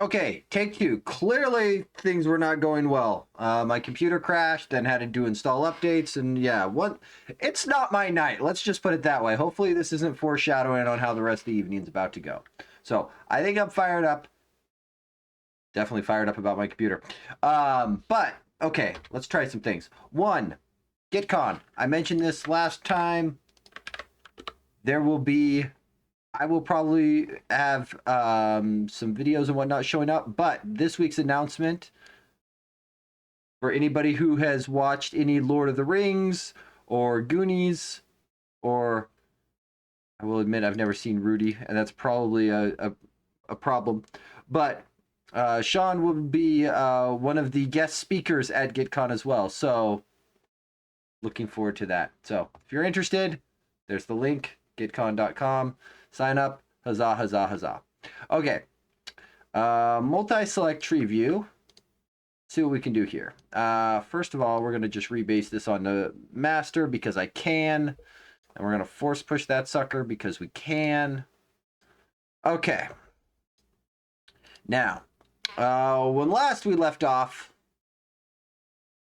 Okay, take two. Clearly, things were not going well. My computer crashed, then had to do install updates, and yeah, it's not my night. Let's just put it that way. Hopefully, this isn't foreshadowing on how the rest of the evening's about to go. So, I think I'm fired up. Definitely fired up about my computer. But, okay, let's try some things. One, Gcon. I mentioned this last time. I will probably have some videos and whatnot showing up, but this week's announcement for anybody who has watched any Lord of the Rings or Goonies, or I will admit I've never seen Rudy, and that's probably a problem, but Sean will be one of the guest speakers at Gcon as well, so looking forward to that. So if you're interested, there's the link, gitcon.com. Sign up. Huzzah, huzzah, huzzah. Okay. Multi-select TreeView. See what we can do here. First of all, we're going to just rebase this on the master because I can. And we're going to force push that sucker because we can. Okay. Now, when last we left off,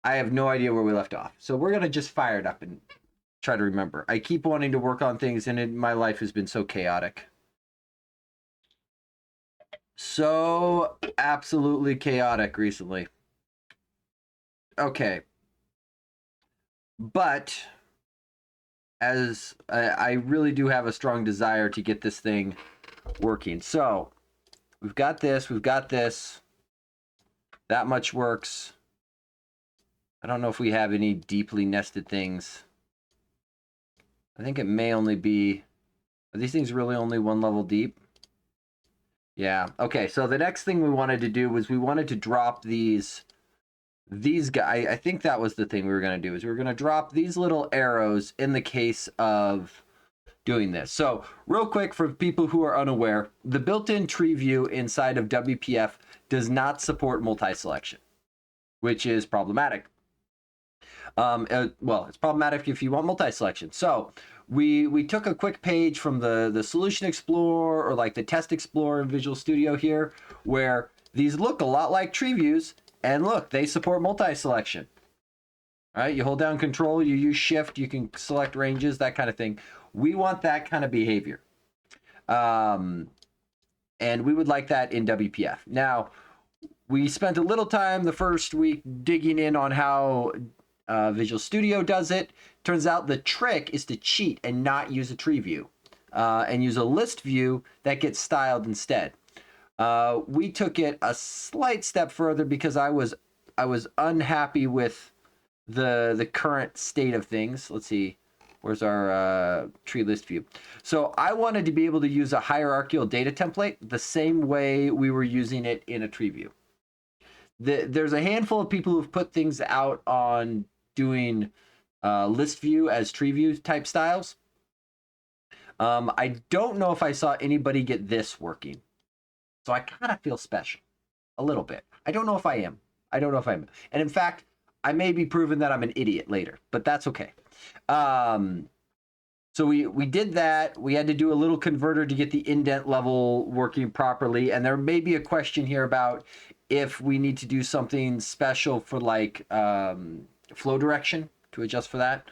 I have no idea where we left off. So we're going to just fire it up and try to remember. I keep wanting to work on things, and my life has been so chaotic. So absolutely chaotic recently. Okay. But as I really do have a strong desire to get this thing working. So we've got this, we've got this. That much works. I don't know if we have any deeply nested things. I think it may only be, are these things really only one level deep? Yeah. Okay, so the next thing we wanted to do was we wanted to drop these guys. I think that was the thing we were going to do, is we were going to drop these little arrows in the case of doing this. So real quick, for people who are unaware, the built-in TreeView inside of WPF does not support multi-selection, which is problematic. Well, it's problematic if you want multi-selection. So we took a quick page from the Solution Explorer, or like the Test Explorer in Visual Studio here, where these look a lot like TreeViews, and look, they support multi-selection. All right, you hold down Control, you use Shift, you can select ranges, that kind of thing. We want that kind of behavior. And we would like that in WPF. Now, we spent a little time the first week digging in on how Visual Studio does it. Turns out the trick is to cheat and not use a tree view and use a list view that gets styled instead. We took it a slight step further because I was unhappy with the current state of things. Let's see, where's our tree list view? So I wanted to be able to use a hierarchical data template the same way we were using it in a tree view. There's a handful of people who've put things out on doing list view as tree view type styles. I don't know if I saw anybody get this working. So I kind of feel special a little bit. I don't know if I am. And in fact, I may be proven that I'm an idiot later, but that's okay. So we did that. We had to do a little converter to get the indent level working properly. And there may be a question here about if we need to do something special for like flow direction to adjust for that,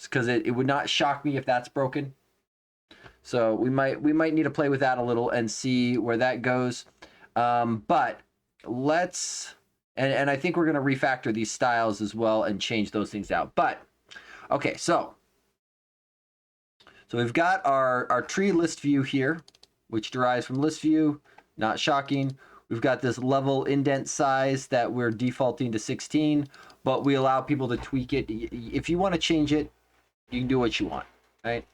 because it would not shock me if that's broken. So we might need to play with that a little and see where that goes. But let's, and I think we're going to refactor these styles as well and change those things out. But okay, so we've got our tree list view here, which derives from list view. Not shocking. We've got this level indent size that we're defaulting to 16, but we allow people to tweak it. If you want to change it, you can do what you want, right?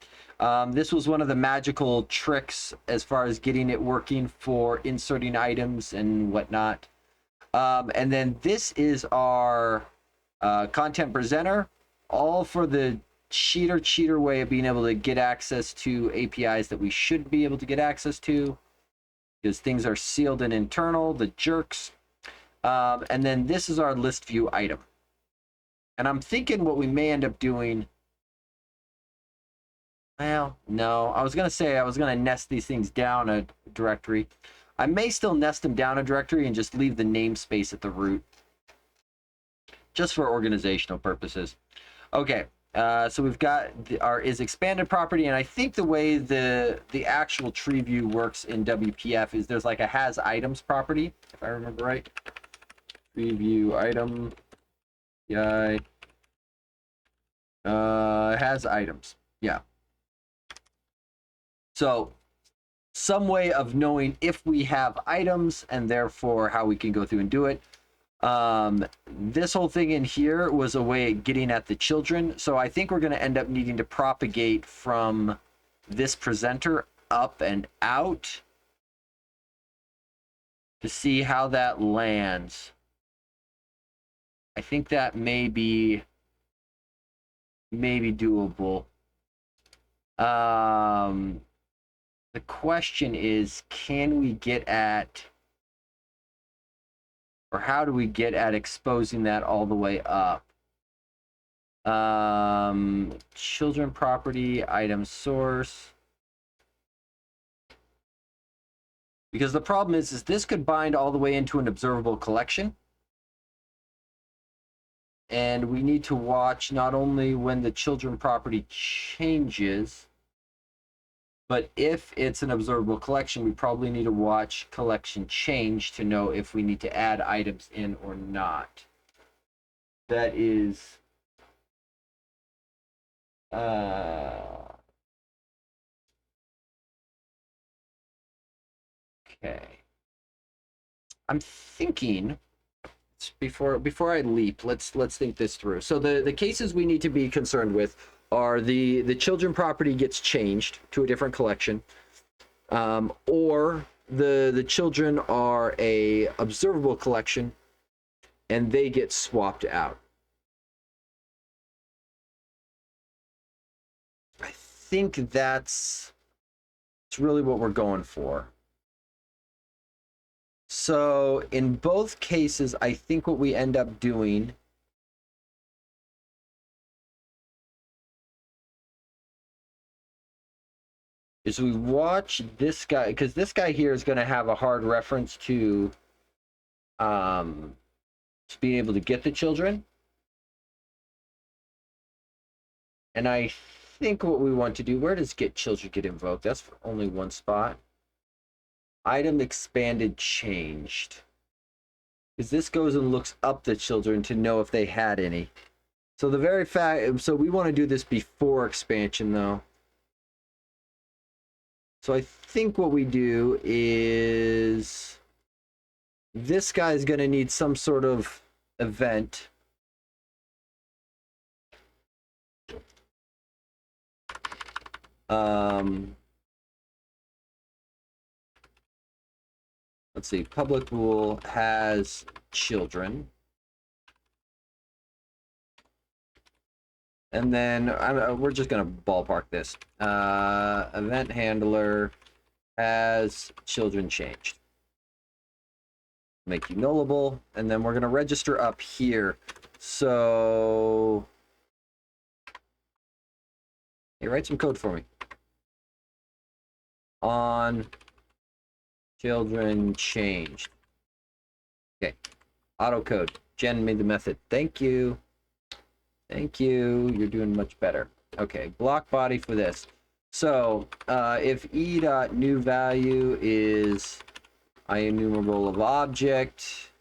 This was one of the magical tricks as far as getting it working for inserting items and whatnot. And then this is our content presenter, all for the cheater way of being able to get access to APIs that we should be able to get access to, because things are sealed and internal, the jerks. And then this is our list view item. And I'm thinking what we may end up doing, well, no, I was going to say I was going to nest these things down a directory. I may still nest them down a directory and just leave the namespace at the root, just for organizational purposes. Okay, so we've got our is expanded property, and I think the way the actual TreeView works in WPF is there's like a has items property, if I remember right. PreviewItem, yeah, has items, yeah. So some way of knowing if we have items and therefore how we can go through and do it. This whole thing in here was a way of getting at the children. So I think we're going to end up needing to propagate from this presenter up and out to see how that lands. I think that may be doable. The question is, can we get at, or how do we get at exposing that all the way up? Children property, item source. Because the problem is this could bind all the way into an observable collection. And we need to watch not only when the children property changes, but if it's an observable collection, we probably need to watch collection change to know if we need to add items in or not. That is okay. I'm thinking before I leap, let's think this through. So the cases we need to be concerned with are the children property gets changed to a different collection, or the children are a observable collection and they get swapped out. I think that's really what we're going for. So in both cases, I think what we end up doing is we watch this guy, because this guy here is going to have a hard reference to being able to get the children. And I think what we want to do, where does get children get invoked? That's for only one spot. Item expanded changed. Because this goes and looks up the children to know if they had any. So the very fact, so we want to do this before expansion though. So I think what we do is this guy's going to need some sort of event. Let's see, public bool has children. And then we're just going to ballpark this. Event handler has ChildrenChanged. Make you nullable. And then we're going to register up here. So, hey, write some code for me. On ChildrenChanged. Okay. Auto code. Jen made the method. Thank you. Thank you. You're doing much better. Okay. Block body for this. So if e.new value is IEnumerable of object,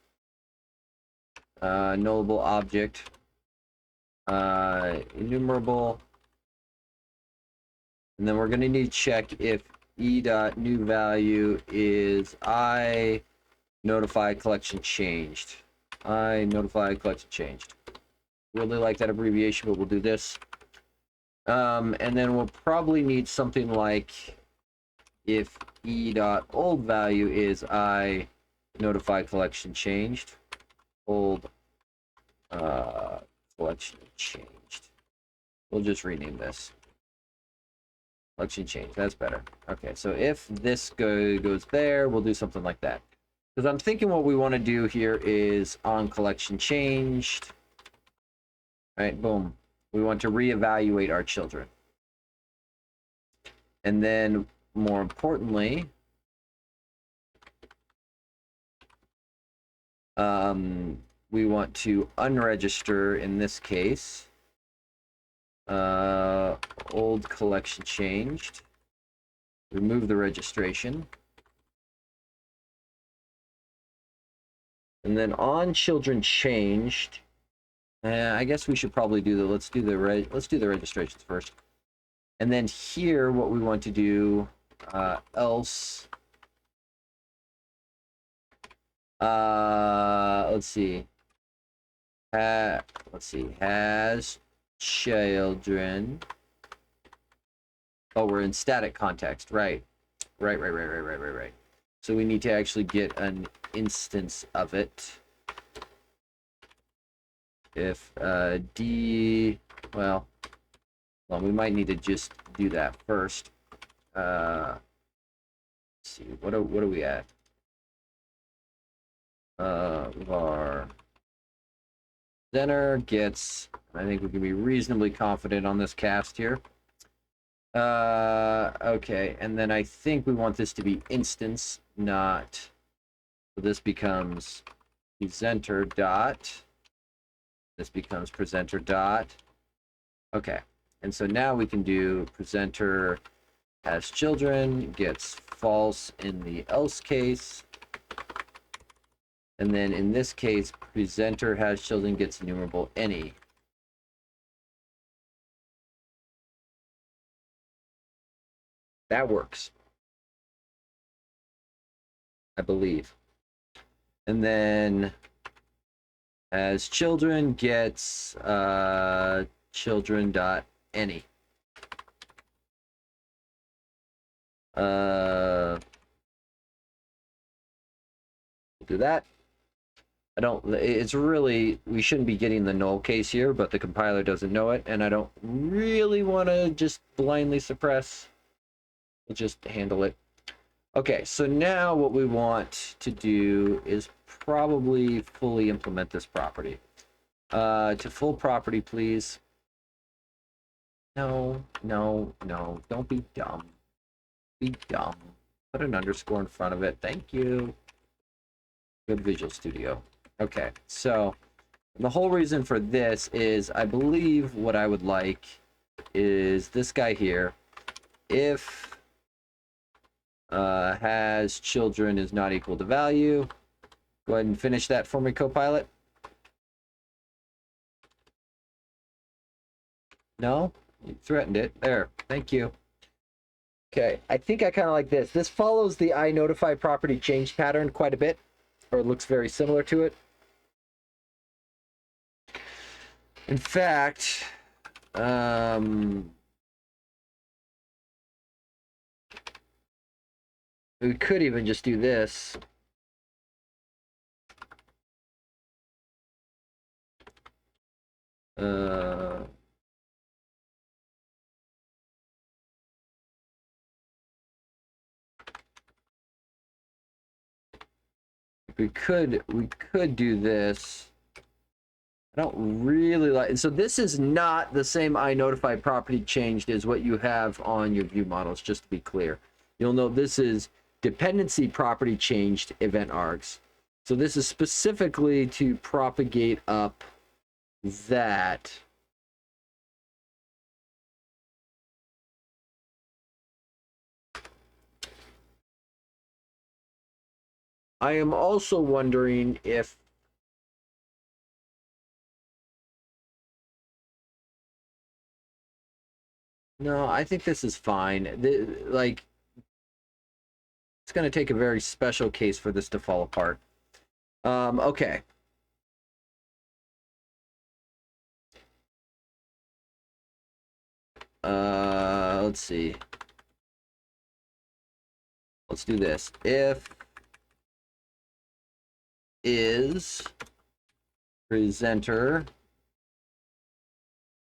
nullable object, enumerable, and then we're going to need to check if e.new value is I notify collection changed. I notify collection changed. Really like that abbreviation, but we'll do this. And then we'll probably need something like if e.old value is I notify collection changed. Old collection changed. We'll just rename this. Collection changed. That's better. Okay, so if this goes there, we'll do something like that. Because I'm thinking what we want to do here is on collection changed. All right, boom. We want to reevaluate our children. And then, more importantly, We want to unregister in this case. Old collection changed. Remove the registration. And then on children changed, I guess we should probably do the let's do the registrations first. And then here, what we want to do, else. Let's see. Has children. Oh, we're in static context, right? Right. So we need to actually get an instance of it. If well, we might need to just do that first. Let's see, what are we at? Var Zenner gets, I think we can be reasonably confident on this cast here. Okay, and then I think we want this to be instance, not, so this becomes presenter dot, this becomes presenter dot. Okay, and so now we can do presenter has children gets false in the else case. And then in this case, presenter has children gets enumerable any. That works, I believe. And then as children gets children dot any. We'll do that. It's really, we shouldn't be getting the null case here, but the compiler doesn't know it, and I don't really want to just blindly suppress. We'll just handle it. Okay, so now what we want to do is probably fully implement this property. To full property, please. No, don't be dumb. Be dumb. Put an underscore in front of it. Thank you. Good Visual Studio. Okay, so the whole reason for this is I believe what I would like is this guy here. If has children is not equal to value, go ahead and finish that for me, Copilot. No? You threatened it. There. Thank you. Okay, I think I kind of like this. This follows the iNotify property change pattern quite a bit, or it looks very similar to it. In fact, we could even just do this. We could do this. I don't really like, so this is not the same iNotify property changed as what you have on your view models, just to be clear. You'll note this is dependency property changed event args. So this is specifically to propagate up that. I am also wondering if no, I think this is fine. Like, it's going to take a very special case for this to fall apart. Okay. Let's see. Let's do this. If is presenter,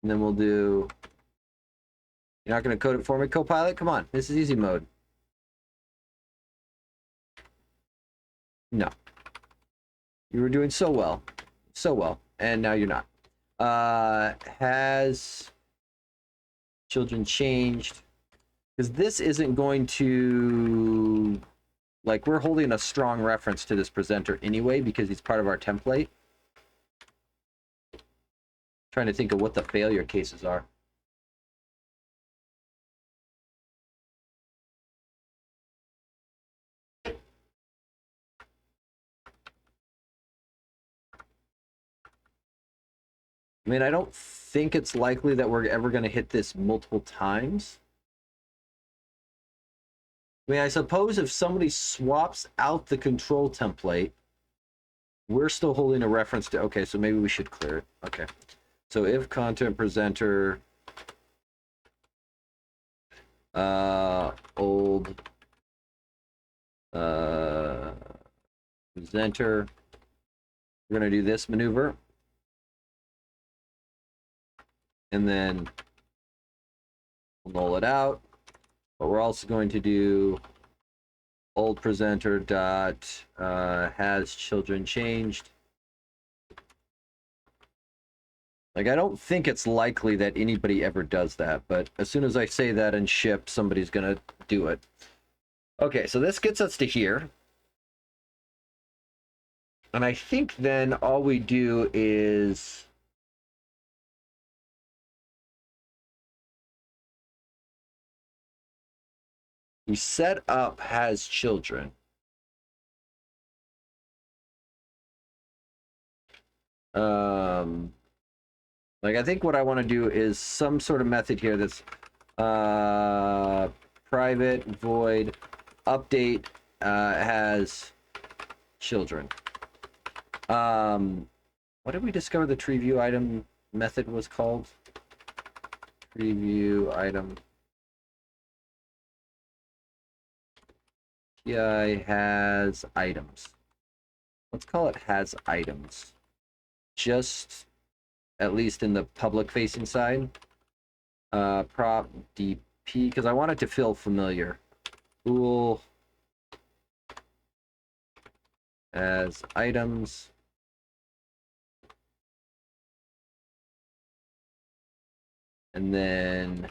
and then we'll do, you're not going to code it for me, Copilot? Come on, this is easy mode. No. You were doing so well, and now you're not. Has children changed? Because this isn't going to like we're holding a strong reference to this presenter anyway because he's part of our template. Trying to think of what the failure cases are. I mean, I don't think it's likely that we're ever going to hit this multiple times. I mean, I suppose if somebody swaps out the control template, we're still holding a reference to, okay, so maybe we should clear it. Okay. So if content presenter, old, presenter, we're going to do this maneuver. And then we'll null it out. But we're also going to do old presenter dot has children changed. Like, I don't think it's likely that anybody ever does that, but as soon as I say that in ship, somebody's gonna do it. Okay, so this gets us to here. And I think then all we do is we set up has children. Like, I think what I want to do is some sort of method here that's private void update has children. What did we discover the TreeView method was called? PreviewItem. PI has items. Let's call it has items. Just at least in the public facing side. Prop DP, because I want it to feel familiar. Bool as items. And then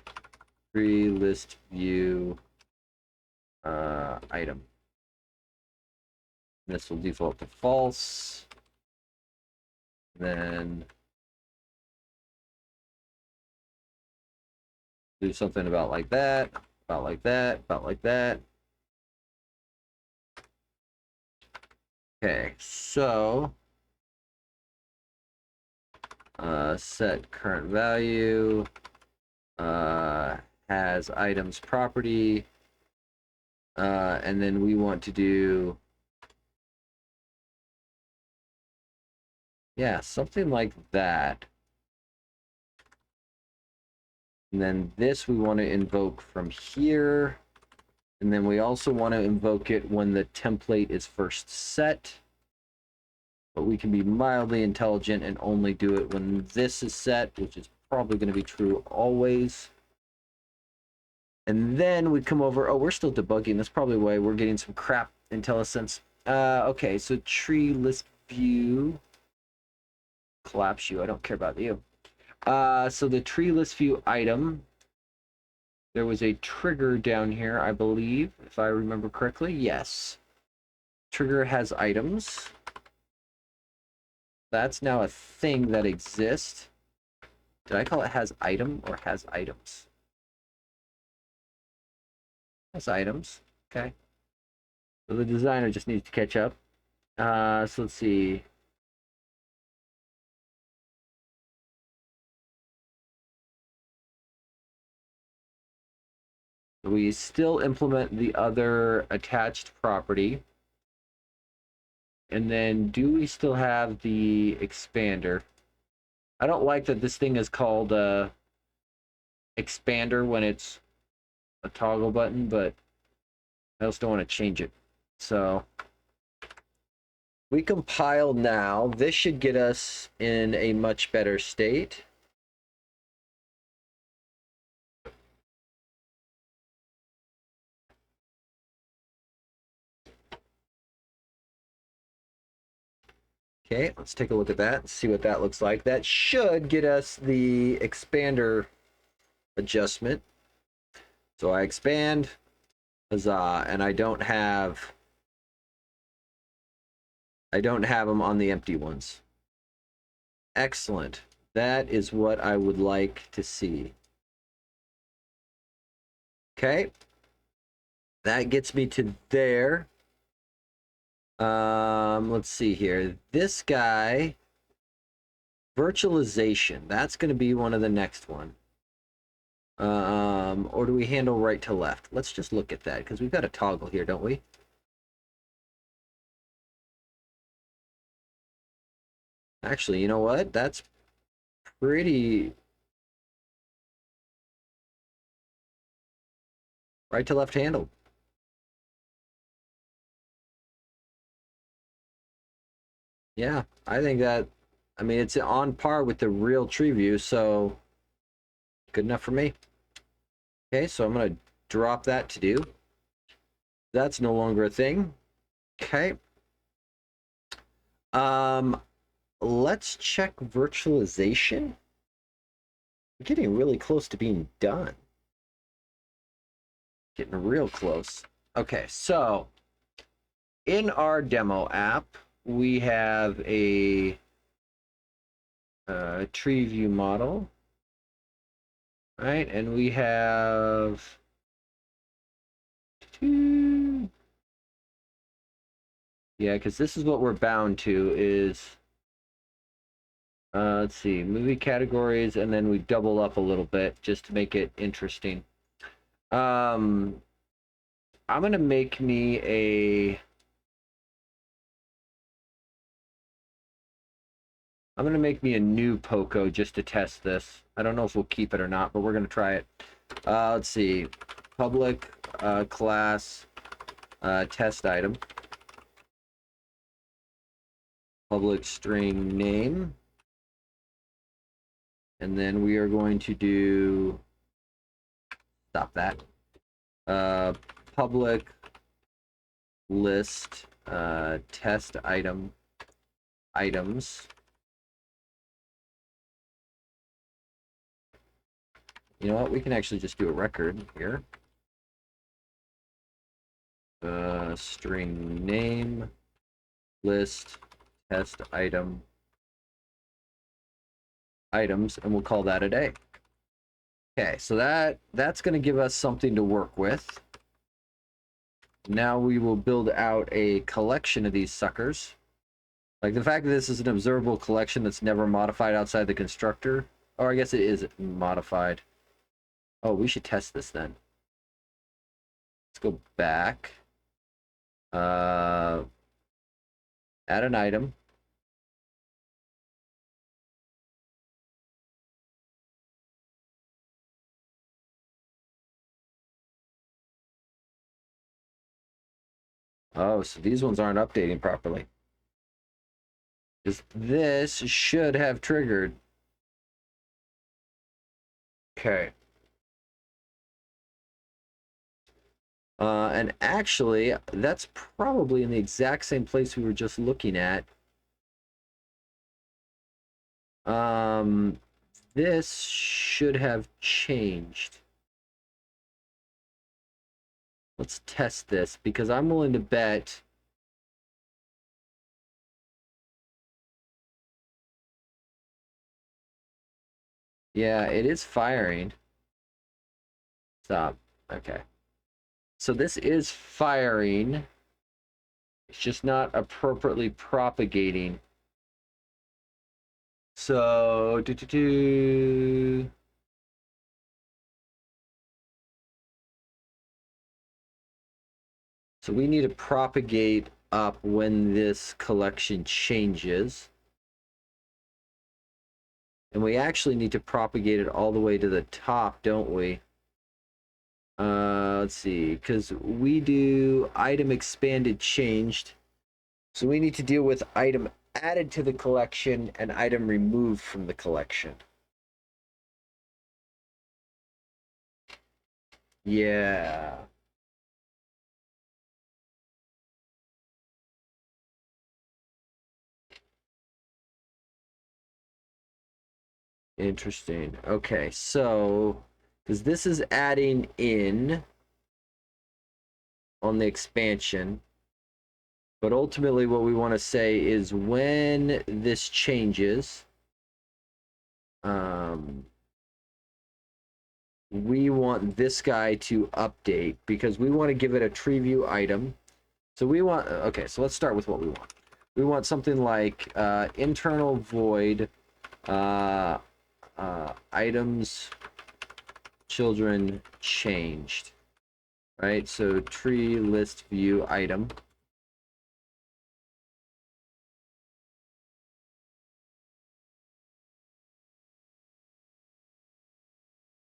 TreeListView item. This will default to false. Then do something about like that, about like that, about like that. Okay, so set current value, has items property, and then we want to do, yeah, something like that. And then this we want to invoke from here. And then we also want to invoke it when the template is first set. But we can be mildly intelligent and only do it when this is set, which is probably going to be true always. And then we come over, oh, we're still debugging. That's probably why we're getting some crap IntelliSense. Okay, so TreeListView. Collapse you, I don't care about you. So the TreeListView item, there was a trigger down here, I believe, if I remember correctly. Yes. Trigger has items. That's now a thing that exists. Did I call it has item or has items? Has items. Okay. So the designer just needs to catch up. So let's see. We still implement the other attached property. And then do we still have the expander? I don't like that this thing is called expander when it's a toggle button, but I also don't want to change it. So we compile now. This should get us in a much better state. Okay, let's take a look at that and see what that looks like. That should get us the expander adjustment. So I expand, huzzah, and I don't have I don't have them on the empty ones. Excellent. That is what I would like to see. Okay. That gets me to there. Let's see here. This guy, virtualization. That's going to be one of the next one. Or do we handle right to left? Let's just look at that because we've got a toggle here, don't we? Actually, you know what? That's pretty right to left handled. Yeah, I think that, I mean, it's on par with the real TreeView, so good enough for me. Okay, so I'm going to drop that to do. That's no longer a thing. Okay. Let's check virtualization. We're getting really close to being done. Getting real close. Okay, so in our demo app, we have a TreeView model, right? And we have two. Yeah, because this is what we're bound to is, let's see, movie categories, and then we double up a little bit just to make it interesting. I'm gonna make me a. I'm gonna make me a new Poco just to test this. I don't know if we'll keep it or not, but we're gonna try it. Let's see, public class test item, public string name, and then we are going to do. Stop that. Public list test item items. You know what? We can actually just do a record here. String name list test items, and we'll call that a day. Okay, so that's going to give us something to work with. Now we will build out a collection of these suckers. Like the fact that this is an observable collection that's never modified outside the constructor. Or I guess it is modified. Oh, we should test this then. Let's go back. Add an item. Oh, so these ones aren't updating properly. This should have triggered. Okay. And actually, that's probably in the exact same place we were just looking at. This should have changed. Let's test this because I'm willing to bet. Yeah, it is firing. Stop. Okay. So this is firing. It's just not appropriately propagating. So, So we need to propagate up when this collection changes. And we actually need to propagate it all the way to the top, don't we? Let's see, because we do item expanded changed. So we need to deal with item added to the collection and item removed from the collection. Yeah. Interesting. Okay, so because this is adding in on the expansion. But ultimately what we want to say is when this changes, we want this guy to update because we want to give it a TreeView item. So we want, okay, so let's start with what we want. We want something like internal void items children changed, right? So TreeListView item.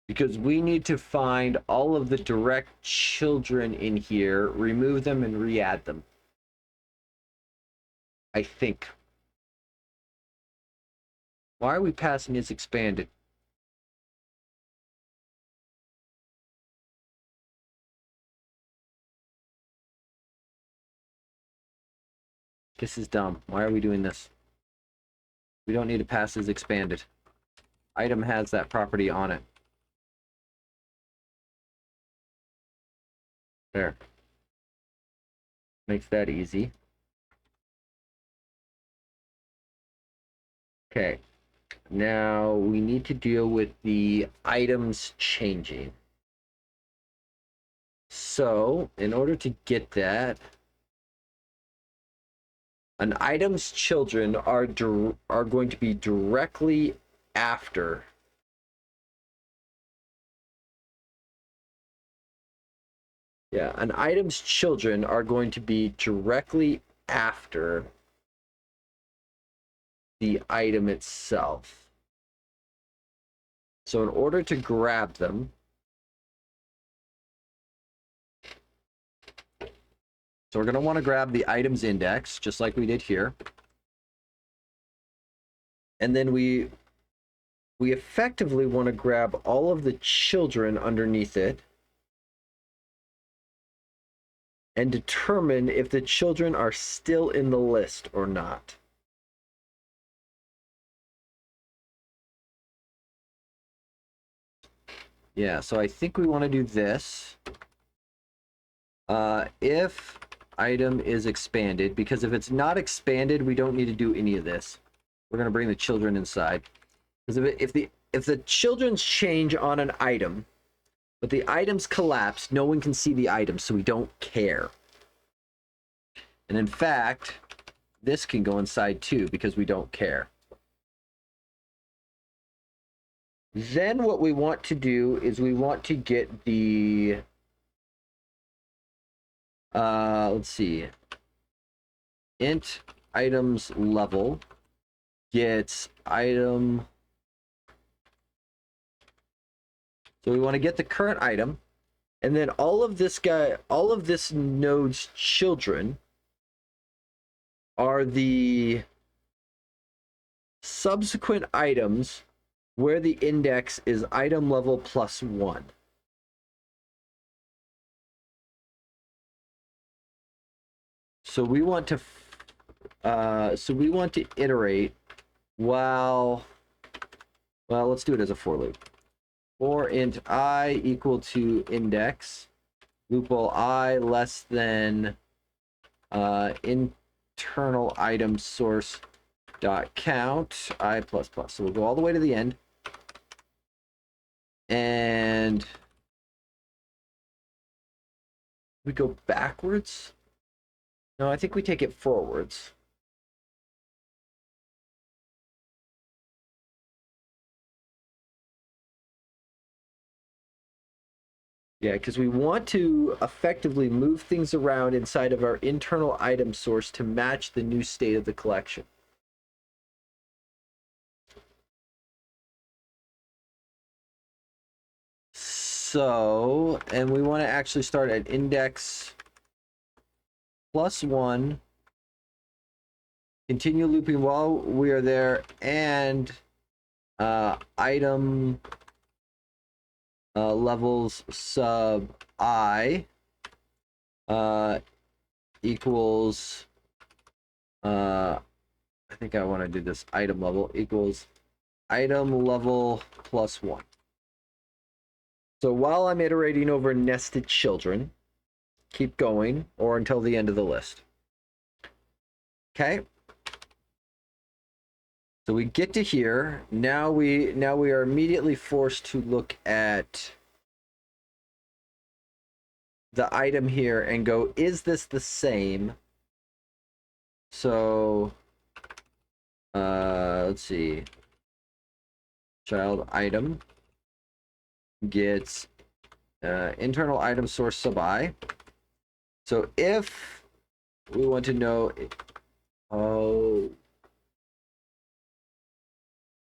Because we need to find all of the direct children in here, remove them, and re-add them. I think. Why are we passing is expanded? This is dumb. Why are we doing this? We don't need to pass as expanded. Item has that property on it. There. Makes that easy. Okay. Now we need to deal with the items changing. So, in order to get that, an item's children are going to be directly after an item's children are going to be directly after the item itself. So in order to grab them, so we're going to want to grab the items index, just like we did here. And then we effectively want to grab all of the children underneath it and determine if the children are still in the list or not. Yeah, so I think we want to do this. If item is expanded, because if it's not expanded, we don't need to do any of this. We're going to bring the children inside. Because if the children's change on an item, but the items collapse, no one can see the item, so we don't care. And in fact, this can go inside too, because we don't care. Then what we want to do is we want to get the let's see, int items level gets item. So we want to get the current item, and then all of this node's children are the subsequent items where the index is item level +1. So we want to iterate while, well, let's do it as a for loop. For int I equal to index, loophole I less than internal item source dot count I plus plus. So we'll go all the way to the end, and we go backwards. No, I think we take it forwards. Yeah, because we want to effectively move things around inside of our internal item source to match the new state of the collection. So, and we want to actually start at index +1, continue looping while we are there, and item levels sub I equals I think I want to do this item level equals item level +1. So while I'm iterating over nested children, keep going or until the end of the list. Okay. So we get to here. Now we are immediately forced to look at the item here and go, is this the same? So let's see. Child item gets internal item source sub I. So if we want to know, oh,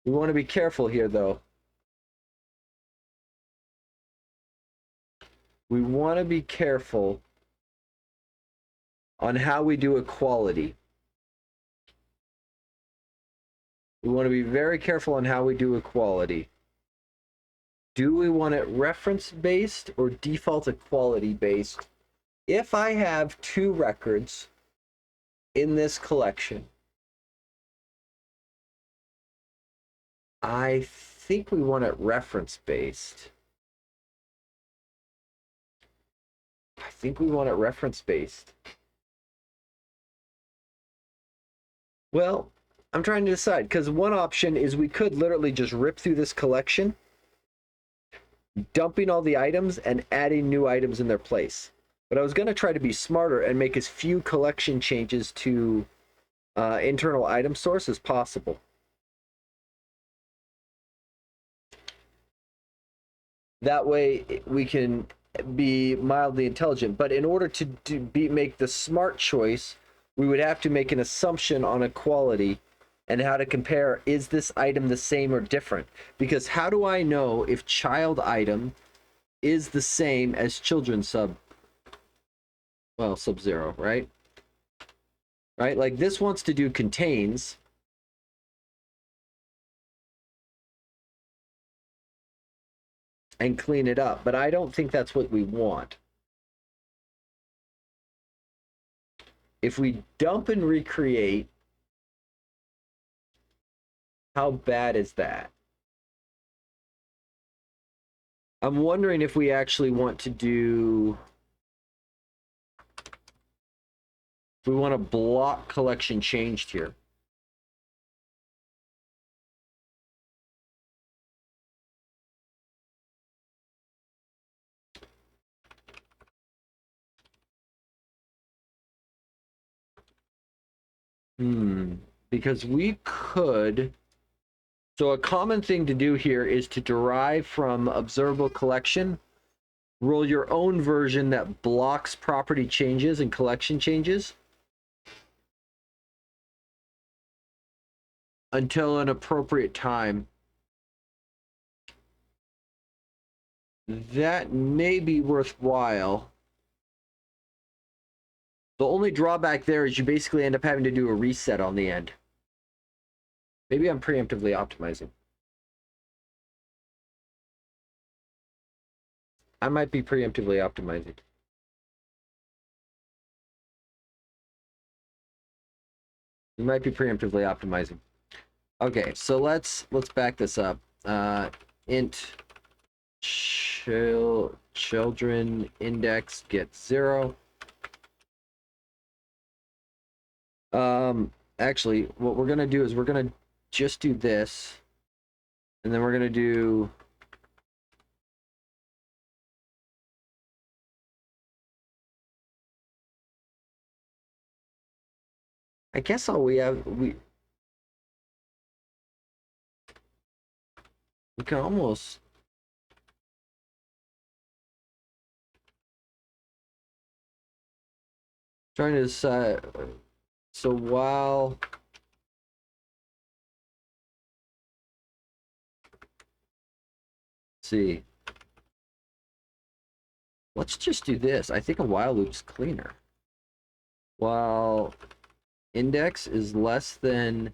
we want to be careful here though. We want to be careful on how we do equality. We want to be very careful on how we do equality. Do we want it reference-based or default equality-based? If I have 2 records in this collection, I think we want it reference-based. I think we want it reference-based. Well, I'm trying to decide, because one option is we could literally just rip through this collection, dumping all the items and adding new items in their place. But I was going to try to be smarter and make as few collection changes to internal item source as possible. That way we can be mildly intelligent. But in order to make the smart choice, we would have to make an assumption on equality and how to compare, is this item the same or different? Because how do I know if child item is the same as children sub-0, right? Right, like this wants to do contains. And clean it up, but I don't think that's what we want. If we dump and recreate, how bad is that? I'm wondering if we actually want to do, if we want to block collection changed here. Because we could, so a common thing to do here is to derive from observable collection, roll your own version that blocks property changes and collection changes until an appropriate time. That may be worthwhile. The only drawback there is you basically end up having to do a reset on the end. Maybe I'm preemptively optimizing. I might be preemptively optimizing. We might be preemptively optimizing. Okay, so let's back this up. Int children index get 0. Actually, what we're gonna do is we're gonna just do this, and then we're gonna do I guess all we can almost trying to decide. So while see, let's just do this. I think a while loop's cleaner. While index is less than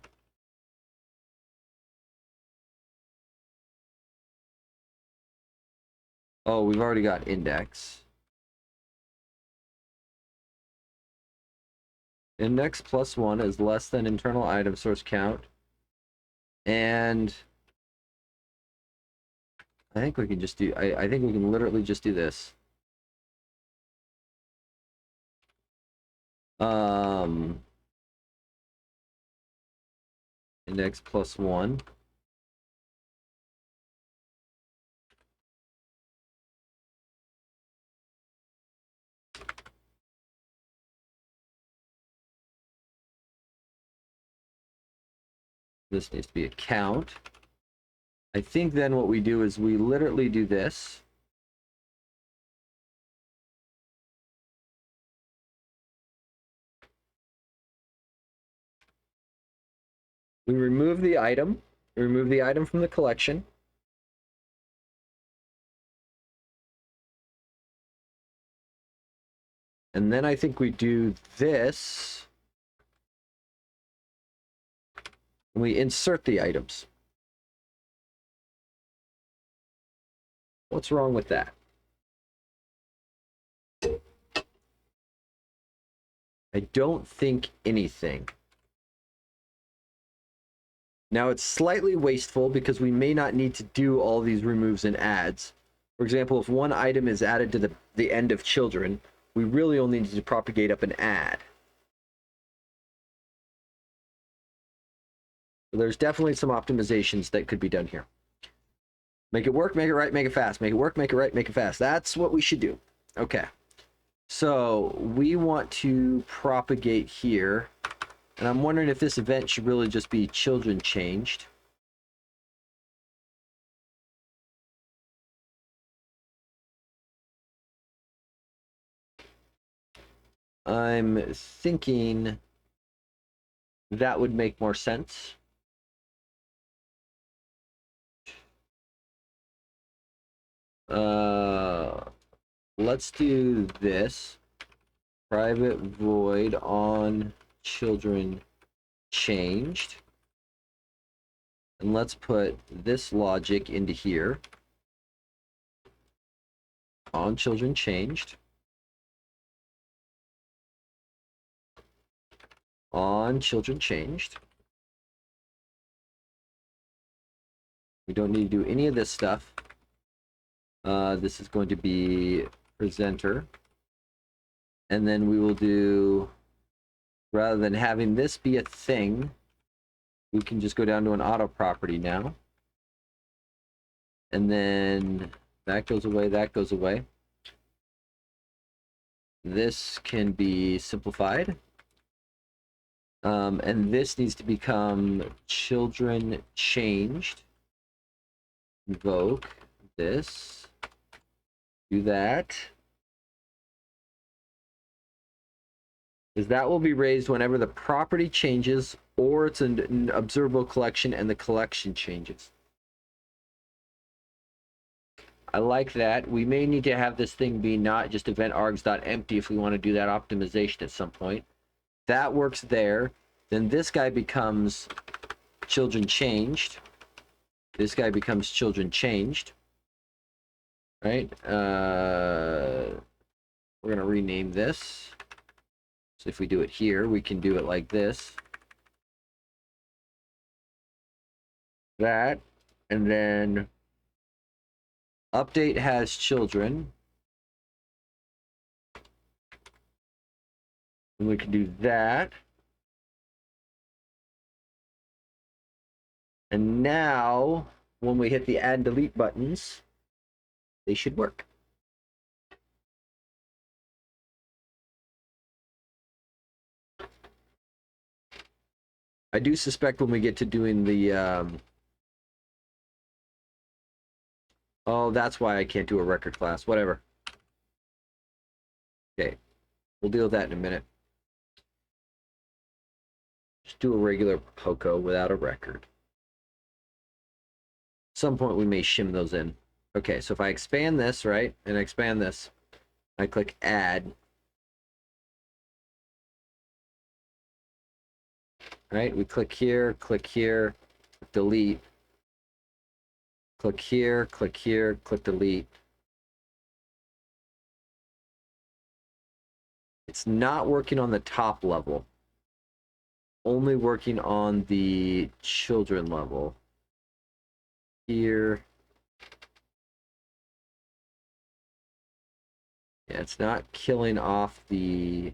oh, we've already got index. Index plus 1 is less than internal item source count. And I think we can just do, I think we can literally just do this. index plus 1. This needs to be a count. I think then what we do is we literally do this. We remove the item. We remove the item from the collection. And then I think we do this. And we insert the items. What's wrong with that? I don't think anything. Now it's slightly wasteful because we may not need to do all these removes and adds. For example, if one item is added to the end of children, we really only need to propagate up an add. So there's definitely some optimizations that could be done here. Make it work, make it right, make it fast. Make it work, make it right, make it fast. That's what we should do. Okay. So we want to propagate here. And I'm wondering if this event should really just be ChildrenChanged. I'm thinking that would make more sense. Let's do this. Private void on ChildrenChanged. And let's put this logic into here. On ChildrenChanged. On ChildrenChanged. We don't need to do any of this stuff. This is going to be presenter. And then we will do, rather than having this be a thing, we can just go down to an auto property now. And then that goes away, that goes away. This can be simplified. And this needs to become ChildrenChanged. Invoke this. Do that. Is that will be raised whenever the property changes or it's an observable collection and the collection changes. I like that. We may need to have this thing be not just event args.empty if we want to do that optimization at some point. That works there. Then this guy becomes ChildrenChanged. This guy becomes ChildrenChanged. Right? We're going to rename this. So if we do it here, we can do it like this. That. And then update has children. And we can do that. And now, when we hit the add and delete buttons, they should work. I do suspect when we get to doing the... Oh, that's why I can't do a record class. Whatever. Okay. We'll deal with that in a minute. Just do a regular POCO without a record. At some point, we may shim those in. Okay, so if I expand this, right, and I expand this, I click Add. Right, we click here, delete. Click here, click delete. It's not working on the top level. Only working on the children level. Here. Yeah, it's not killing off the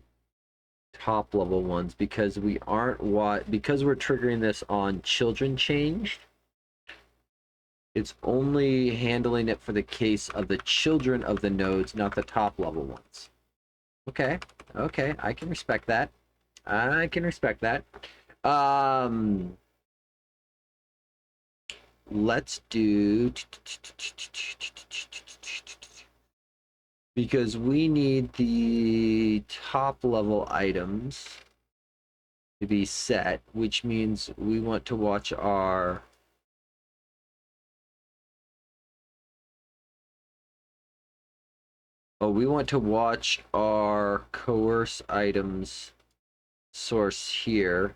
top level ones because we aren't because we're triggering this on ChildrenChanged. It's only handling it for the case of the children of the nodes, not the top level ones. Okay, okay, I can respect that. I can respect that. Let's do, because we need the top level items to be set, which means we want to watch our we want to watch our coerce items source here.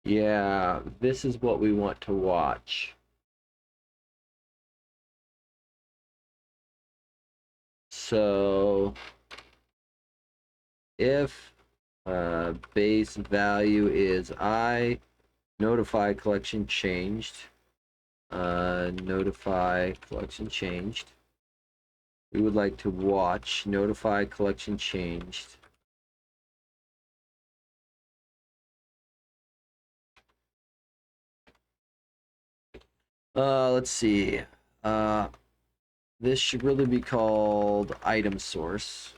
Yeah, this is what we want to watch. So if base value is I, notify collection changed, notify collection changed. We would like to watch notify collection changed. Let's see. This should really be called item source.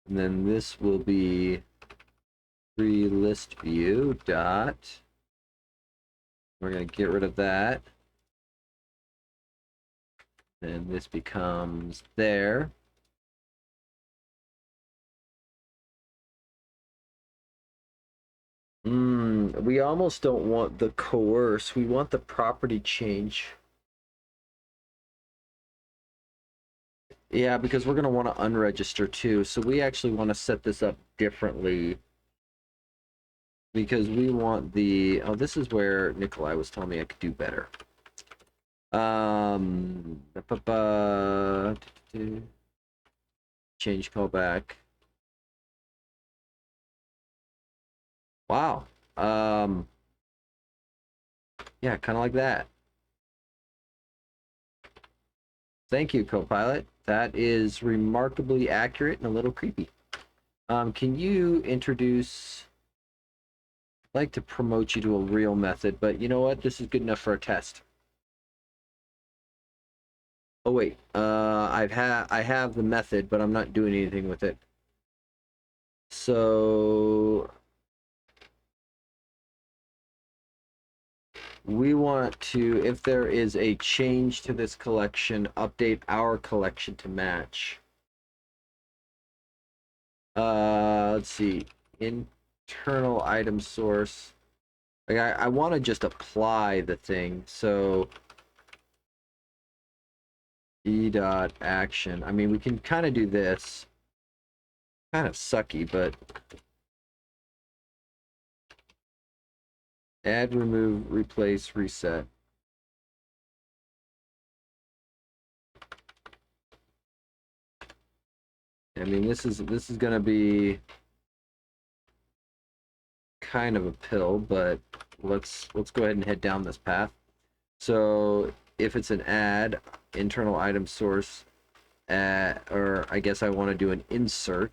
And then this will be TreeListView dot. We're going to get rid of that. And this becomes there. We almost don't want the coerce. We want the property change. Yeah, because we're going to want to unregister too. So we actually want to set this up differently. Because we want the... Oh, this is where Nikolai was telling me I could do better. Change callback. Wow. Yeah, kind of like that. Thank you, Copilot. That is remarkably accurate and a little creepy. Can you introduce... I'd like to promote you to a real method, but you know what? This is good enough for a test. Oh wait, I have the method, but I'm not doing anything with it. So we want to, if there is a change to this collection, update our collection to match. Let's see, internal item source. Like I want to just apply the thing. So e.action. I mean, we can kind of do this. Kind of sucky, but add, remove, replace, reset. I mean, this is going to be kind of a pill, but let's go ahead and head down this path. So if it's an add, internal item source, or I guess I want to do an insert.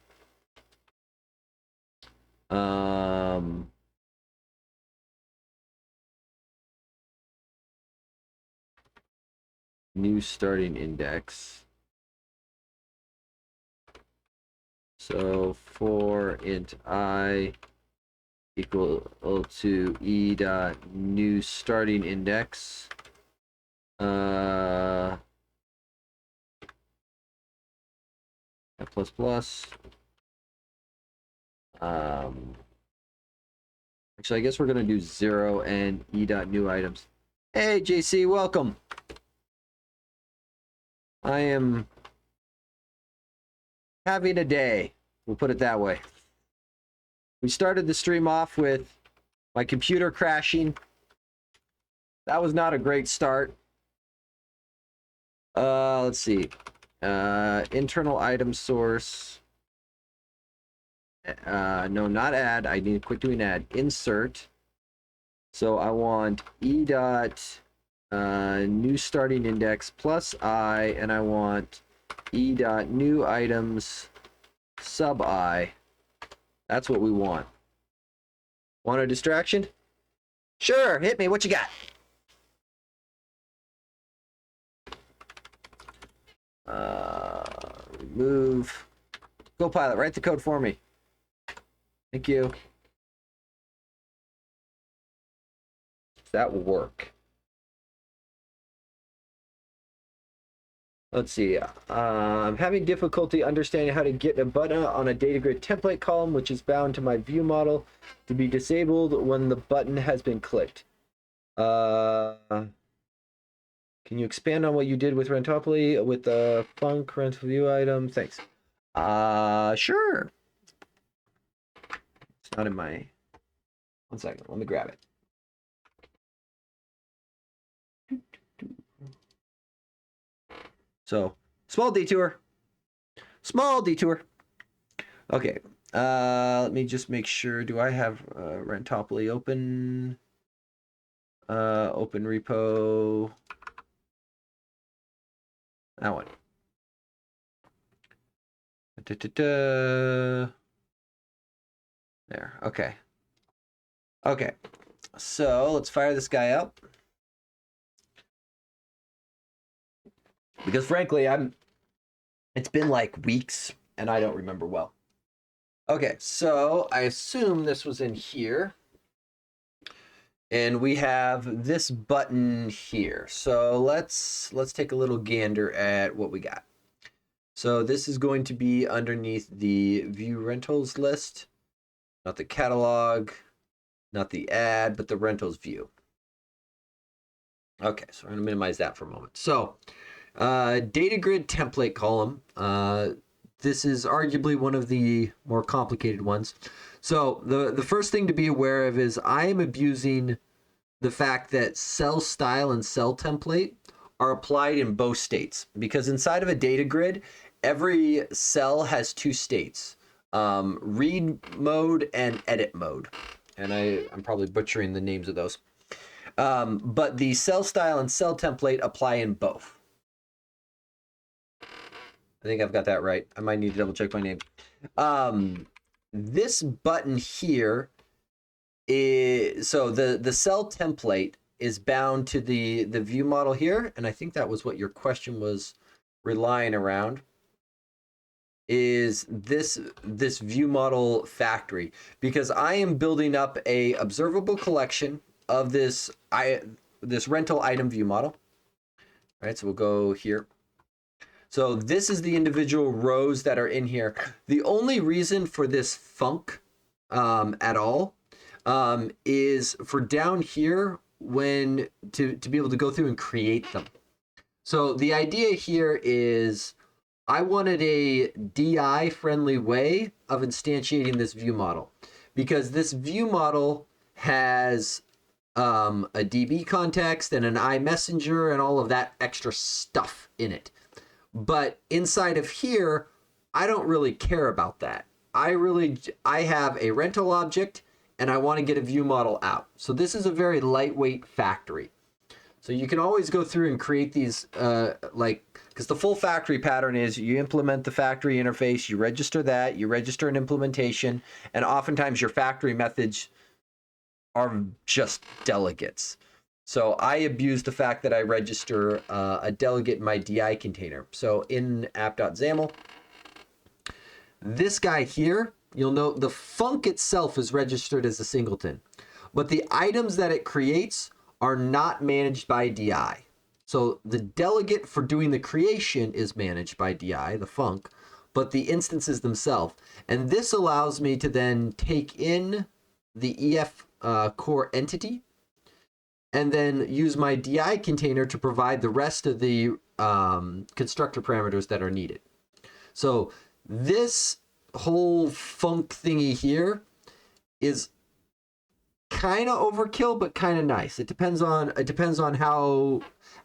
New starting index. So for int I equal to e dot new starting index. Plus plus. Actually, I guess we're gonna do 0 and e dot new items. Hey, JC, welcome. I am having a day. We'll put it that way. We started the stream off with my computer crashing. That was not a great start. Let's see. Internal item source. no, not add. I need to quit doing add. Insert. So I want e dot new starting index plus I, and I want e dot new items sub I. That's what we want. Want a distraction? Sure, hit me. What you got? Remove. Copilot, write the code for me. Thank you. That will work. Let's see. I'm having difficulty understanding how to get a button on a data grid template column, which is bound to my view model, to be disabled when the button has been clicked. Can you expand on what you did with Rentopoli with the func rental view item? Thanks. Sure. It's not in my. 1 second. Let me grab it. So, small detour. Small detour. Okay. Let me just make sure. Do I have Rentopoli open? Open repo. That one. There. Okay. Okay. So let's fire this guy up. Because frankly, it's been like weeks and I don't remember well. Okay, so I assume this was in here. And we have this button here. So let's take a little gander at what we got. So this is going to be underneath the view rentals list, not the catalog, not the ad, but the rentals view. Okay, so we're going to minimize that for a moment. So data grid template column. This is arguably one of the more complicated ones. So the first thing to be aware of is I am abusing the fact that cell style and cell template are applied in both states, because inside of a data grid, every cell has 2 states, read mode and edit mode. And I'm probably butchering the names of those. But the cell style and cell template apply in both. I think I've got that right. I might need to double check my name. This button here is, so the cell template is bound to the view model here, and I think that was what your question was relying around, is this view model factory, because I am building up a observable collection of this rental item view model. All right, so we'll go here. So this is the individual rows that are in here. The only reason for this func at all is for down here when to be able to go through and create them. So the idea here is I wanted a DI friendly way of instantiating this view model, because this view model has a DB context and an iMessenger and all of that extra stuff in it. But inside of here, I don't really care about that. I have a rental object and I want to get a view model out. So this is a very lightweight factory. So you can always go through and create these, because the full factory pattern is you implement the factory interface, you register that, you register an implementation, and oftentimes your factory methods are just delegates. So I abuse the fact that I register a delegate in my DI container. So in app.xaml, this guy here, you'll note the func itself is registered as a singleton, but the items that it creates are not managed by DI. So the delegate for doing the creation is managed by DI, the func, but the instances themselves. And this allows me to then take in the EF core entity and then use my DI container to provide the rest of the constructor parameters that are needed. So this whole func thingy here is kind of overkill, but kind of nice. It depends on how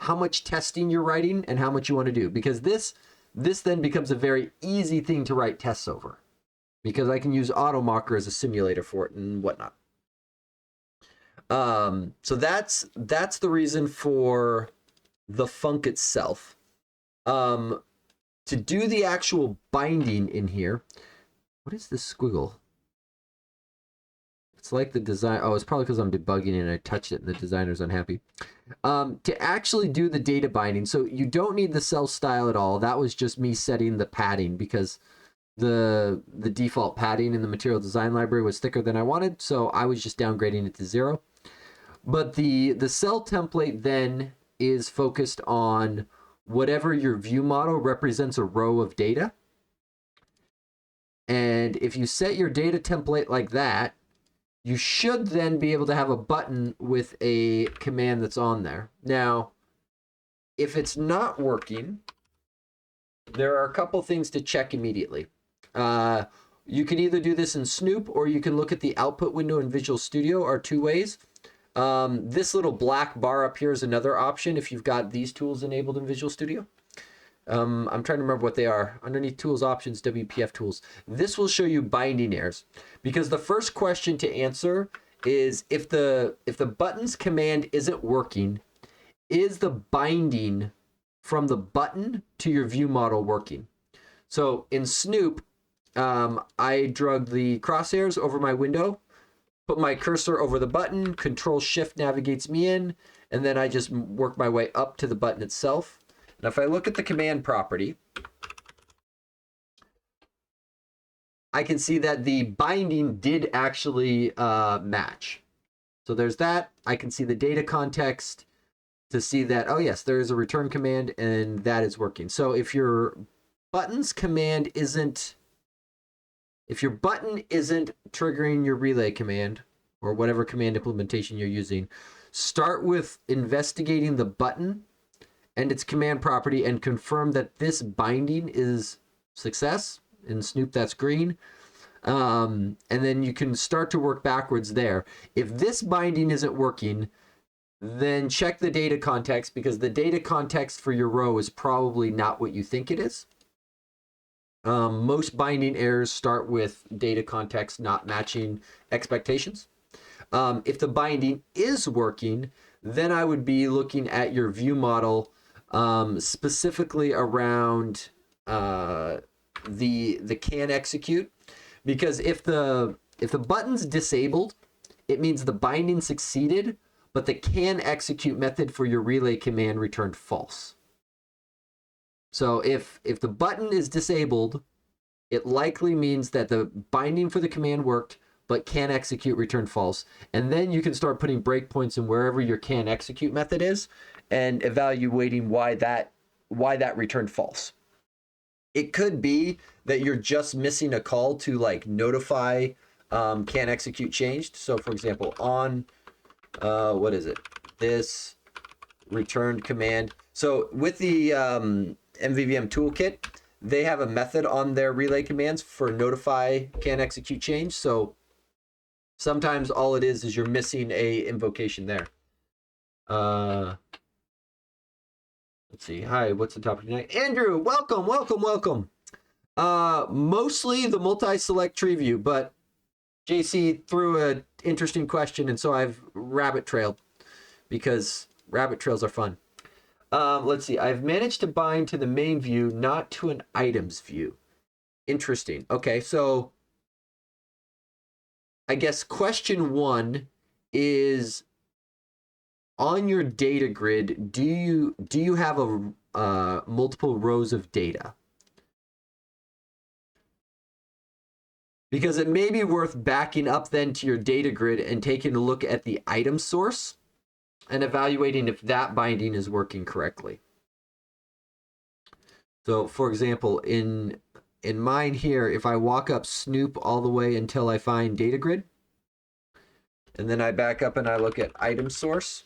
much testing you're writing and how much you want to do, because this then becomes a very easy thing to write tests over. because I can use AutoMocker as a simulator for it and whatnot. So that's the reason for the func itself. To do the actual binding in here, what is this squiggle? It's like the design. Oh, it's probably because I'm debugging and I touched it and the designer's unhappy. To actually do the data binding, so you don't need the cell style at all. That was just me setting the padding because the default padding in the material design library was thicker than I wanted, so I was just downgrading it to 0. But the cell template then is focused on whatever your view model represents a row of data. And if you set your data template like that, you should then be able to have a button with a command that's on there. Now, if it's not working, there are a couple things to check immediately. You can either do this in Snoop or you can look at the output window in Visual Studio, are 2 ways. This little black bar up here is another option if you've got these tools enabled in Visual Studio. I'm trying to remember what they are. Underneath Tools, Options, WPF Tools. This will show you binding errors, because the first question to answer is if the buttons command isn't working, is the binding from the button to your view model working? So in Snoop, I drug the crosshairs over my window, put my cursor over the button, Control-Shift navigates me in, and then I just work my way up to the button itself. Now, if I look at the command property, I can see that the binding did actually match. So there's that. I can see the data context to see that, oh yes, there is a return command and that is working. So if your buttons command isn't, if your button isn't triggering your relay command or whatever command implementation you're using, start with investigating the button and its command property and confirm that this binding is success. In Snoop, that's green. And then you can start to work backwards there. If this binding isn't working, then check the data context, because the data context for your row is probably not what you think it is. Most binding errors start with data context not matching expectations. If the binding is working, then I would be looking at your view model, specifically around the CanExecute, because if the button's disabled, it means the binding succeeded, but the CanExecute method for your relay command returned false. So if the button is disabled, it likely means that the binding for the command worked, but CanExecute returned false. And then you can start putting breakpoints in wherever your CanExecute method is and evaluating why that returned false. It could be that you're just missing a call to like notify CanExecute changed. So for example, on what is it? This returned command. So with the MVVM toolkit, they have a method on their relay commands for notify CanExecute change. So sometimes all it is you're missing a invocation there. Let's see. Hi, what's the topic tonight? Andrew, welcome. Mostly the multi-select TreeView, but JC threw an interesting question, and so I've rabbit trailed because rabbit trails are fun. Let's see. I've managed to bind to the main view, not to an items view. Interesting. Okay, so I guess question 1 is, on your data grid, do you have a multiple rows of data? Because it may be worth backing up then to your data grid and taking a look at the item source and evaluating if that binding is working correctly. So for example, in mine here, if I walk up Snoop all the way until I find data grid, and then I back up and I look at item source,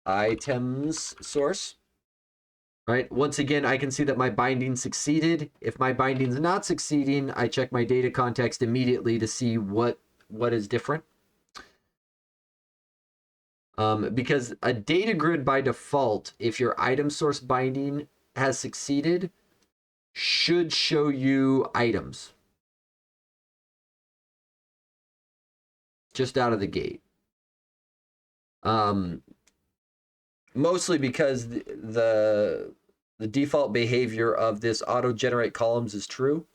items source, right? Once again, I can see that my binding succeeded. If my binding's not succeeding, I check my data context immediately to see what is different. Because a data grid by default, if your item source binding has succeeded, should show you items. just out of the gate. Mostly because the default behavior of this auto generate columns is true.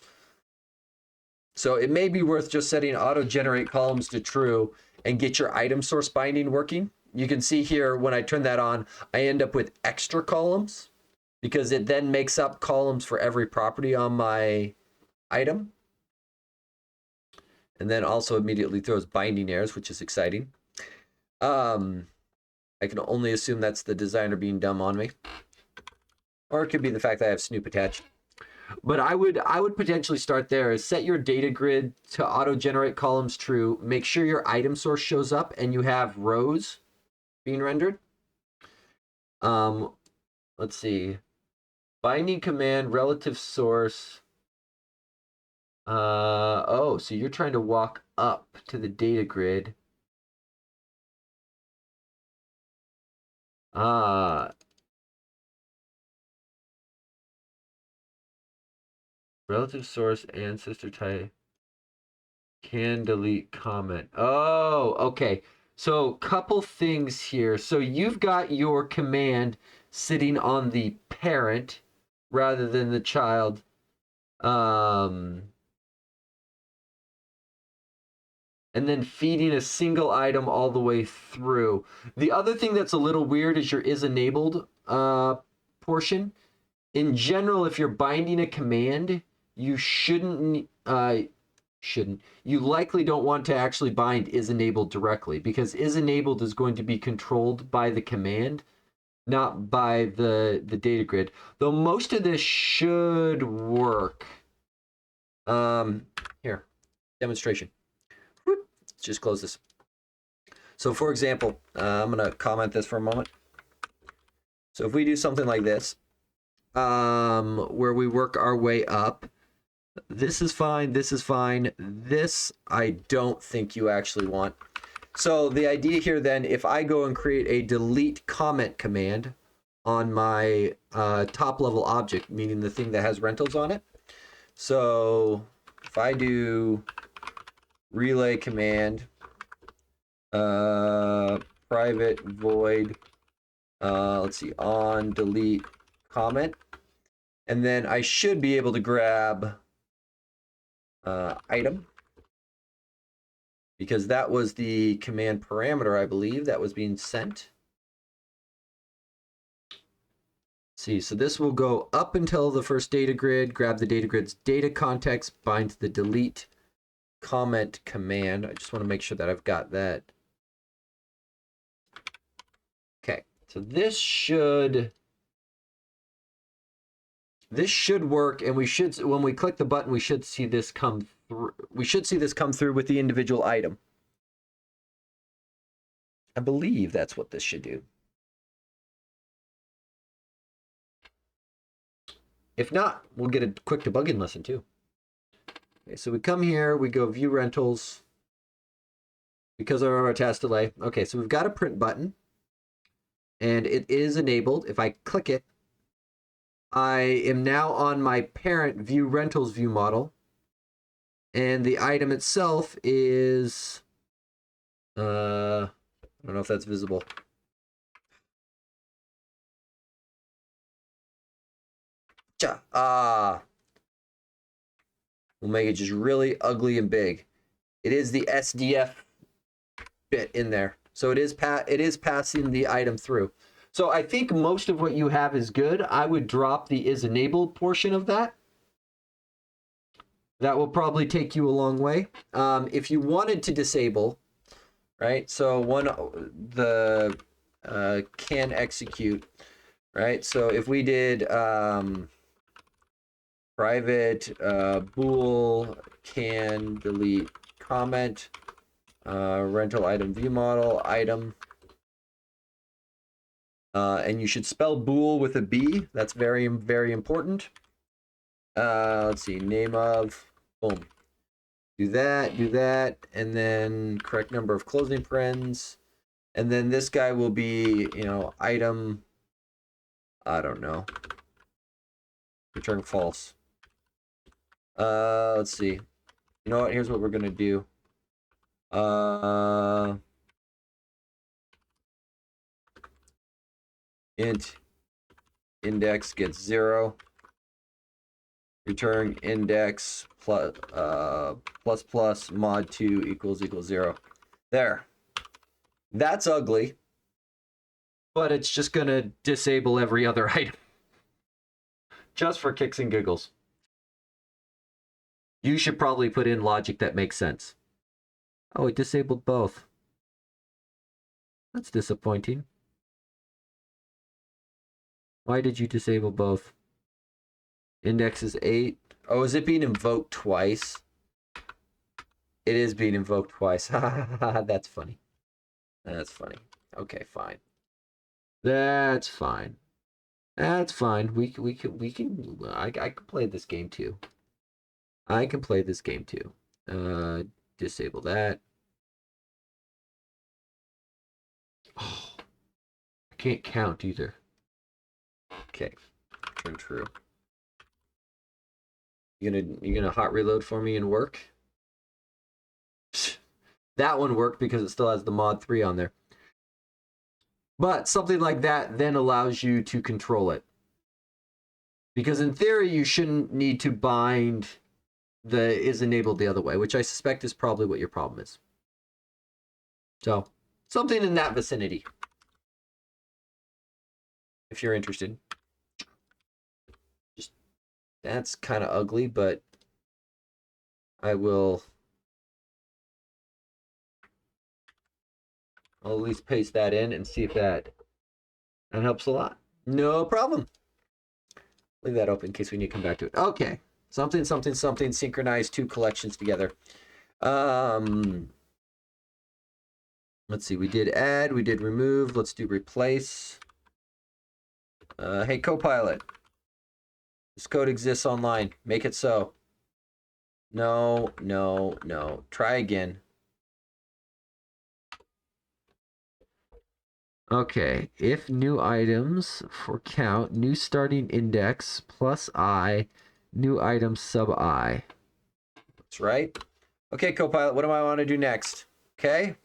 So it may be worth just setting auto generate columns to true and get your item source binding working. You can see here when I turn that on, I end up with extra columns because it then makes up columns for every property on my item. And then also immediately throws binding errors, which is exciting. I can only assume that's the designer being dumb on me. Or it could be the fact that I have Snoop attached. But I would potentially start there. Is set your data grid to auto-generate columns true. Make sure your item source shows up and you have rows being rendered. Let's see. Binding command, relative source. Oh, so you're trying to walk up to the data grid. Relative source ancestor type can delete comment. Oh, okay. So couple things here. So you've got your command sitting on the parent rather than the child. And then feeding a single item all the way through. The other thing that's a little weird is your is enabled portion. In general, if you're binding a command, you you likely don't want to actually bind is enabled directly, because is enabled is going to be controlled by the command, not by the data grid. Though most of this should work. Here, demonstration. Whoop. Let's just close this. So for example, I'm going to comment this for a moment. So if we do something like this, where we work our way up, this is fine, this is fine, this I don't think you actually want. So the idea here then, if I go and create a delete comment command on my top level object, meaning the thing that has rentals on it. So if I do relay command, private void, let's see, on delete comment, and then I should be able to grab item, because that was the command parameter, I believe, that was being sent. See, so this will go up until the first data grid, grab the data grid's data context, bind to the delete comment command. I just want to make sure that I've got that. Okay, so this should work, and we should, when we click the button, we should see this come through. We should see this come through with the individual item. I believe that's what this should do. If not, we'll get a quick debugging lesson too. Okay, so we come here, we go view rentals because of our task delay. Okay, so we've got a print button, and it is enabled. If I click it, I am now on my parent view rentals view model, and the item itself is, I don't know if that's visible. We'll make it just really ugly and big. It is the SDF bit in there, so it is passing the item through. So I think most of what you have is good. I would drop the is enabled portion of that. That will probably take you a long way. If you wanted to disable, right? So the CanExecute, right? So if we did private bool can delete comment, rental item view model item, and you should spell bool with a B. That's very, very important. Let's see, name of, boom. Do that, and then correct number of closing parens. And then this guy will be, you know, item, I don't know, return false. Let's see. You know what? Here's what we're going to do. Int index gets 0. Return index plus plus mod 2 equals 0. There. That's ugly. But it's just going to disable every other item. Just for kicks and giggles. You should probably put in logic that makes sense. Oh, it disabled both. That's disappointing. Why did you disable both? Index is 8. Oh, is it being invoked twice? It is being invoked twice. That's funny. That's funny. Okay, fine. That's fine. That's fine. We can. I can play this game too. I can play this game too. Disable that. Oh, I can't count either. Okay, turn true. You gonna hot reload for me and work? That one worked because it still has the mod 3 on there. But something like that then allows you to control it. Because in theory, you shouldn't need to bind the is enabled the other way, which I suspect is probably what your problem is. So, something in that vicinity. If you're interested. Just, that's kind of ugly, but I'll at least paste that in and see if that helps a lot. No problem. Leave that open in case we need to come back to it. Okay. Something, synchronize 2 collections together. Let's see. We did add. We did remove. Let's do replace. Hey, Copilot. This code exists online. Make it so. No. Try again. Okay, if new items for count, new starting index plus I, new item sub I. That's right. Okay, Copilot, what do I want to do next? Okay.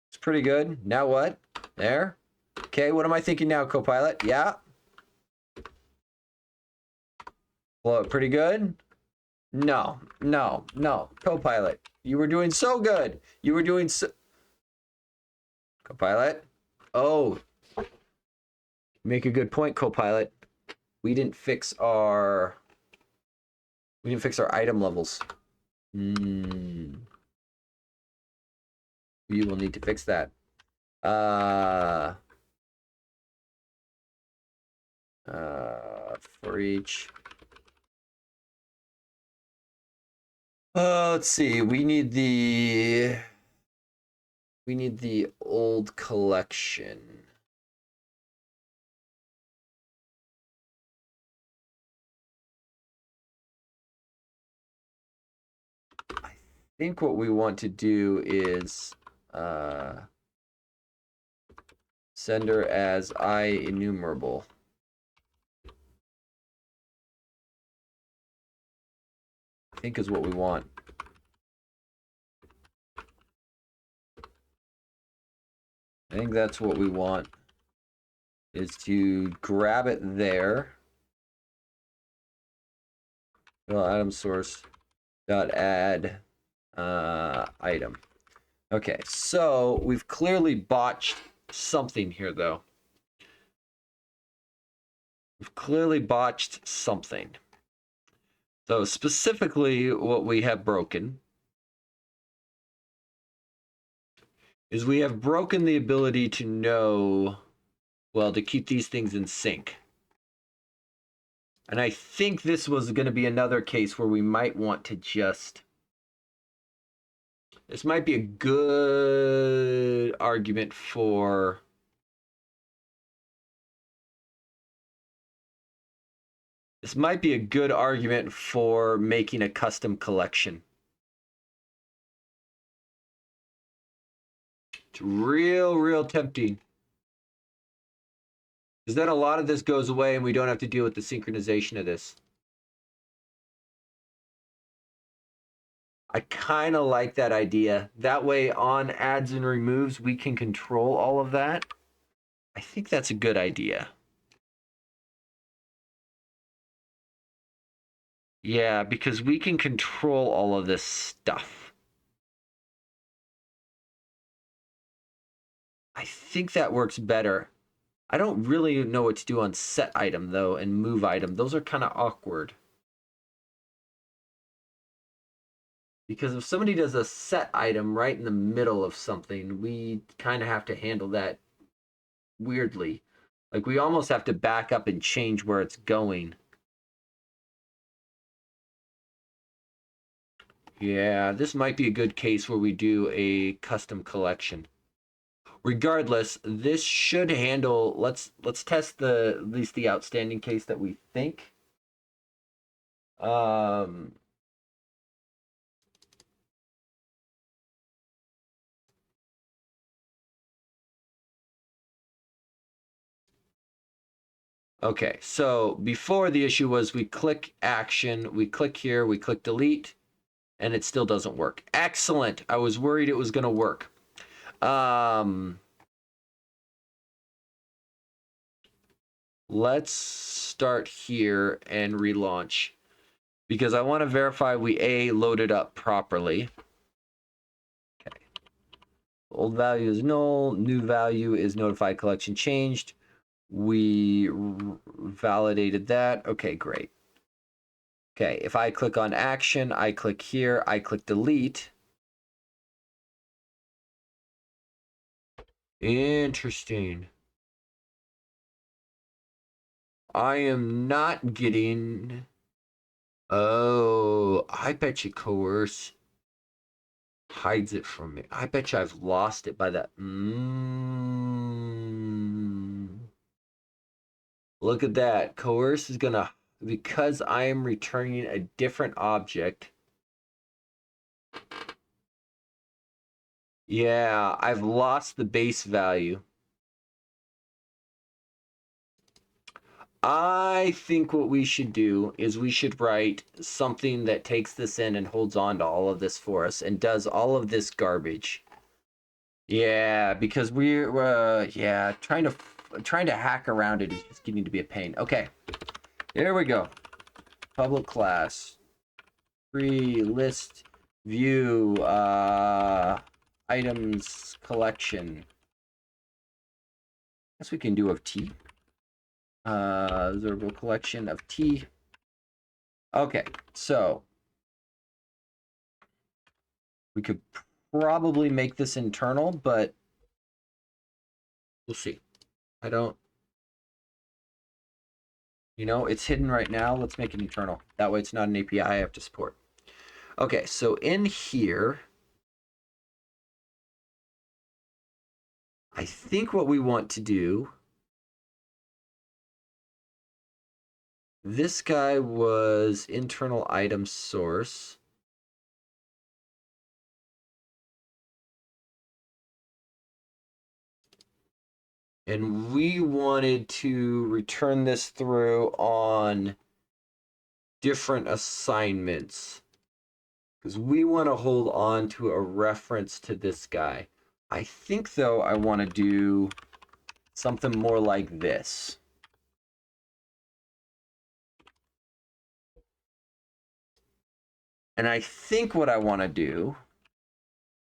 It's pretty good. Now what? There. Okay, what am I thinking now, Copilot? Yeah. Well, pretty good. No. Copilot, you were doing so good. You were doing so... Copilot? Oh. Make a good point, Copilot. We didn't fix our item levels. We will need to fix that. For each... let's see. We need the old collection. I think what we want to do is sender as I enumerable. I think is what we want. I think that's what we want, is to grab it there. Well, item source dot add item. Okay, so we've clearly botched something here, though. We've clearly botched something. So specifically what we have broken is we have broken the ability to know, well, to keep these things in sync. And I think this was going to be another case where we might want to just... This might be a good argument for... This might be a good argument for making a custom collection. It's real tempting. Because then a lot of this goes away and we don't have to deal with the synchronization of this. I kind of like that idea. That way on adds and removes, we can control all of that. I think that's a good idea. Yeah, because we can control all of this stuff. I think that works better. I don't really know what to do on set item, though, and move item. Those are kind of awkward. Because if somebody does a set item right in the middle of something, we kind of have to handle that weirdly. Like, we almost have to back up and change where it's going. Yeah, this might be a good case where we do a custom collection. Regardless, this should handle, let's test at least the outstanding case that we think. Okay, so before the issue was we click action, we click here, we click delete, and it still doesn't work. Excellent. I was worried it was going to work. Let's start here and relaunch because I want to verify we loaded up properly. Okay. Old value is null, new value is notified collection changed. We validated that. Okay, great. Okay, if I click on action, I click here, I click delete. Interesting. I am not getting... Oh, I bet you coerce hides it from me. I bet you I've lost it by that. Look at that. Coerce is gonna, because I am returning a different object. Yeah, I've lost the base value. I think what we should do is we should write something that takes this in and holds on to all of this for us and does all of this garbage. Yeah, because we're yeah, trying to hack around it is just getting to be a pain. Okay, here we go. Public class, TreeListView, items collection. I guess we can do of T. Observable collection of T. Okay, so we could probably make this internal, but we'll see. I don't, you know, it's hidden right now. Let's make it internal. That way it's not an API I have to support. Okay, so in here, I think what we want to do, this guy was internal item source. And we wanted to return this through on different assignments because we want to hold on to a reference to this guy. I think, though, I want to do something more like this. And I think what I want to do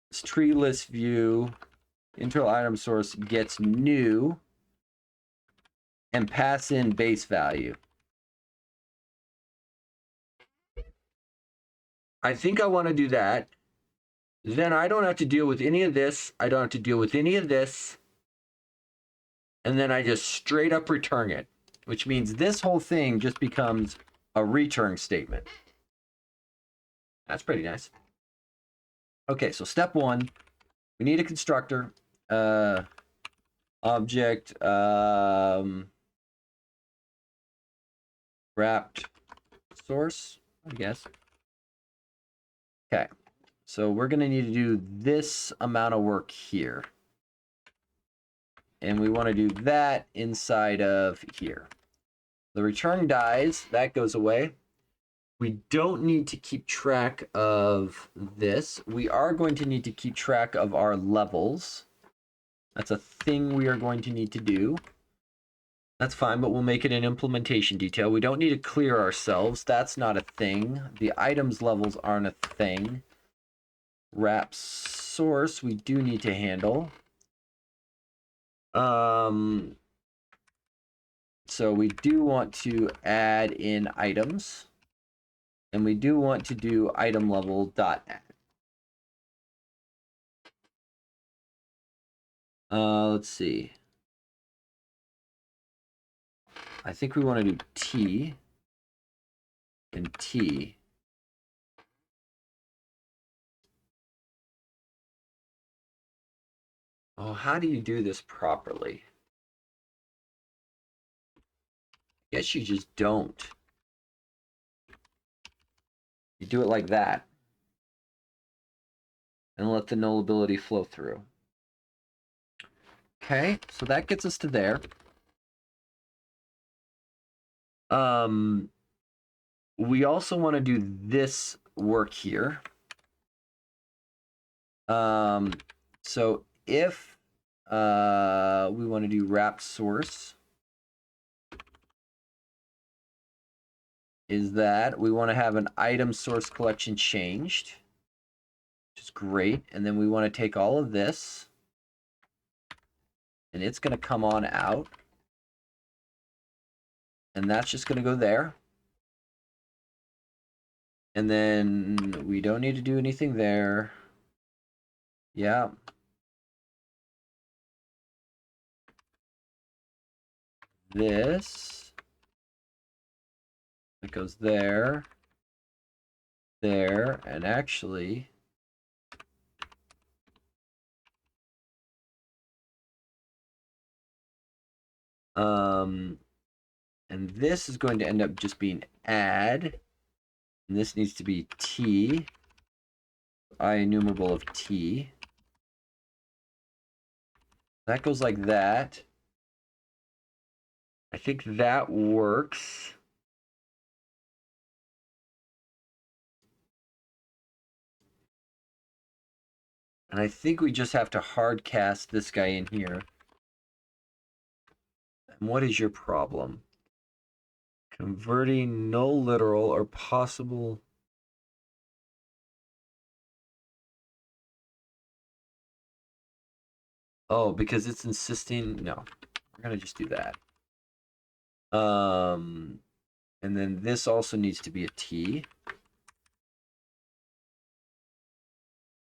is TreeListView internal item source gets new and pass in base value. I think I want to do that. Then I don't have to deal with any of this. I don't have to deal with any of this. And then I just straight up return it, which means this whole thing just becomes a return statement. That's pretty nice. Okay, so step one, we need a constructor, object, wrapped source, I guess. Okay, so we're going to need to do this amount of work here. And we want to do that inside of here. The return dies, that goes away. We don't need to keep track of this. We are going to need to keep track of our levels. That's a thing we are going to need to do. That's fine, but we'll make it an implementation detail. We don't need to clear ourselves. That's not a thing. The items levels aren't a thing. Wrap source, we do need to handle. So we do want to add in items. And we do want to do item level dot add. Let's see. I think we want to do T and T. Oh, how do you do this properly? I guess you just don't. You do it like that. And let the nullability flow through. Okay, so that gets us to there. We also want to do this work here. So if we want to do wrap source, is that we want to have an item source collection changed, which is great. And then we want to take all of this, and it's going to come on out. And that's just going to go there. And then we don't need to do anything there. Yeah. This. It goes there. There. And actually, and this is going to end up just being add. And this needs to be T. I enumerable of T. That goes like that. I think that works. And I think we just have to hard cast this guy in here. And what is your problem? Converting null literal or possible. Oh, because it's insisting. No, we're gonna just do that. And then this also needs to be a T.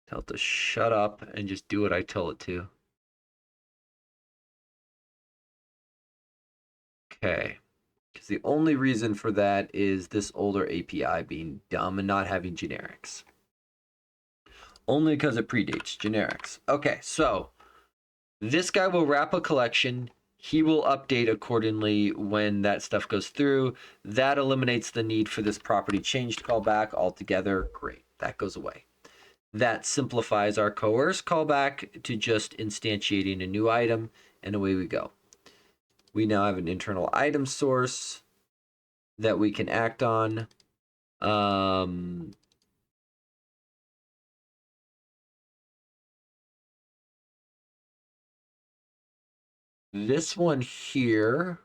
Tell it to shut up and just do what I tell it to. Okay. Because the only reason for that is this older API being dumb and not having generics. Only because it predates generics. Okay, so this guy will wrap a collection. He will update accordingly when that stuff goes through. That eliminates the need for this property changed callback altogether. Great, that goes away. That simplifies our coerce callback to just instantiating a new item, and away we go. We now have an internal item source that we can act on. This one here,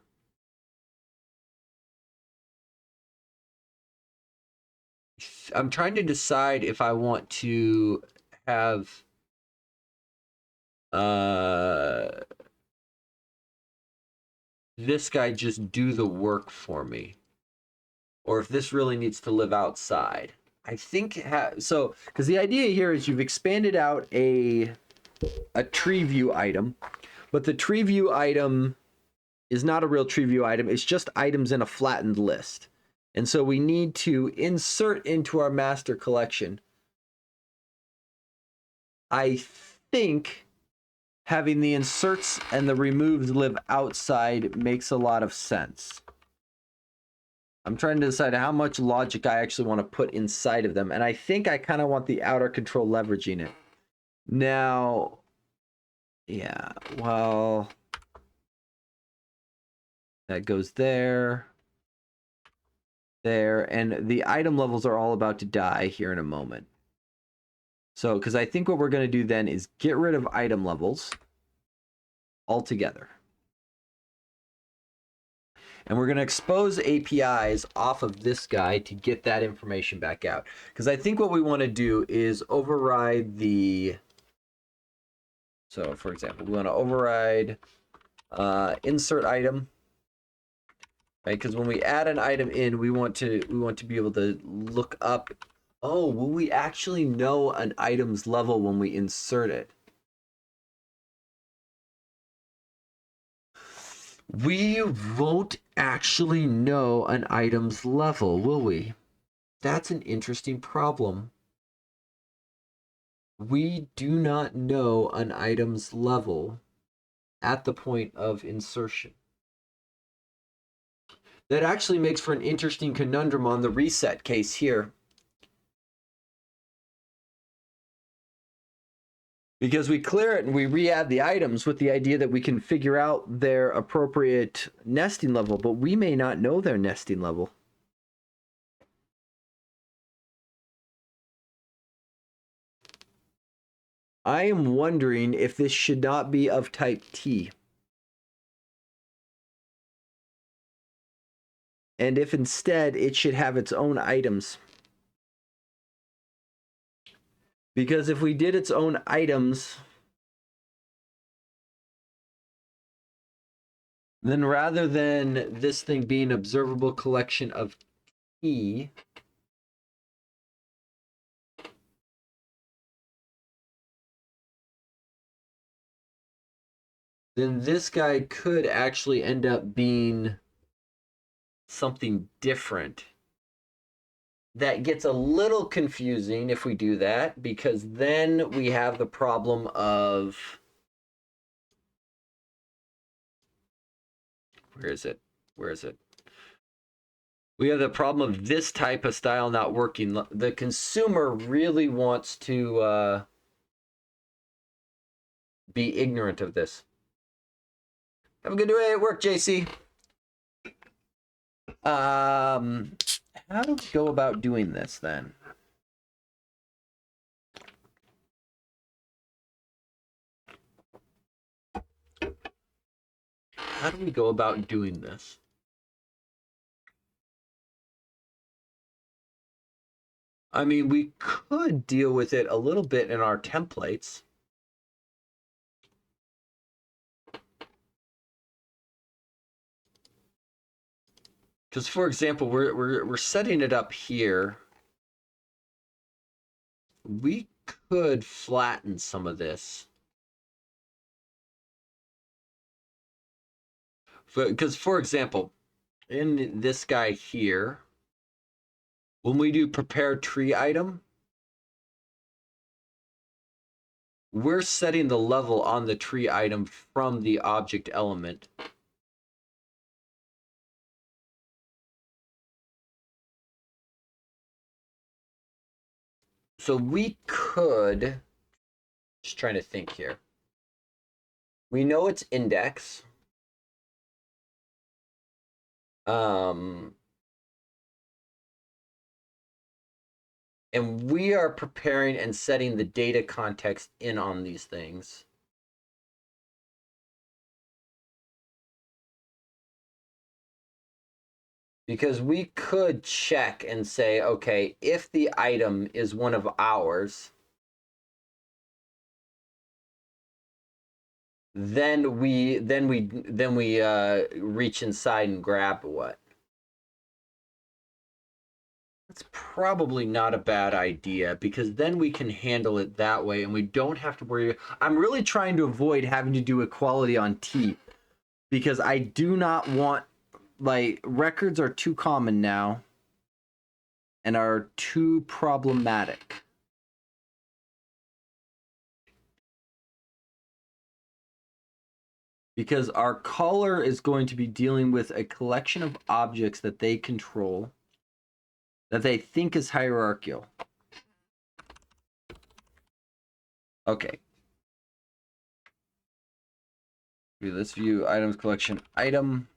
I'm trying to decide if I want to have this guy just do the work for me, or if this really needs to live outside. I think so, because the idea here is you've expanded out a TreeView item, but the TreeView item is not a real TreeView item. It's just items in a flattened list. And so we need to insert into our master collection. I think having the inserts and the removes live outside makes a lot of sense. I'm trying to decide how much logic I actually want to put inside of them. And I think I kind of want the outer control leveraging it. Now, yeah, well, that goes there. there, and the item levels are all about to die here in a moment. So, because I think what we're going to do then is get rid of item levels altogether. And we're going to expose APIs off of this guy to get that information back out. Because I think what we want to do is override the... So, for example, we want to override insert item. Right? Because when we add an item in, we want to be able to look up. Oh, will we actually know an item's level when we insert it? We won't actually know an item's level, will we? That's an interesting problem. We do not know an item's level at the point of insertion. That actually makes for an interesting conundrum on the reset case here. Because we clear it and we re-add the items with the idea that we can figure out their appropriate nesting level, but we may not know their nesting level. I am wondering if this should not be of type T. And if instead it should have its own items. Because if we did its own items, then rather than this thing being an observable collection of T, then this guy could actually end up being something different. That gets a little confusing if we do that, because then we have the problem of... Where is it? Where is it? We have the problem of this type of style not working. The consumer really wants to be ignorant of this. Have a good day at work, JC. How do we go about doing this then? How do we go about doing this? I mean, we could deal with it a little bit in our templates. Because, for example, we're setting it up here. We could flatten some of this. Because, for example, in this guy here, when we do prepare tree item, we're setting the level on the tree item from the object element. So we could, just trying to think here. We know it's index. And we are preparing and setting the data context in on these things. Because we could check and say, okay, if the item is one of ours, then we reach inside and grab what? That's probably not a bad idea, because then we can handle it that way and we don't have to worry. I'm really trying to avoid having to do equality on T, because I do not want, like, records are too common now and are too problematic. Because our caller is going to be dealing with a collection of objects that they control, that they think is hierarchical. Okay. Let's view items collection item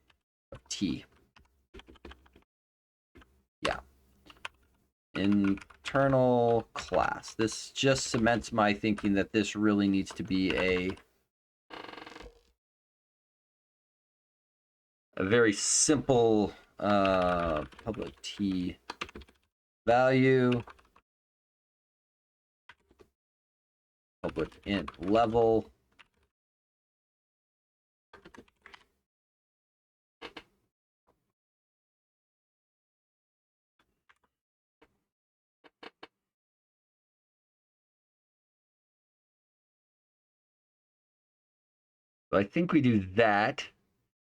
of T. internal class. This just cements my thinking that this really needs to be a very simple public T value, public int level, so I think we do that.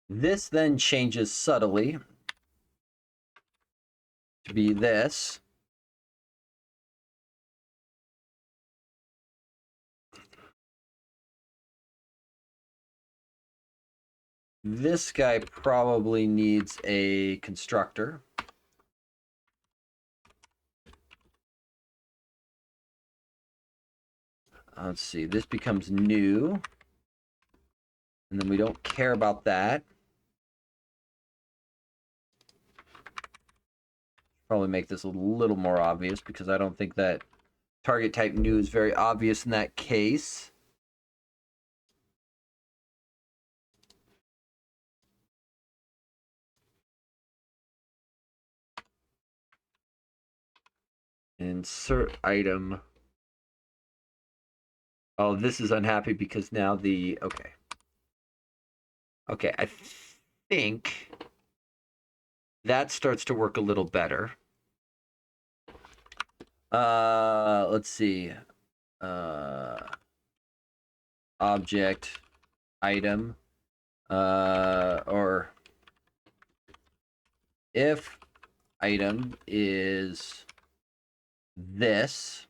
This then changes subtly to be this. This guy probably needs a constructor. Let's see, this becomes new. And then we don't care about that. Probably make this a little more obvious because I don't think that target type new is very obvious in that case. Insert item. Oh, this is unhappy because now the, okay. Okay, I think that starts to work a little better. Let's see. Object item, or if item is this.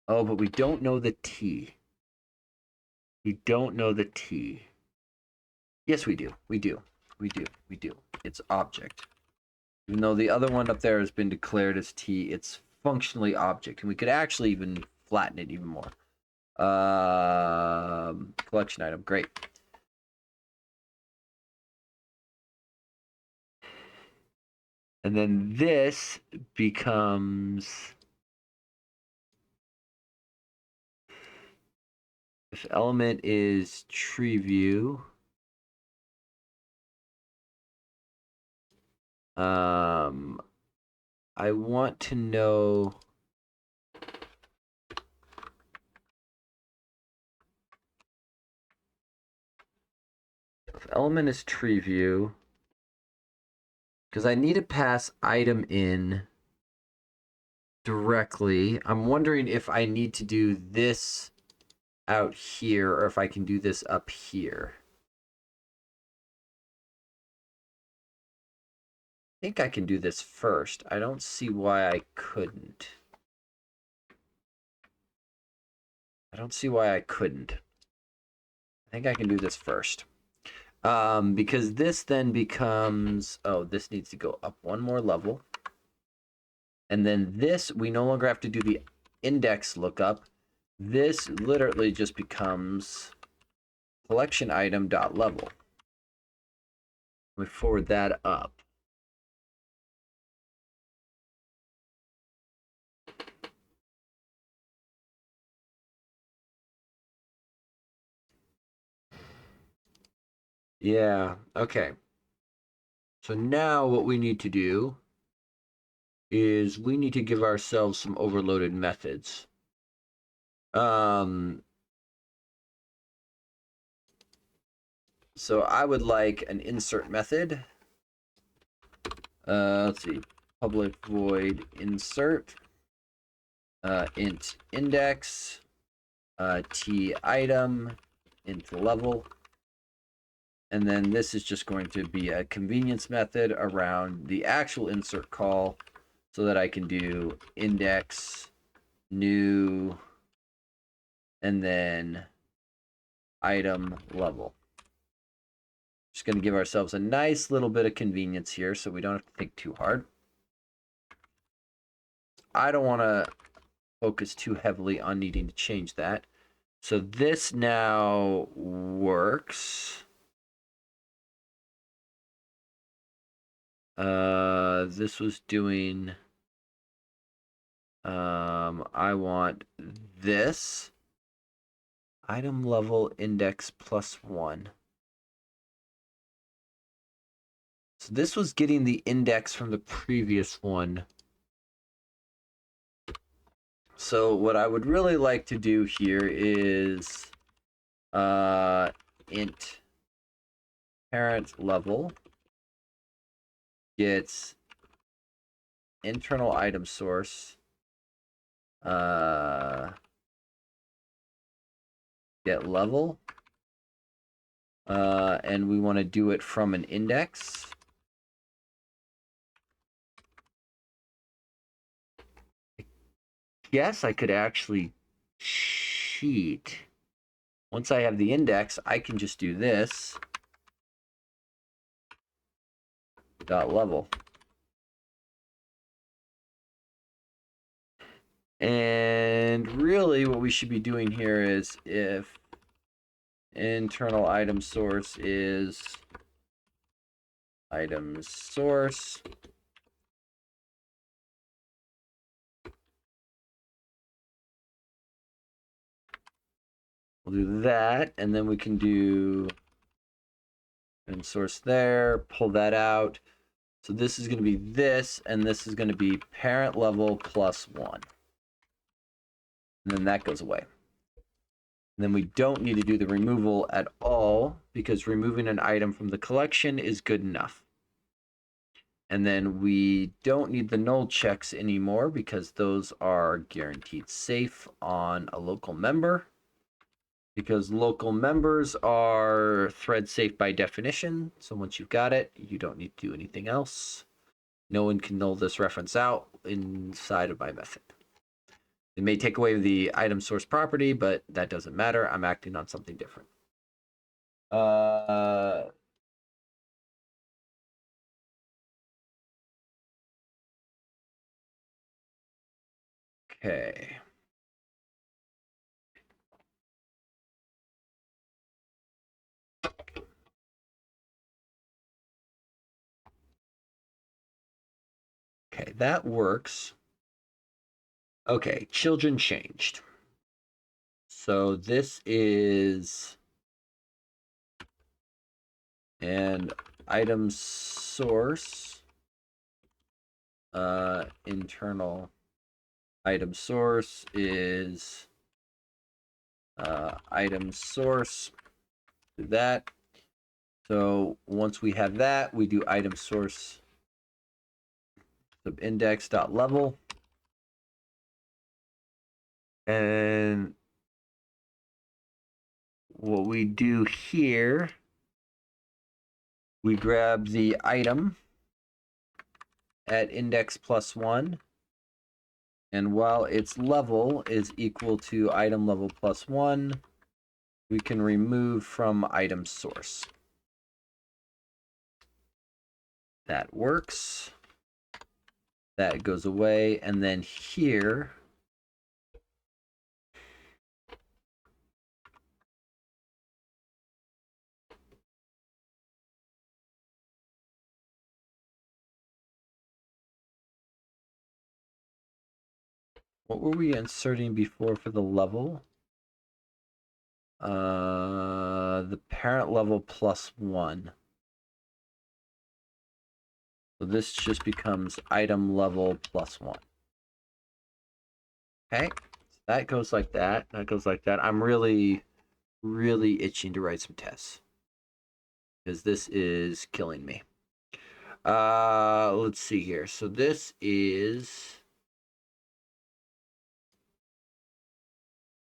Oh, but we don't know the T. We don't know the T. Yes, we do. We do. We do. We do. It's object. Even though the other one up there has been declared as T, it's functionally object. And we could actually even flatten it even more. Collection item. Great. And then this becomes, if element is TreeView, I want to know if element is TreeView, because I need to pass item in directly. I'm wondering if I need to do this out here or if I can do this up here. I think I can do this first. I don't see why I couldn't. I don't see why I couldn't. I think I can do this first. Because this then becomes, oh, this needs to go up one more level. And then this, we no longer have to do the index lookup. This literally just becomes collection item dot level. Let me forward that up. Yeah, okay. So now what we need to do is we need to give ourselves some overloaded methods. So I would like an insert method. Let's see, public void insert, int index, t item, int level. And then this is just going to be a convenience method around the actual insert call so that I can do index, new, and then item level. Just going to give ourselves a nice little bit of convenience here so we don't have to think too hard. I don't want to focus too heavily on needing to change that. So this now works. This was doing, I want this item level index +1. So this was getting the index from the previous one. So what I would really like to do here is int parent level gets internal item source get level, and we want to do it from an index. Yes, I could actually cheat. Once I have the index, I can just do this dot level. And really what we should be doing here is if internal item source is item source, we'll do that, and then we can do item source there, pull that out. So this is going to be this, and this is going to be parent level +1. And then that goes away. And then we don't need to do the removal at all, because removing an item from the collection is good enough. And then we don't need the null checks anymore, because those are guaranteed safe on a local member. Because local members are thread safe by definition. So once you've got it, you don't need to do anything else. No one can null this reference out inside of my method. It may take away the item source property, but that doesn't matter. I'm acting on something different. Okay. Okay, that works. Okay, ChildrenChanged. So this is an item source, internal item source is item source. Do that. So once we have that, we do item source subindex.level. And what we do here, we grab the item at index +1. And while its level is equal to item level +1, we can remove from item source. That works. That goes away. And then here, what were we inserting before for the level? The parent level +1. So this just becomes item level +1. Okay, so that goes like that. That goes like that. I'm really itching to write some tests, because this is killing me. Let's see here. So this is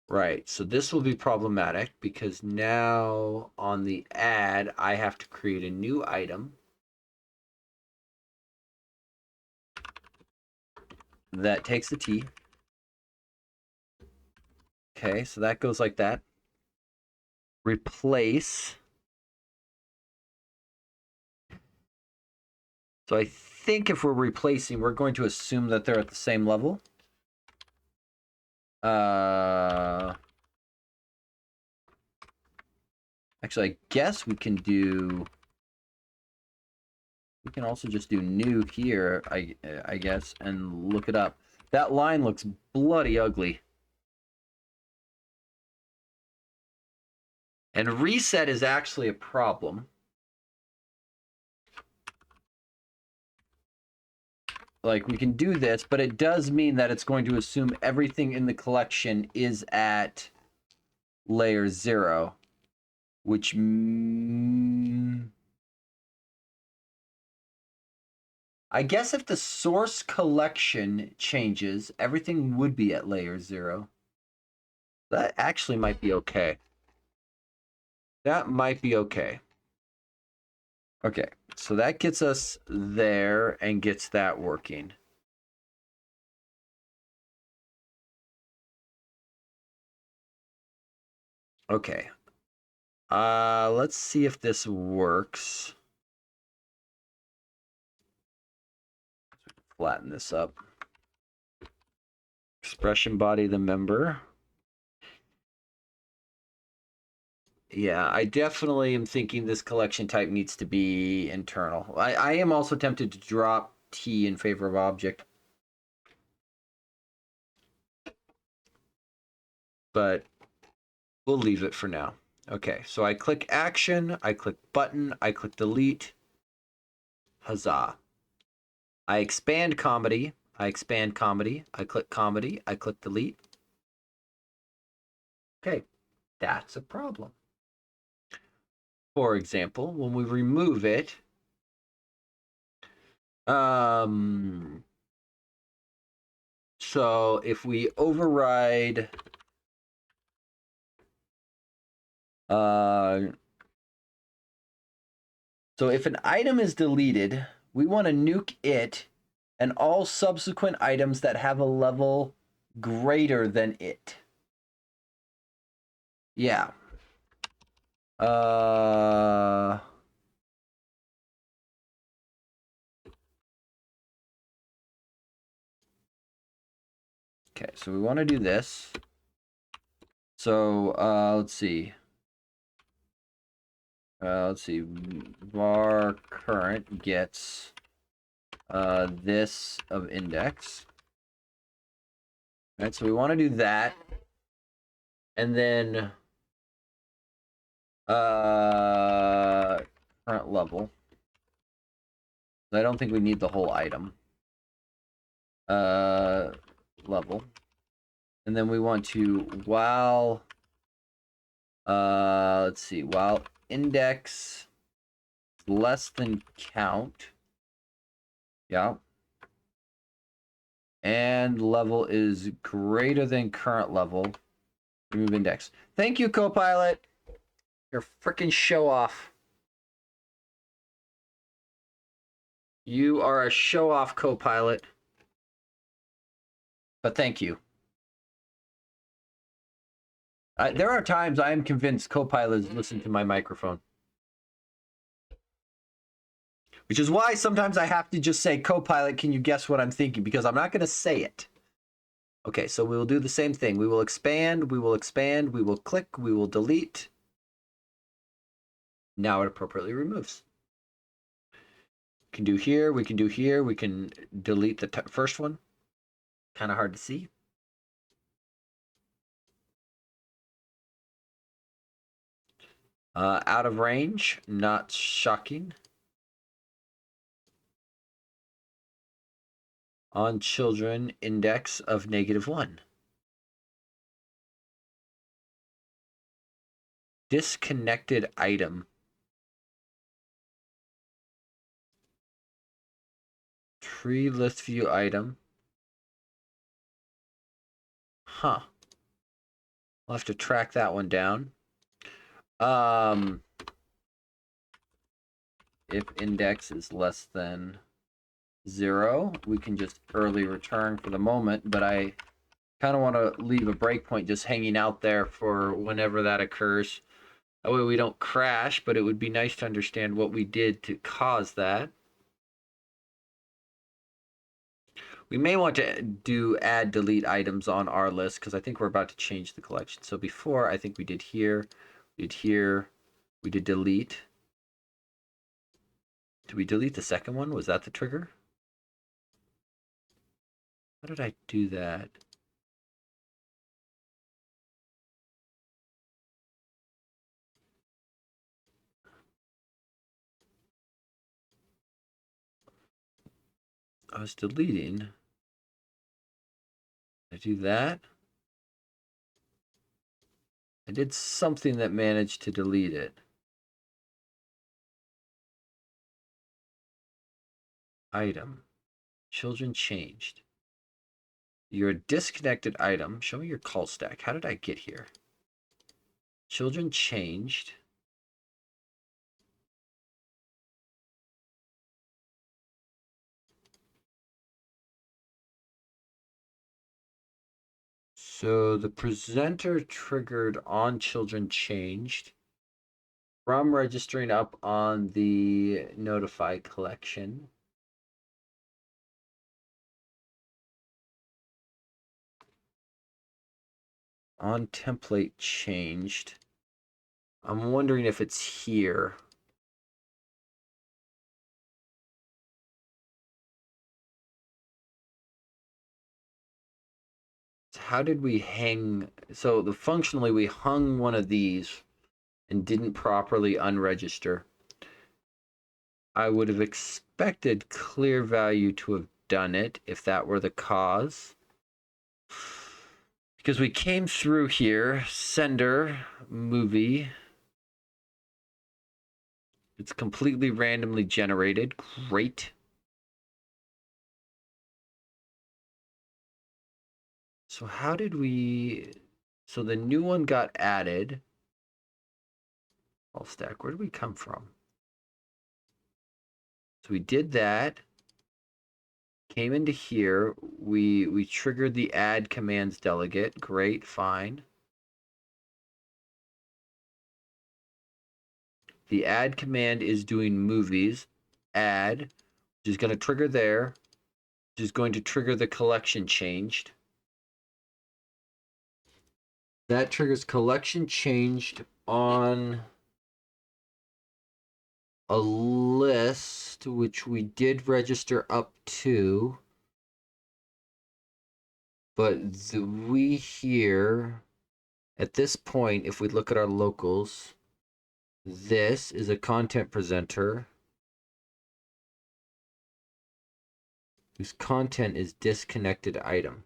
right. So this will be problematic, because now on the add, I have to create a new item that takes the T. Okay, so that goes like that. Replace. So I think if we're replacing, we're going to assume that they're at the same level. Actually, I guess we can do We can also just do new here, I guess, and look it up. That line looks bloody ugly. And reset is actually a problem. Like, we can do this, but it does mean that it's going to assume everything in the collection is at layer 0, which I guess if the source collection changes, everything would be at layer 0. That actually might be okay. That might be okay. Okay, so that gets us there and gets that working. Okay. Let's see if this works. Flatten this up. Expression body the member. Yeah, I definitely am thinking this collection type needs to be internal. I am also tempted to drop T in favor of object. But we'll leave it for now. Okay, so I click action, I click button, I click delete. Huzzah. I expand comedy, I expand comedy, I click comedy, I click delete. Okay, that's a problem. For example, when we remove it, so if we override so if an item is deleted, we want to nuke it and all subsequent items that have a level greater than it. Yeah. Okay, so we want to do this. So let's see. Var current gets this of index. Right, so we want to do that. And then current level. I don't think we need the whole item. Level. And then we want to while let's see, while index less than count. Yeah. And level is greater than current level. Remove index. Thank you, Copilot. You're freaking show off. You are a show off, Copilot. But thank you. There are times I am convinced Copilot listens to my microphone. Which is why sometimes I have to just say, Copilot, can you guess what I'm thinking? Because I'm not going to say it. Okay, so we will do the same thing. We will expand, we will expand, we will click, we will delete. Now it appropriately removes. We can do here, we can do here, we can delete the first one. Kind of hard to see. Out of range, not shocking. On children, index of -1. Disconnected item. TreeListView item. Huh. I'll have to track that one down. If index is less than 0, we can just early return for the moment, but I kind of want to leave a breakpoint just hanging out there for whenever that occurs. That way we don't crash, but it would be nice to understand what we did to cause that. We may want to do add delete items on our list because I think we're about to change the collection. So before, I think we did here, we did here, we did delete. Did we delete the second one? Was that the trigger? How did I do that? I was deleting. Did I do that? I did something that managed to delete it. Item. ChildrenChanged. You're a disconnected item. Show me your call stack. How did I get here? ChildrenChanged. So the presenter triggered on ChildrenChanged from registering up on the notify collection. On template changed. I'm wondering if it's here. How did we hang? So functionally we hung one of these and didn't properly unregister. I would have expected clear value to have done it if that were the cause. Because we came through here, sender, movie. It's completely randomly generated. Great. So how did we... So the new one got added. All stack, where did we come from? So we did that. Came into here. We triggered the add commands delegate. Great, fine. The add command is doing movies. Add, which is going to trigger there. Which is going to trigger the collection changed. That triggers collection changed on a list, which we did register up to. But we here, at this point, if we look at our locals, this is a content presenter whose content is disconnected item.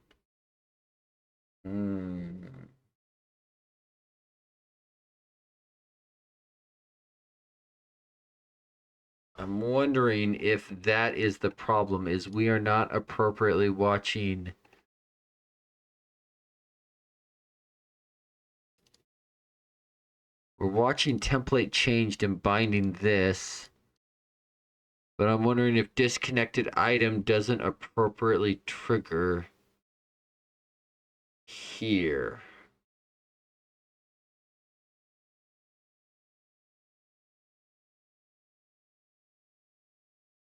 I'm wondering if that is the problem, is we are not appropriately watching. We're watching template changed and binding this. But I'm wondering if disconnected item doesn't appropriately trigger here.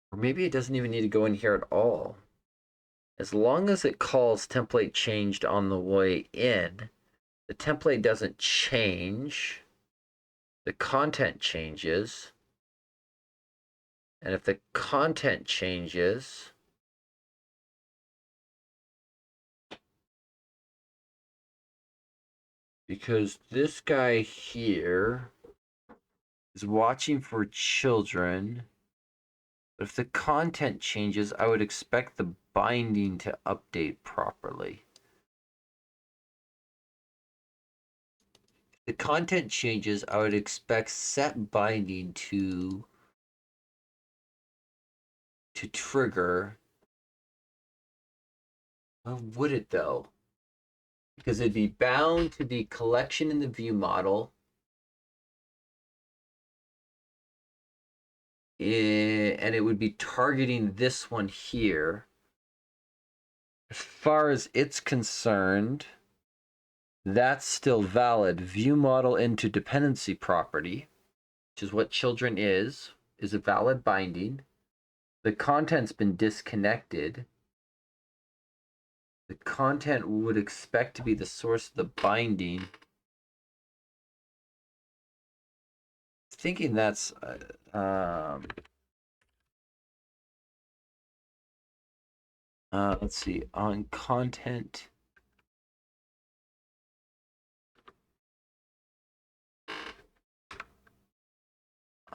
Or maybe it doesn't even need to go in here at all. As long as it calls template changed on the way in, the template doesn't change. The content changes. And if the content changes, because this guy here is watching for children, but if the content changes, I would expect the binding to update properly. If the content changes, I would expect set binding to trigger. Well, would it though? Because it'd be bound to the collection in the view model. And it would be targeting this one here. As far as it's concerned, that's still valid. View model into dependency property, which is what children is a valid binding. The content's been disconnected. The content would expect to be the source of the binding. Thinking that's Let's see, on content.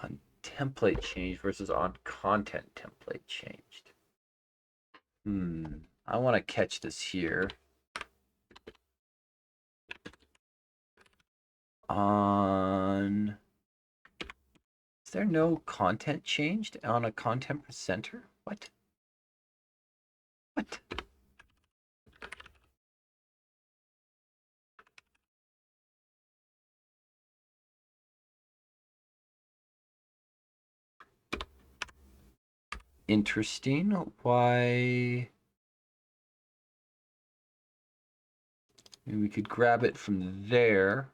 On template change versus on content template changed. I want to catch this here. On, is there no content changed on a content presenter? What? What? Interesting. Why? Maybe we could grab it from there.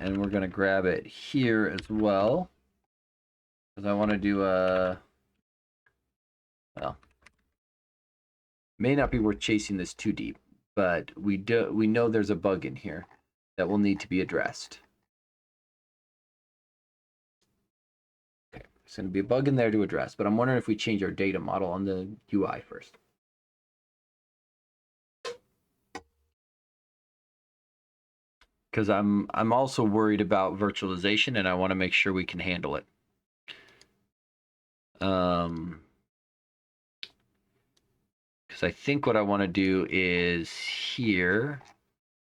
And we're gonna grab it here as well, because I want to do a, well, may not be worth chasing this too deep, but we know there's a bug in here that will need to be addressed. Okay, there's going to be a bug in there to address, but I'm wondering if we change our data model on the UI first. Because I'm also worried about virtualization, and I want to make sure we can handle it. Because I think what I want to do is here,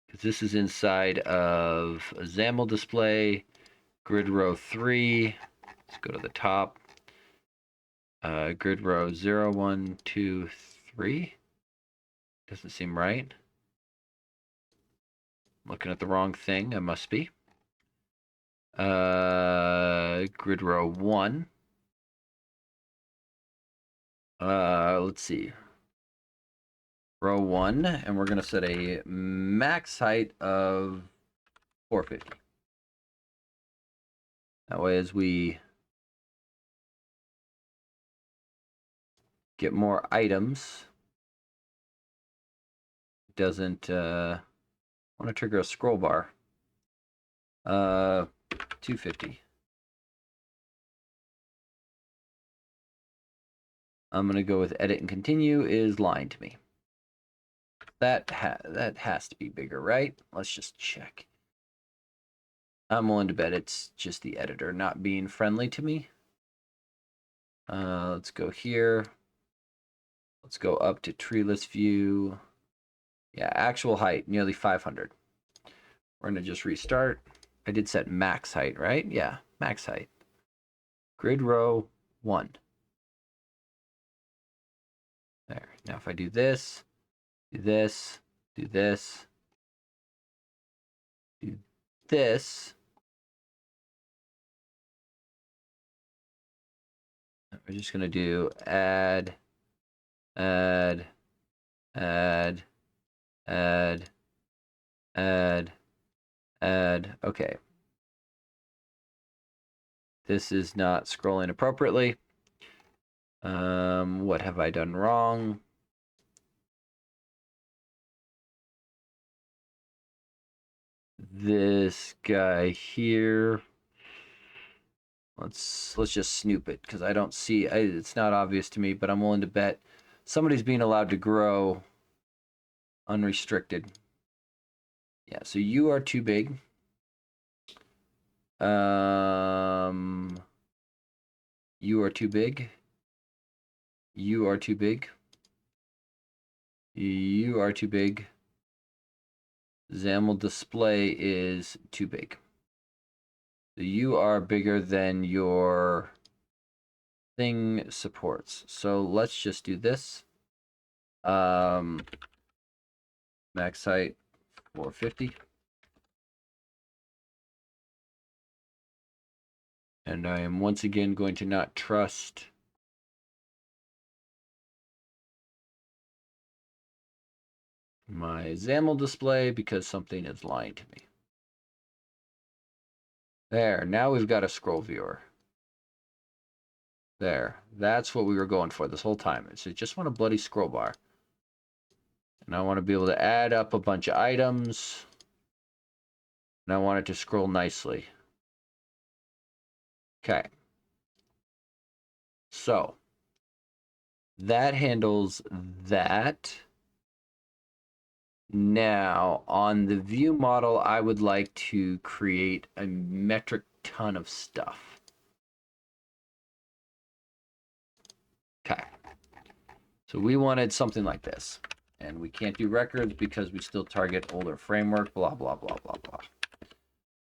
because this is inside of a XAML display, grid row 3. Let's go to the top. Grid row 0, 1, 2, 3. Doesn't seem right. I'm looking at the wrong thing. I must be. Grid row 1. Let's see. Row 1, and we're going to set a max height of 450. That way, as we get more items, it doesn't want to trigger a scroll bar. 250. I'm going to go with edit and continue is lying to me. That has to be bigger, right? Let's just check. I'm willing to bet it's just the editor not being friendly to me. Let's go here. Let's go up to TreeListView. Yeah, actual height, nearly 500. We're going to just restart. I did set max height, right? Yeah, max height. Grid row 1. There. Now if I do this, do this, do this, do this. We're just going to do add, add, add, add, add, add. Okay. This is not scrolling appropriately. What have I done wrong? This guy here. Let's just snoop it, because I don't see, it's not obvious to me, but I'm willing to bet somebody's being allowed to grow unrestricted. Yeah, so you are too big. You are too big. You are too big. You are too big. XAML display is too big. So you are bigger than your thing supports. So let's just do this. Max height 450. And I am once again going to not trust my XAML display because something is lying to me. There, now we've got a scroll viewer. There, that's what we were going for this whole time. It's just want a bloody scroll bar. And I want to be able to add up a bunch of items. and I want it to scroll nicely. Okay. So that handles that. Now, on the view model, I would like to create a metric ton of stuff. Okay. So we wanted something like this. And we can't do records because we still target older framework, blah, blah, blah, blah, blah.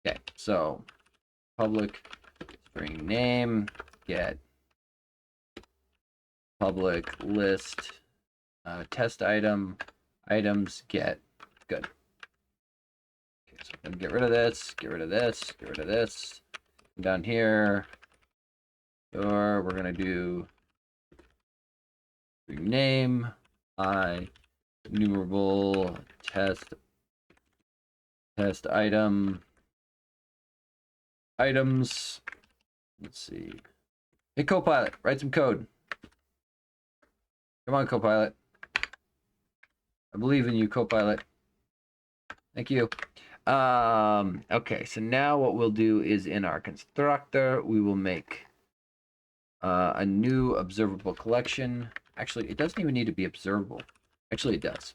Okay, so public string name, get public list, test item, items, get. Good. Okay, so I'm gonna get rid of this, get rid of this, get rid of this. Down here, or we're gonna do string name, enumerable test item, items. Let's see. Hey, Copilot, write some code. Come on, Copilot. I believe in you, Copilot. Thank you. Okay, so now what we'll do is in our constructor, we will make a new observable collection. Actually, it doesn't even need to be observable. Actually, it does.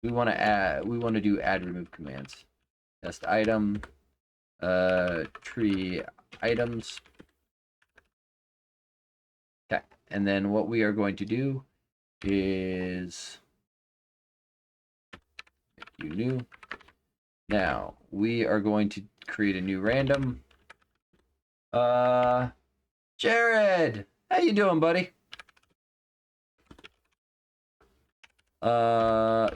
We want to do add remove commands. Test item, tree items. Okay, and then what we are going to do is make you new. Now we are going to create a new random. Jared, how you doing, buddy?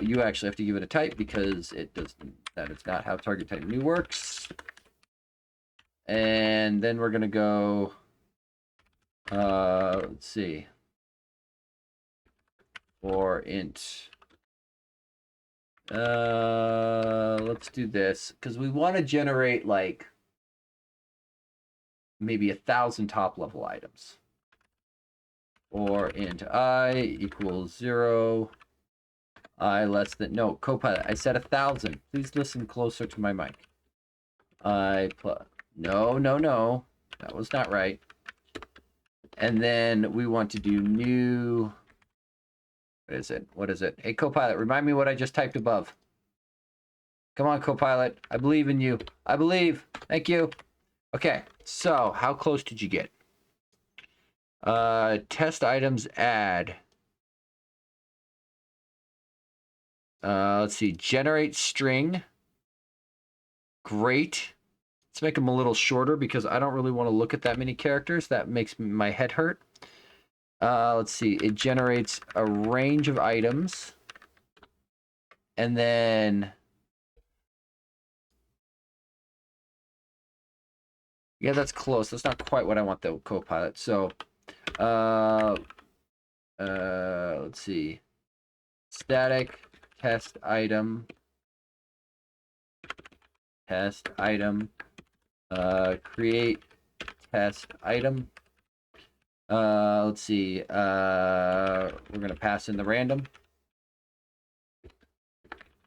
You actually have to give it a type because that is not how target type new works. And then we're gonna go, let's see, for int. Let's do this because we want to generate like maybe 1,000 top level items. Or int I equals 0. I less than, no, Copilot, I said 1,000. Please listen closer to my mic. I plus, no, that was not right. And then we want to do new, what is it? Hey, Copilot, remind me what I just typed above. Come on, Copilot, I believe in you. I believe, thank you. Okay, so how close did you get? Test items add. Let's see, generate string. Great. Let's make them a little shorter because I don't really want to look at that many characters. That makes my head hurt. Let's see, it generates a range of items. And then, yeah, that's close. That's not quite what I want though, Copilot. So, let's see, static test item, create test item. Let's see, we're gonna pass in the random.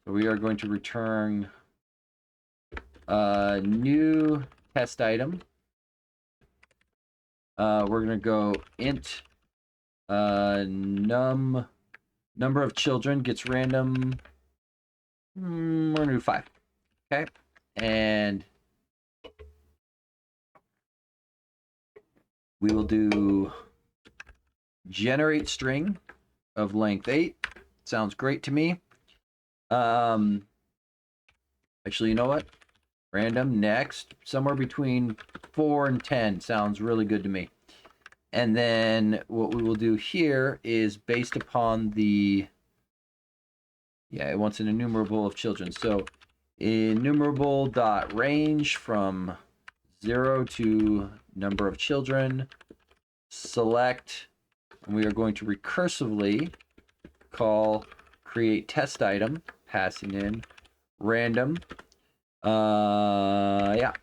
So we are going to return new test item. We're gonna go int number of children gets random. We're gonna do 5. Okay, and we will do generate string of length 8. Sounds great to me. Actually, you know what? Random next, somewhere between 4 and 10 sounds really good to me. And then what we will do here is based upon the, yeah, it wants an enumerable of children. So enumerable dot range from 0 to number of children, select, and we are going to recursively call create test item, passing in random. Yeah.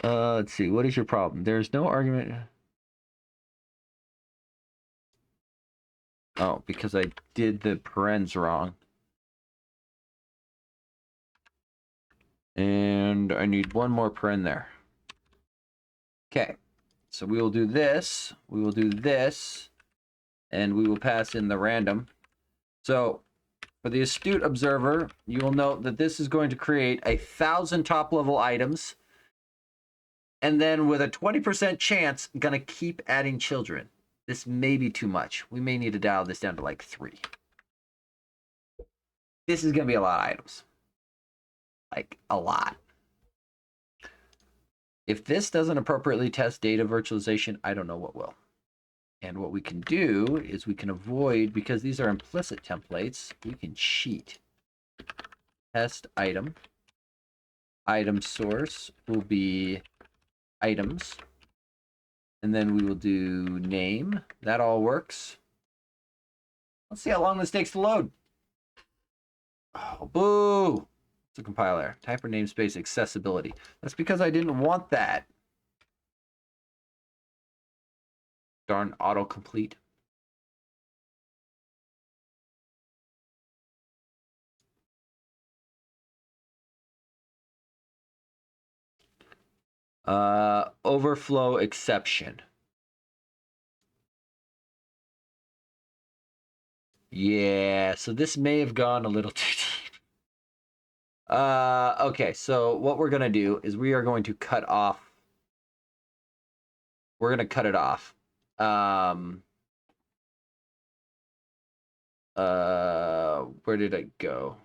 Let's see, what is your problem? There's no argument. Oh, because I did the parens wrong. And I need one more paren there. Okay, so we will do this, we will do this, and we will pass in the random. So for the astute observer, you will note that this is going to create 1,000 top level items, and then with a 20% chance, gonna keep adding children. This may be too much. We may need to dial this down to like 3. This is gonna be a lot of items. Like, a lot. If this doesn't appropriately test data virtualization, I don't know what will. And what we can do is we can avoid, because these are implicit templates, we can cheat. Test item. Item source will be items. And then we will do name. That all works. Let's see how long this takes to load. Oh, boo! It's a compiler. Type or namespace accessibility. That's because I didn't want that. Darn autocomplete. Overflow exception. Yeah, so this may have gone a little too deep. Okay, so what we're gonna do is we are going to cut off. We're gonna cut it off. Where did it go?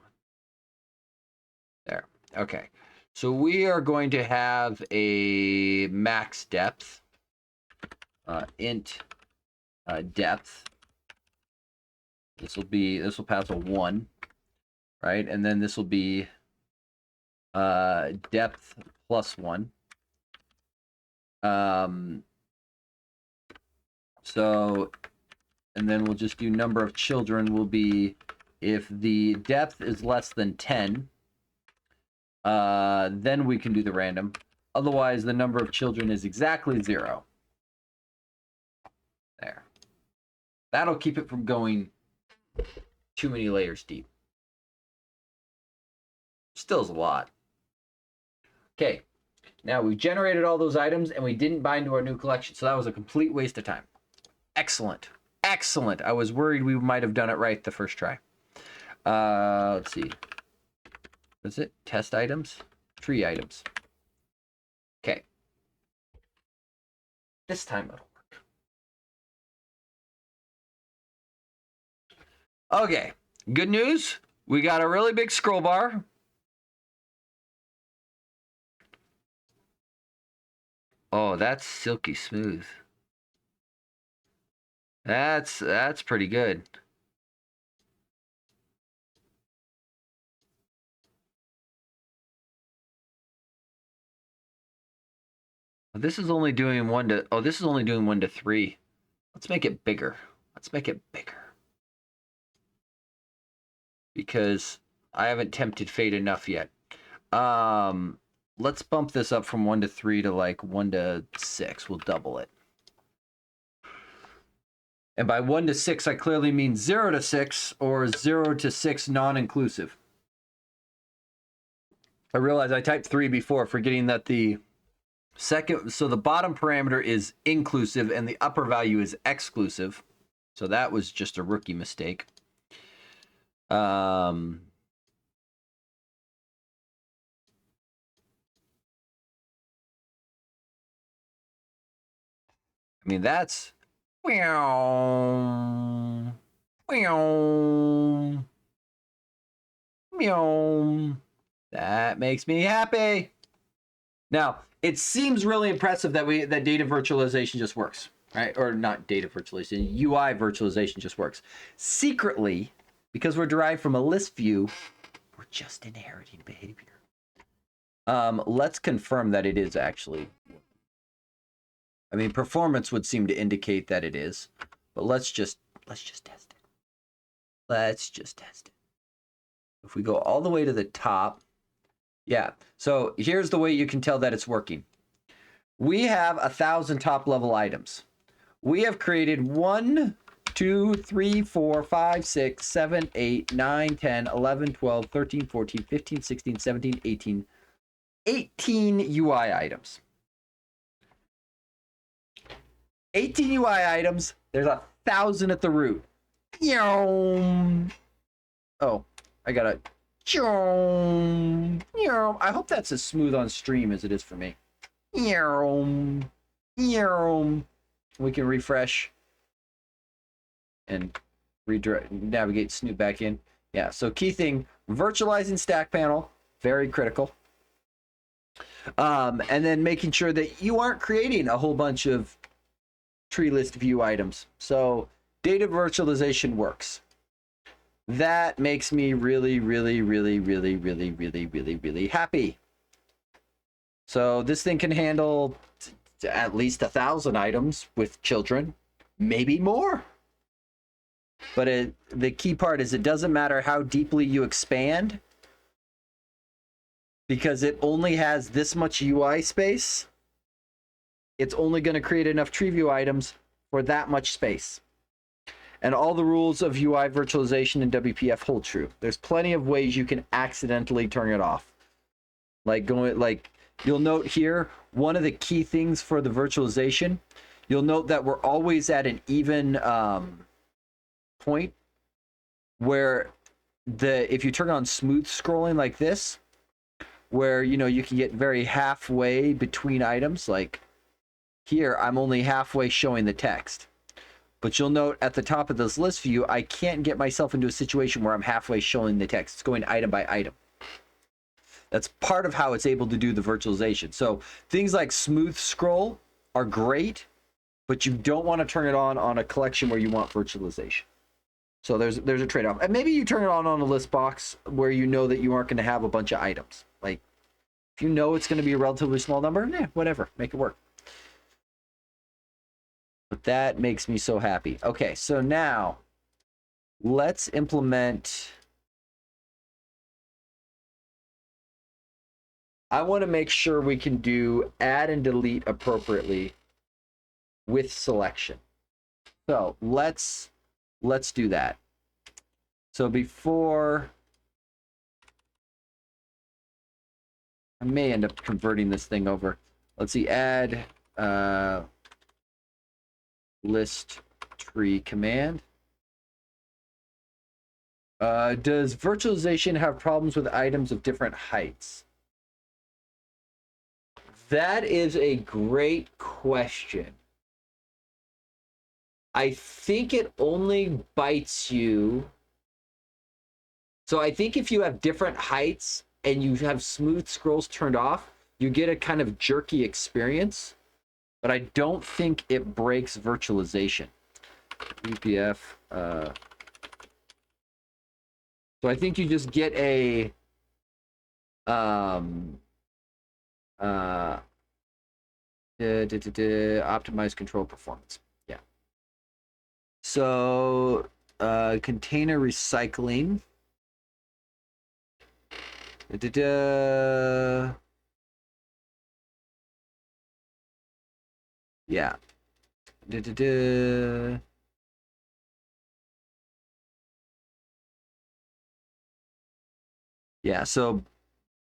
There. Okay. So we are going to have a max depth, int depth. This will pass a 1, right? And then this will be depth plus 1. So, and then we'll just do number of children will be, if the depth is less than 10, then we can do the random. Otherwise, the number of children is exactly 0. There. That'll keep it from going too many layers deep. Still is a lot. Okay. Now we've generated all those items and we didn't bind to our new collection. So that was a complete waste of time. Excellent. Excellent. I was worried we might have done it right the first try. Let's see. What's it? Test items? Tree items. Okay. This time it'll work. Okay. Good news. We got a really big scroll bar. Oh, that's silky smooth. That's pretty good. This is only doing 1 to, oh, this is only doing 1 to 3. Let's make it bigger. Let's make it bigger. Because I haven't tempted fate enough yet. Let's bump this up from 1 to 3 to like 1 to 6. We'll double it. And by 1 to 6, I clearly mean 0 to 6 or 0 to 6 non-inclusive. I realize I typed 3 before, forgetting that the second, so the bottom parameter is inclusive and the upper value is exclusive. So that was just a rookie mistake. I mean, that's meow, meow, meow. That makes me happy. Now, it seems really impressive that that data virtualization just works, right? Or not data virtualization, UI virtualization just works. Secretly, because we're derived from a list view, we're just inheriting behavior. Let's confirm that it is actually. I mean, performance would seem to indicate that it is, but let's just test it. Let's just test it. If we go all the way to the top, yeah. So here's the way you can tell that it's working. We have 1,000 top level items. We have created 1, 2, 3, 4, 5, 6, 7, 8, 9, 10, 11, 12, 13, 14, 15, 16, 17, 18, 18 UI items. 18 UI items. There's 1,000 at the root. Oh, I gotta. I hope that's as smooth on stream as it is for me. We can refresh and redirect, navigate Snoop back in. Yeah, so key thing, virtualizing stack panel, very critical. And then making sure that you aren't creating a whole bunch of TreeListView items. So data virtualization works. That makes me really, really, really, really, really, really, really, really happy. So this thing can handle at least 1,000 items with children, maybe more. But the key part is it doesn't matter how deeply you expand, because it only has this much UI space. It's only going to create enough TreeView items for that much space. And all the rules of UI virtualization and WPF hold true. There's plenty of ways you can accidentally turn it off. Like you'll note here, one of the key things for the virtualization, you'll note that we're always at an even point where if you turn on smooth scrolling like this, where you can get very halfway between items, like here I'm only halfway showing the text. But you'll note at the top of this list view, I can't get myself into a situation where I'm halfway showing the text. It's going item by item. That's part of how it's able to do the virtualization. So things like smooth scroll are great, but you don't want to turn it on a collection where you want virtualization. So there's a trade-off. And maybe you turn it on a list box where you know that you aren't going to have a bunch of items. Like, if you know it's going to be a relatively small number, whatever, make it work. But that makes me so happy. Okay, so now let's implement. I want to make sure we can do add and delete appropriately with selection. So let's do that. So before, I may end up converting this thing over. Let's see, add list tree command. Does virtualization have problems with items of different heights? That is a great question. I think it only bites you. So I think if you have different heights and you have smooth scrolls turned off, you get a kind of jerky experience. But I don't think it breaks virtualization. WPF. So I think you just get a optimize control performance. Yeah. So container recycling. Yeah. Yeah, so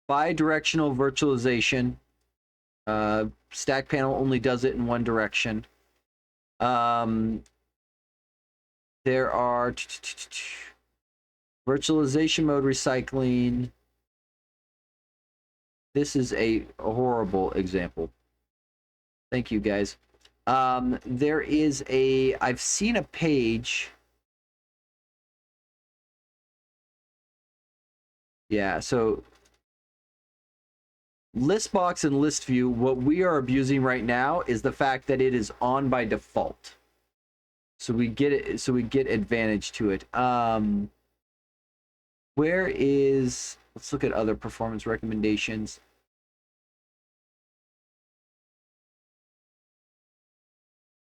bidirectional virtualization. Stack panel only does it in one direction. There are virtualization mode recycling. This is a horrible example. Thank you, guys. There is I've seen a page. Yeah, so listbox and list view, what we are abusing right now is the fact that it is on by default. So we get it, so we get advantage to it. Where is, let's look at other performance recommendations.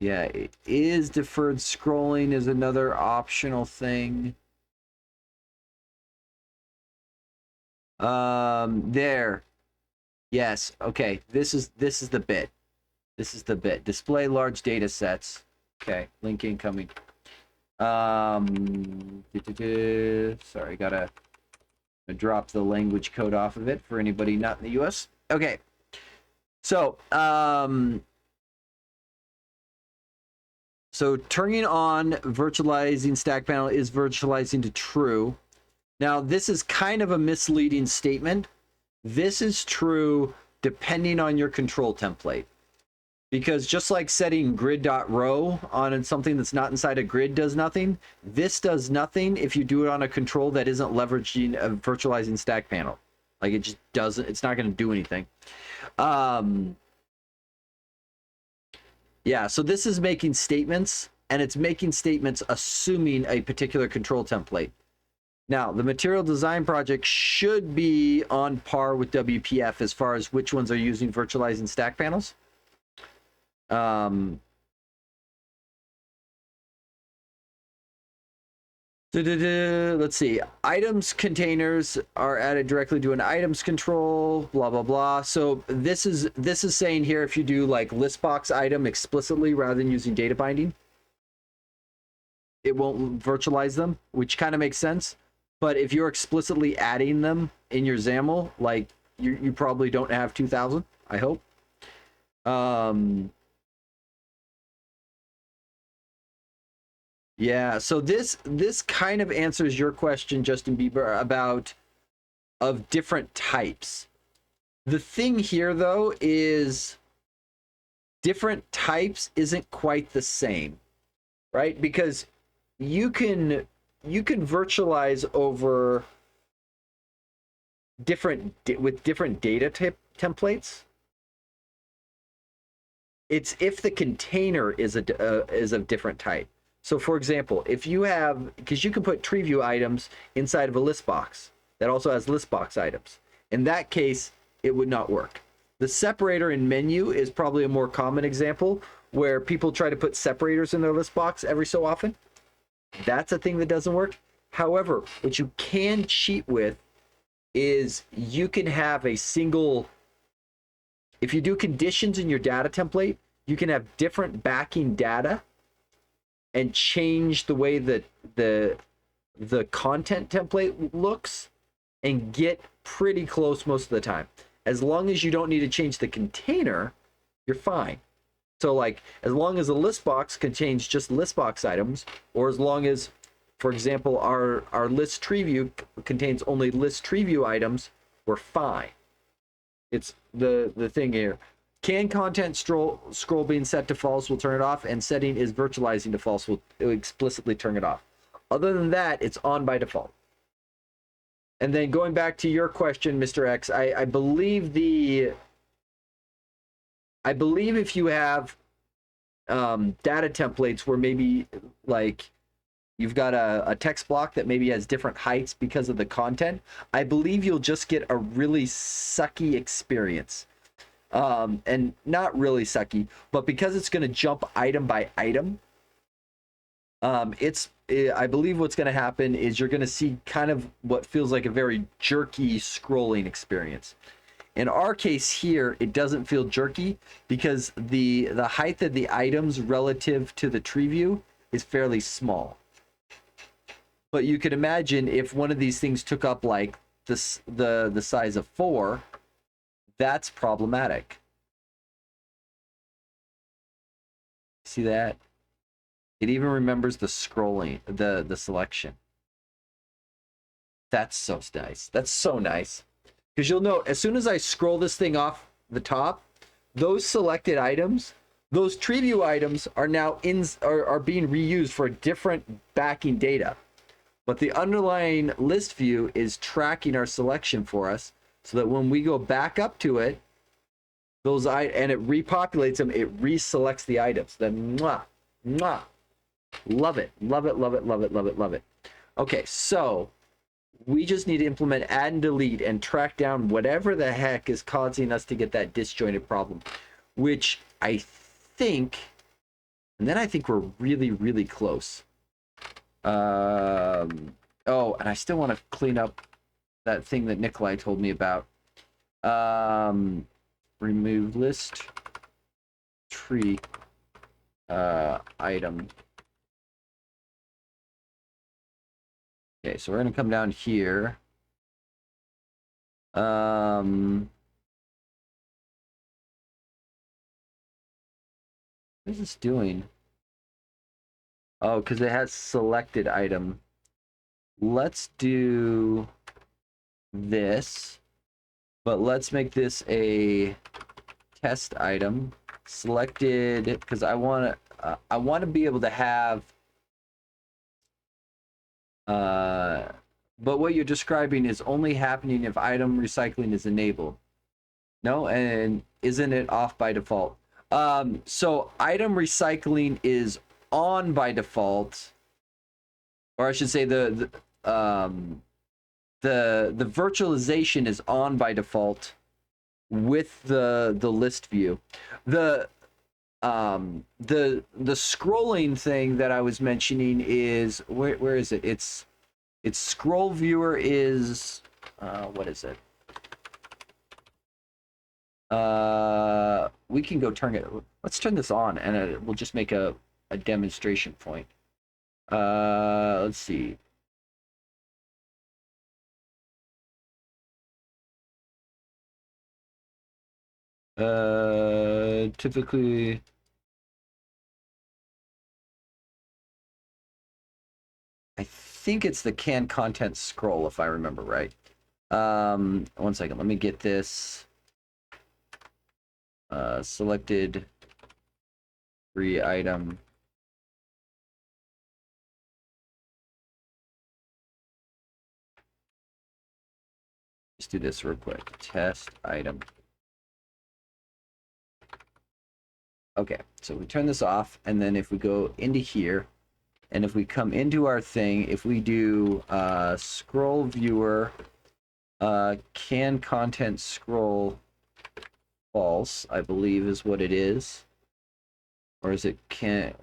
Yeah, it is deferred scrolling is another optional thing. There. Yes, okay. This is the bit. This is the bit. Display large data sets. Okay, link incoming. Sorry, gotta drop the language code off of it for anybody not in the US. Okay. So, so turning on virtualizing stack panel is virtualizing to true. Now, this is kind of a misleading statement. This is true depending on your control template. Because just like setting grid.row on something that's not inside a grid does nothing, this does nothing if you do it on a control that isn't leveraging a virtualizing stack panel. Like it just doesn't, it's not going to do anything. Yeah, so this is making statements, and it's making statements assuming a particular control template. Now, the material design project should be on par with WPF as far as which ones are using virtualizing stack panels. Let's see. Items containers are added directly to an items control, blah, blah, blah. So this is saying here, if you do like list box item explicitly rather than using data binding, it won't virtualize them, which kind of makes sense. But if you're explicitly adding them in your XAML, like you probably don't have 2000, I hope. Yeah, so this kind of answers your question, Justin Bieber, about of different types. The thing here, though, is different types isn't quite the same, right? Because you can virtualize over different data templates. It's if the container is of different type. So for example, if you have, because you can put TreeView items inside of a list box that also has list box items. In that case, it would not work. The separator in menu is probably a more common example where people try to put separators in their list box every so often. That's a thing that doesn't work. However, what you can cheat with is you can have a single, if you do conditions in your data template, you can have different backing data and change the way that the content template looks and get pretty close most of the time. As long as you don't need to change the container, you're fine. So like, as long as the list box contains just list box items, or as long as, for example, our list tree view contains only list tree view items, we're fine. It's the thing here. Can content scroll being set to false will turn it off, and setting is virtualizing to false will explicitly turn it off. Other than that, it's on by default. And then going back to your question, Mr. X, I believe if you have data templates where maybe like you've got a text block that maybe has different heights because of the content, I believe you'll just get a really sucky experience. And not really sucky, but because it's going to jump item by item, I believe what's going to happen is you're going to see kind of what feels like a very jerky scrolling experience. In our case here, it doesn't feel jerky because the height of the items relative to the tree view is fairly small. But you could imagine if one of these things took up like this, the size of 4, that's problematic. See that? It even remembers the scrolling, the selection. That's so nice. That's so nice. Because you'll note, as soon as I scroll this thing off the top, those selected items, those tree view items are now are being reused for different backing data. But the underlying list view is tracking our selection for us so that when we go back up to it, and it repopulates them, it reselects the items. Then love it, love it, love it, love it, love it, love it. Okay, so we just need to implement add and delete and track down whatever the heck is causing us to get that disjointed problem, which I think, and then I think we're really, really close. Oh, and I still want to clean up that thing that Nikolai told me about. Remove list tree item. Okay, so we're going to come down here. What is this doing? Oh, because it has selected item. Let's do this, but let's make this a test item selected, because I want to be able to have but what you're describing is only happening if item recycling is enabled. No, and isn't it off by default? So item recycling is on by default, or I should say the virtualization is on by default with the list view. The scrolling thing that I was mentioning is where is it? It's scroll viewer is what is it? We can go turn it. Let's turn this on, and we'll just make a demonstration point. Let's see. Typically, I think it's the can content scroll, if I remember right. 1 second, let me get this selected free item. Let's do this real quick. Test item. Okay, so we turn this off, and then if we go into here, and if we come into our thing, if we do scroll viewer, can content scroll false, I believe is what it is. Or is it can...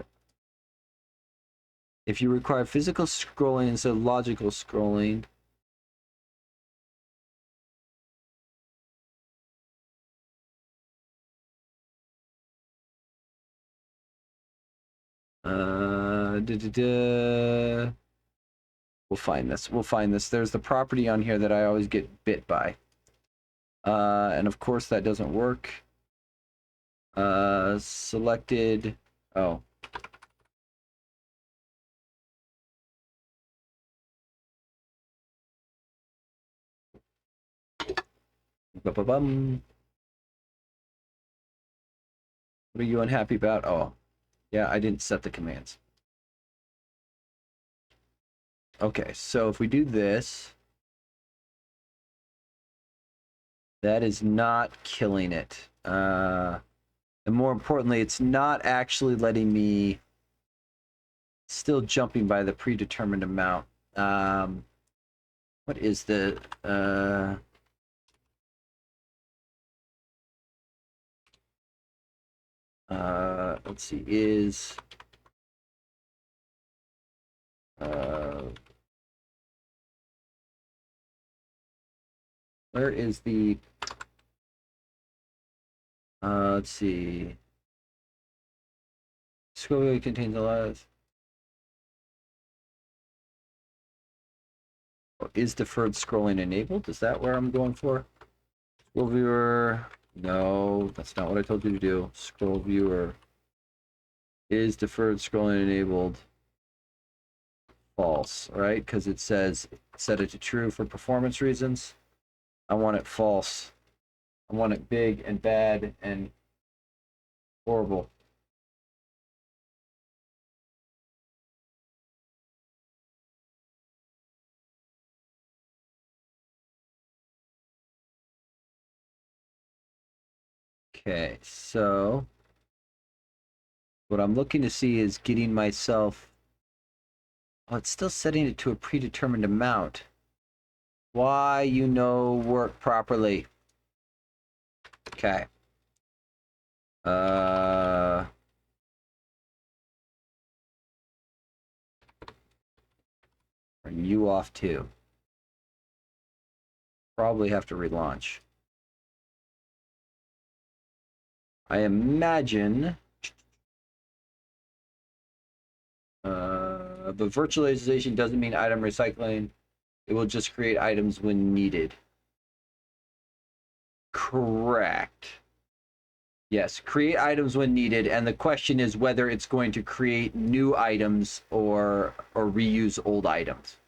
If you require physical scrolling instead of logical scrolling, we'll find this. We'll find this. There's the property on here that I always get bit by. And of course that doesn't work. Selected. Oh. Ba-ba-bum. What are you unhappy about? Oh. Yeah, I didn't set the commands. Okay, so if we do this, that is not killing it. And more importantly, it's not actually letting me, still jumping by the predetermined amount. What is the, let's see, is, where is the, let's see, scroll contains a lot of, is deferred scrolling enabled? Is that where I'm going for? Scroll viewer, no, that's not what I told you to do. Scroll viewer, is deferred scrolling enabled? False, right? Because it says set it to true for performance reasons. I want it false. I want it big and bad and horrible. Okay, so what I'm looking to see is getting myself... Oh, it's still setting it to a predetermined amount. Why, work properly. Okay. Turn you off too. Probably have to relaunch. I imagine... but virtualization doesn't mean item recycling. It will just create items when needed. Correct. Yes, create items when needed, and the question is whether it's going to create new items or reuse old items.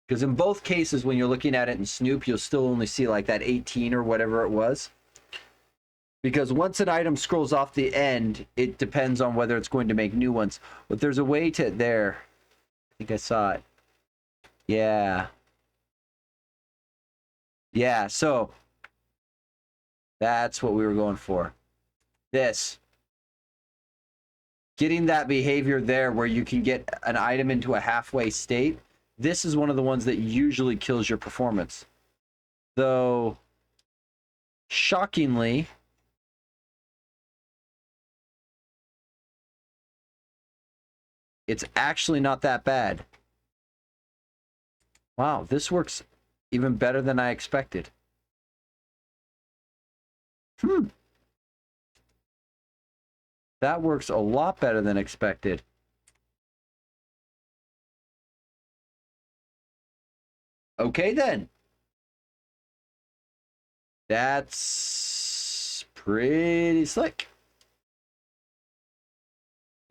Because in both cases, when you're looking at it in Snoop, you'll still only see like that 18 or whatever it was. Because once an item scrolls off the end, it depends on whether it's going to make new ones. But there's a way to there. I think I saw it. Yeah. Yeah, so that's what we were going for. This. Getting that behavior there where you can get an item into a halfway state. This is one of the ones that usually kills your performance. Though, shockingly, it's actually not that bad. Wow, this works even better than I expected. That works a lot better than expected. Okay, then. That's pretty slick.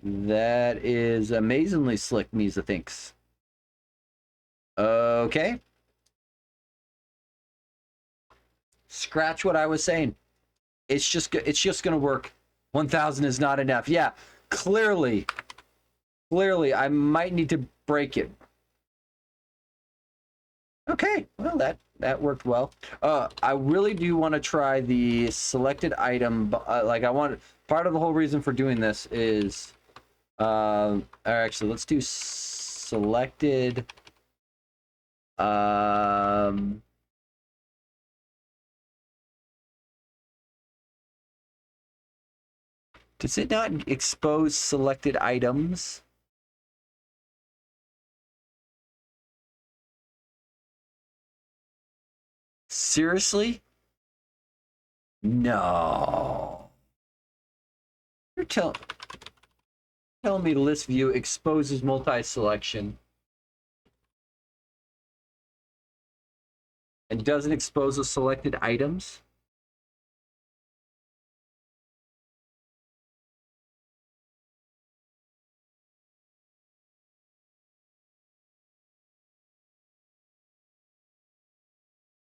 That is amazingly slick, Misa thinks. Okay. Scratch what I was saying. It's just gonna work. 1,000 is not enough. Yeah, clearly, I might need to break it. Okay, well that worked well. I really do want to try the selected item. Like I want part of the whole reason for doing this is, actually let's do selected. Does it not expose selected items? Seriously? No. You're telling me ListView exposes multi-selection and doesn't expose the selected items?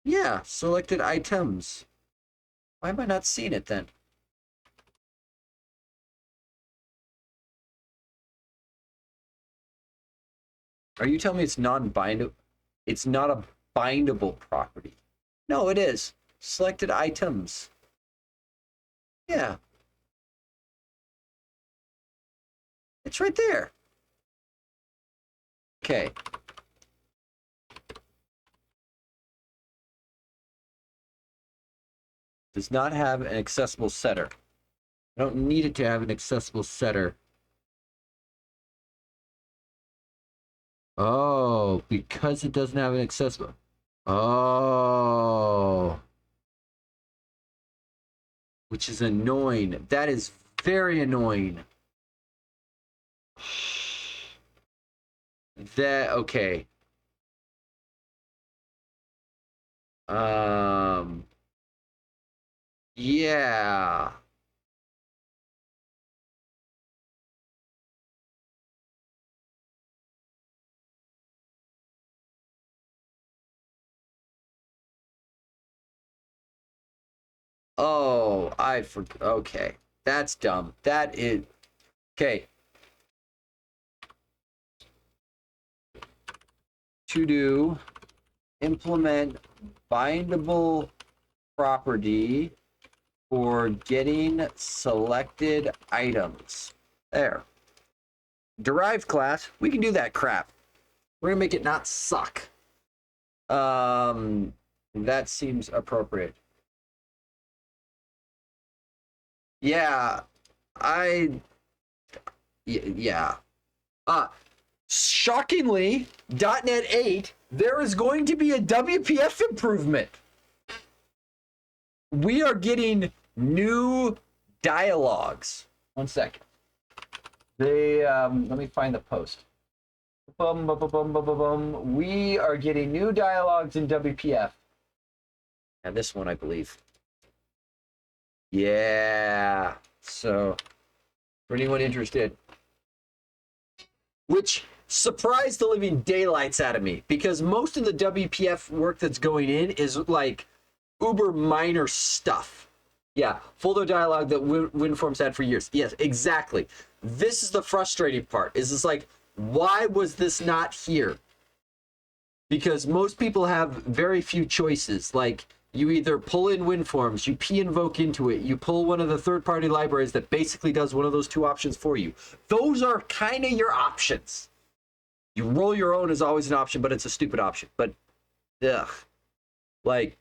Yeah, selected items. Why am I not seeing it then? Are you telling me it's non-bindable? It's not a bindable property. No, it is. Selected items. Yeah. It's right there. Okay. Does not have an accessible setter. I don't need it to have an accessible setter. Oh, because it doesn't have an accessible. Oh. Which is annoying. That is very annoying. That, okay. Yeah. Oh, I forgot. Okay. That's dumb. That is... Okay. To do implement bindable property for getting selected items. There. Derived class. We can do that crap. We're gonna make it not suck. That seems appropriate. Yeah, yeah. Shockingly, .NET 8, there is going to be a WPF improvement. We are getting new dialogues. 1 second. Let me find the post. We are getting new dialogues in WPF. And this one, I believe. Yeah. So, for anyone interested, which surprised the living daylights out of me because most of the WPF work that's going in is like uber minor stuff. Yeah, folder dialog that WinForms had for years. Yes, exactly. This is the frustrating part. Is it's like, why was this not here? Because most people have very few choices. Like, you either pull in WinForms, you p-invoke into it, you pull one of the third-party libraries that basically does one of those two options for you. Those are kind of your options. You roll your own is always an option, but it's a stupid option. But, ugh. Like,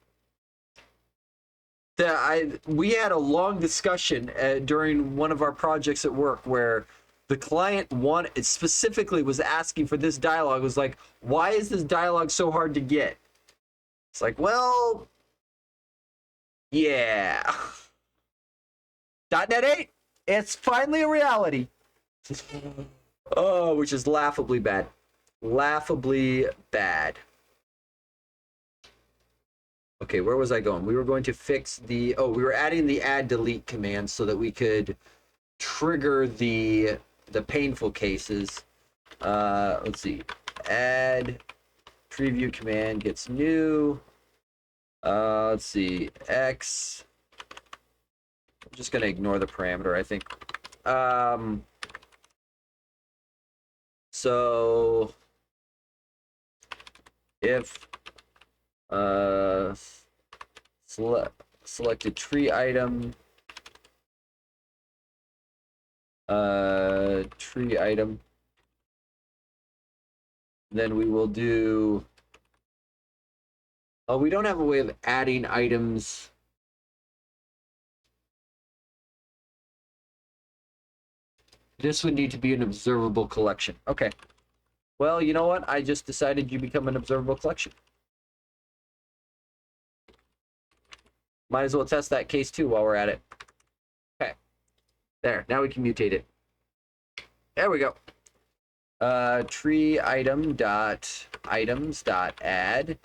we had a long discussion during one of our projects at work where the client specifically was asking for this dialogue. It was like, why is this dialogue so hard to get? It's like, well, yeah. .NET 8, it's finally a reality. Oh, which is laughably bad. Laughably bad. Okay, where was I going? We were going to fix we were adding the add delete command so that we could trigger the painful cases. Let's see. Add TreeView command gets new. Let's see. X. I'm just gonna ignore the parameter, I think. So if selected tree item then we will do we don't have a way of adding items. This would need to be an observable collection. Okay. Well, you know what? I just decided you become an observable collection. Might as well test that case too while we're at it. Okay. There. Now we can mutate it. There we go. Tree item dot items dot add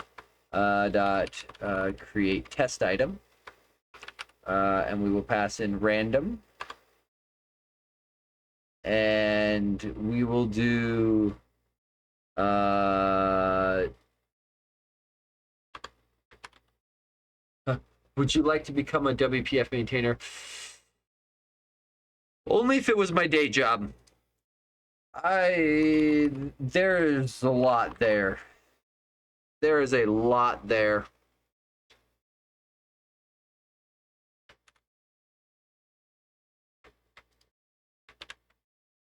dot create test item. And we will pass in random. And we will do would you like to become a WPF maintainer? Only if it was my day job. There's a lot there. There is a lot there.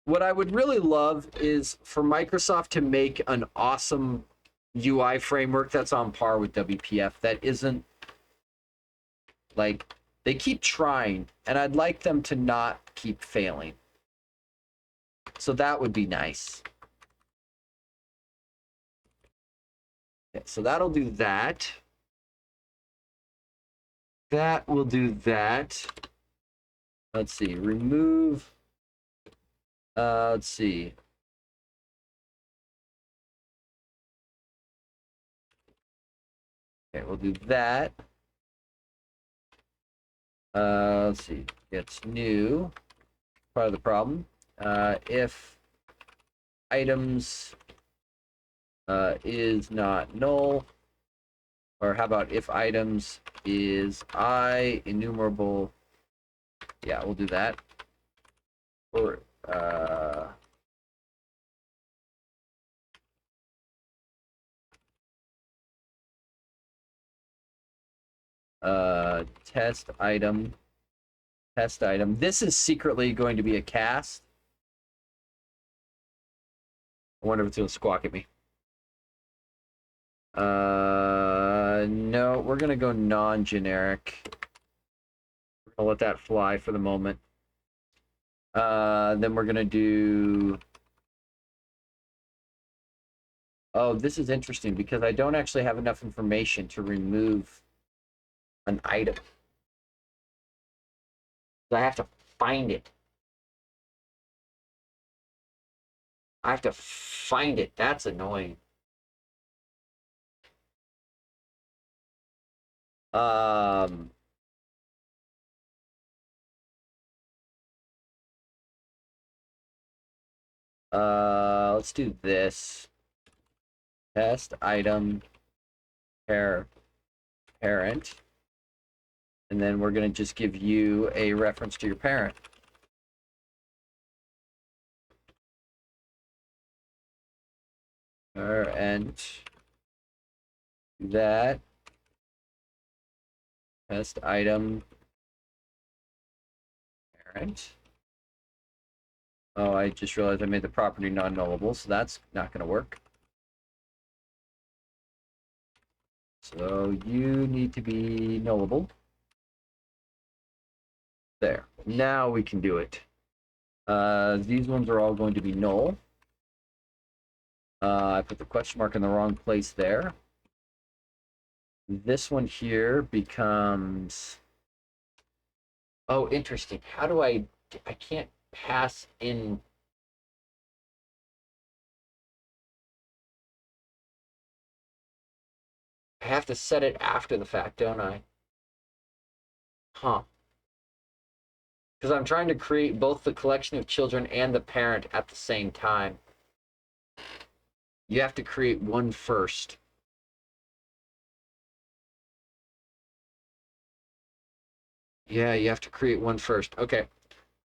What I would really love is for Microsoft to make an awesome UI framework that's on par with WPF. That isn't like, they keep trying, and I'd like them to not keep failing. So that would be nice. Okay, so that'll do that. That will do that. Let's see, remove. Let's see. Okay, we'll do that. Let's see, gets new. Part of the problem. If items is not null, or how about if items is I enumerable? Yeah, we'll do that. Or test item. This is secretly going to be a cast. I wonder if it's gonna squawk at me. No, we're gonna go non-generic. We're gonna let that fly for the moment. Then we're gonna do. Oh, this is interesting because I don't actually have enough information to remove an item. I have to find it. That's annoying. Let's do this. Test item parent. And then we're going to just give you a reference to your parent. And that test item parent. Oh, I just realized I made the property non-nullable, so that's not going to work. So you need to be nullable. There. Now we can do it. These ones are all going to be null. I put the question mark in the wrong place there. This one here becomes... Oh, interesting. How do I can't pass in... I have to set it after the fact, don't I? Huh. Because I'm trying to create both the collection of children and the parent at the same time. You have to create one first. Yeah, you have to create one first. Okay.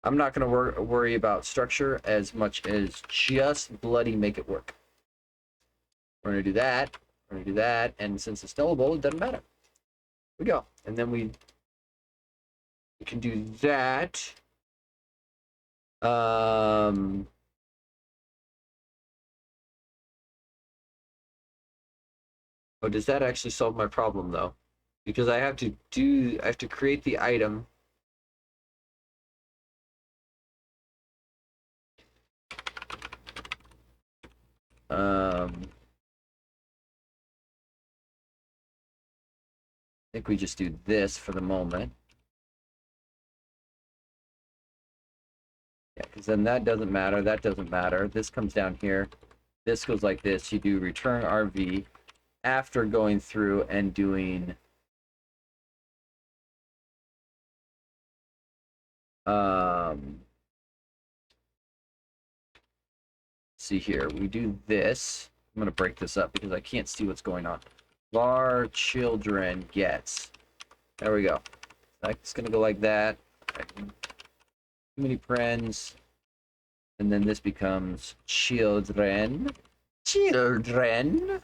I'm not going to worry about structure as much as just bloody make it work. We're going to do that. We're going to do that. And since it's nullable, it doesn't matter. Here we go. And then we can do that. Oh, does that actually solve my problem though? Because I have to create the item. I think we just do this for the moment. Yeah, because then that doesn't matter. That doesn't matter. This comes down here. This goes like this. You do return RV after going through and doing see here. We do this. I'm gonna break this up because I can't see what's going on. Var children gets. There we go. That's gonna go like that. Too many parens. And then this becomes children. Children.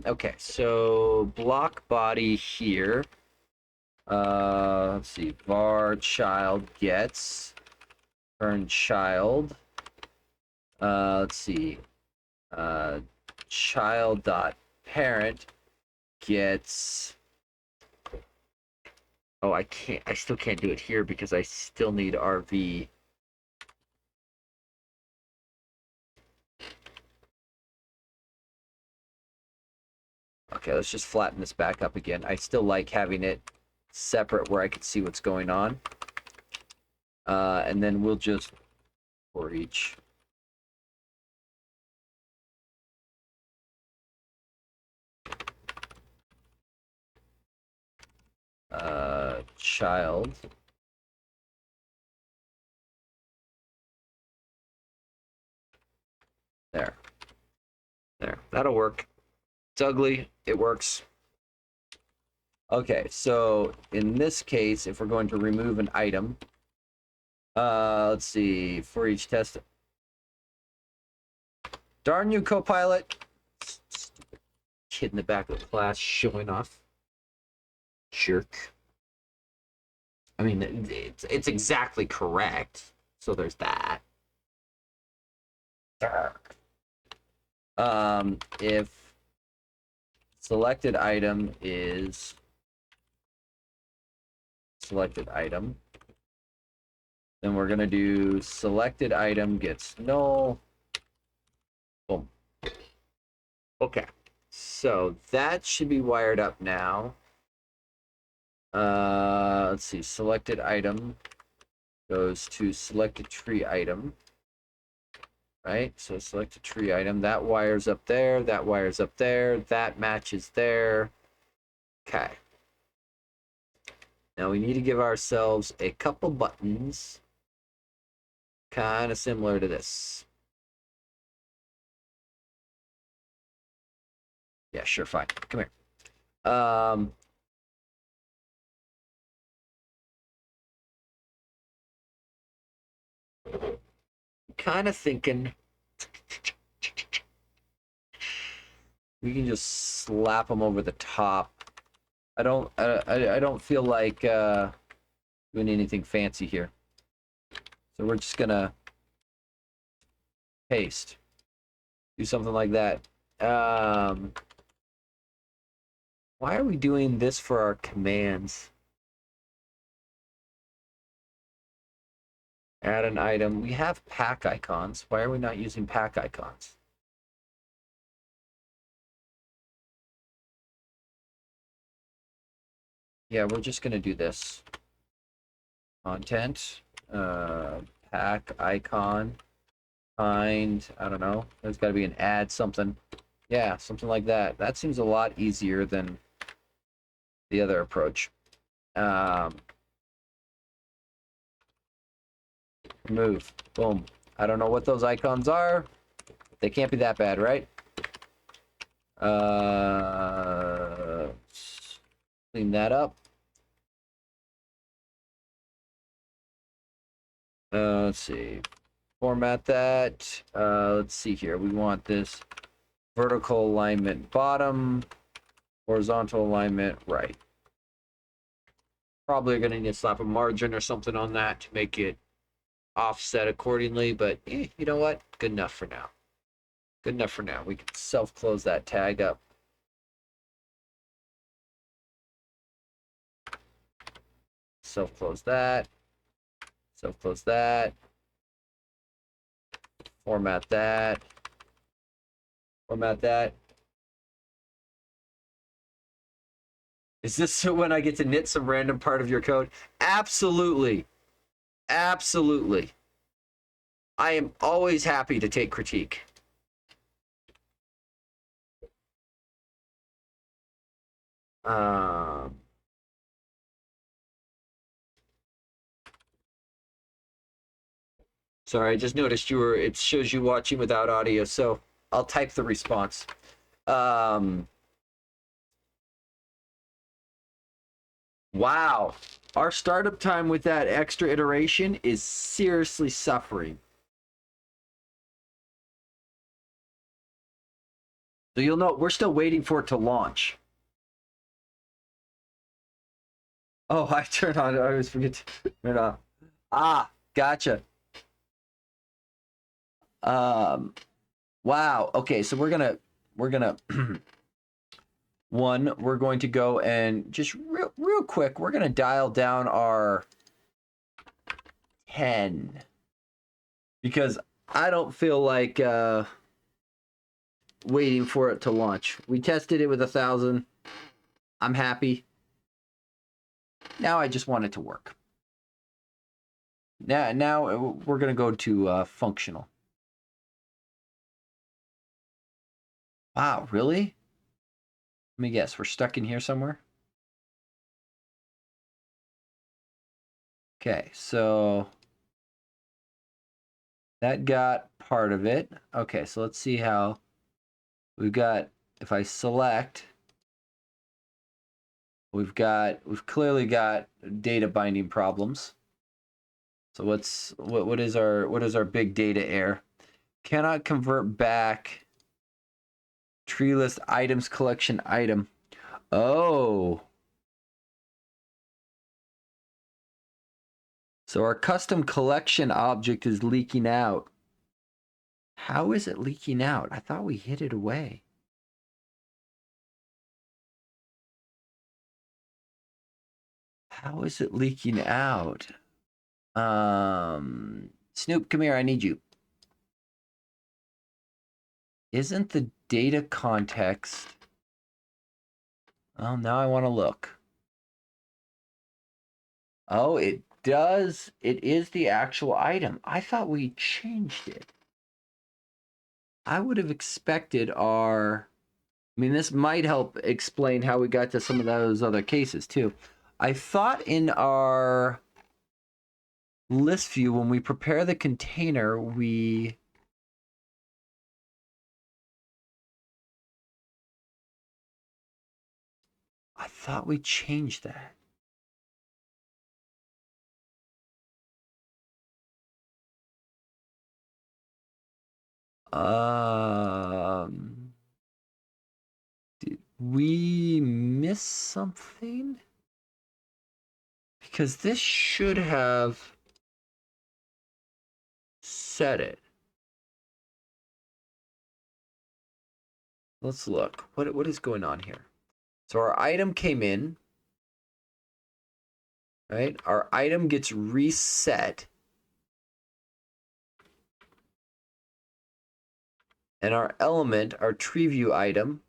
Okay, so block body here. Let's see. Var child gets. Turn child. Let's see. Child dot parent gets. Oh, I still can't do it here because I still need RV. Okay, let's just flatten this back up again. I still like having it separate where I can see what's going on. And then we'll just, for each. Child. There. There. That'll work. It's ugly. It works. Okay, so in this case, if we're going to remove an item, let's see, for each test. Darn you, Copilot. Stupid kid in the back of the class showing off. Jerk. I mean, it's exactly correct. So there's that. If selected item is selected item, then we're gonna do selected item gets null. Boom. Okay, so that should be wired up now. Let's see, selected item goes to selected tree item. Right, so select a tree item. That wires up there, that wires up there, that matches there. Okay. Now we need to give ourselves a couple buttons. Kind of similar to this. Yeah, sure, fine. Come here. Kind of thinking we can just slap them over the top. I don't feel like doing anything fancy here. So we're just gonna paste. Do something like that. Why are we doing this for our commands? Add an item. We have pack icons. Why are we not using pack icons? Yeah, we're just gonna do this. Content, pack icon, kind, I don't know. There's gotta be an add something. Yeah, something like that. That seems a lot easier than the other approach. Remove. Boom. I don't know what those icons are. They can't be that bad, right? Clean that up. Let's see. Format that. Let's see here. We want this vertical alignment bottom, horizontal alignment right. Probably going to need to slap a margin or something on that to make it offset accordingly, but you know what? Good enough for now. Good enough for now. We can self-close that tag up. Self-close that. Self-close that. Format that. Format that. Is this when I get to knit some random part of your code? Absolutely. Absolutely. I am always happy to take critique. Sorry, I just noticed it shows you watching without audio, so I'll type the response. Wow. Our startup time with that extra iteration is seriously suffering. So you'll know we're still waiting for it to launch. Oh, I turn on. I always forget to turn it off. Ah, gotcha. Wow. Okay, so we're gonna we're going to go and just real quick, we're gonna dial down our 10 because I don't feel like waiting for it to launch. We tested it with 1,000. I'm happy. Now I just want it to work. Now we're gonna go to functional. Wow, really? Let me guess, we're stuck in here somewhere? Okay, so that got part of it. Okay, so let's see how we've got, if I select, we've clearly got data binding problems. So what is our big data error? Cannot convert back tree list items collection item. Oh. So our custom collection object is leaking out. How is it leaking out? I thought we hid it away. How is it leaking out? Snoop, come here, I need you. Isn't the data context? Oh, now I want to look. Oh, it does. It is the actual item. I thought we changed it. I would have expected our... I mean, this might help explain how we got to some of those other cases, too. I thought in our list view, when we prepare the container, I thought we changed that. Did we miss something? Because this should have set it. Let's look. What is going on here? So our item came in, right? Our item gets reset. And our element, our TreeView item,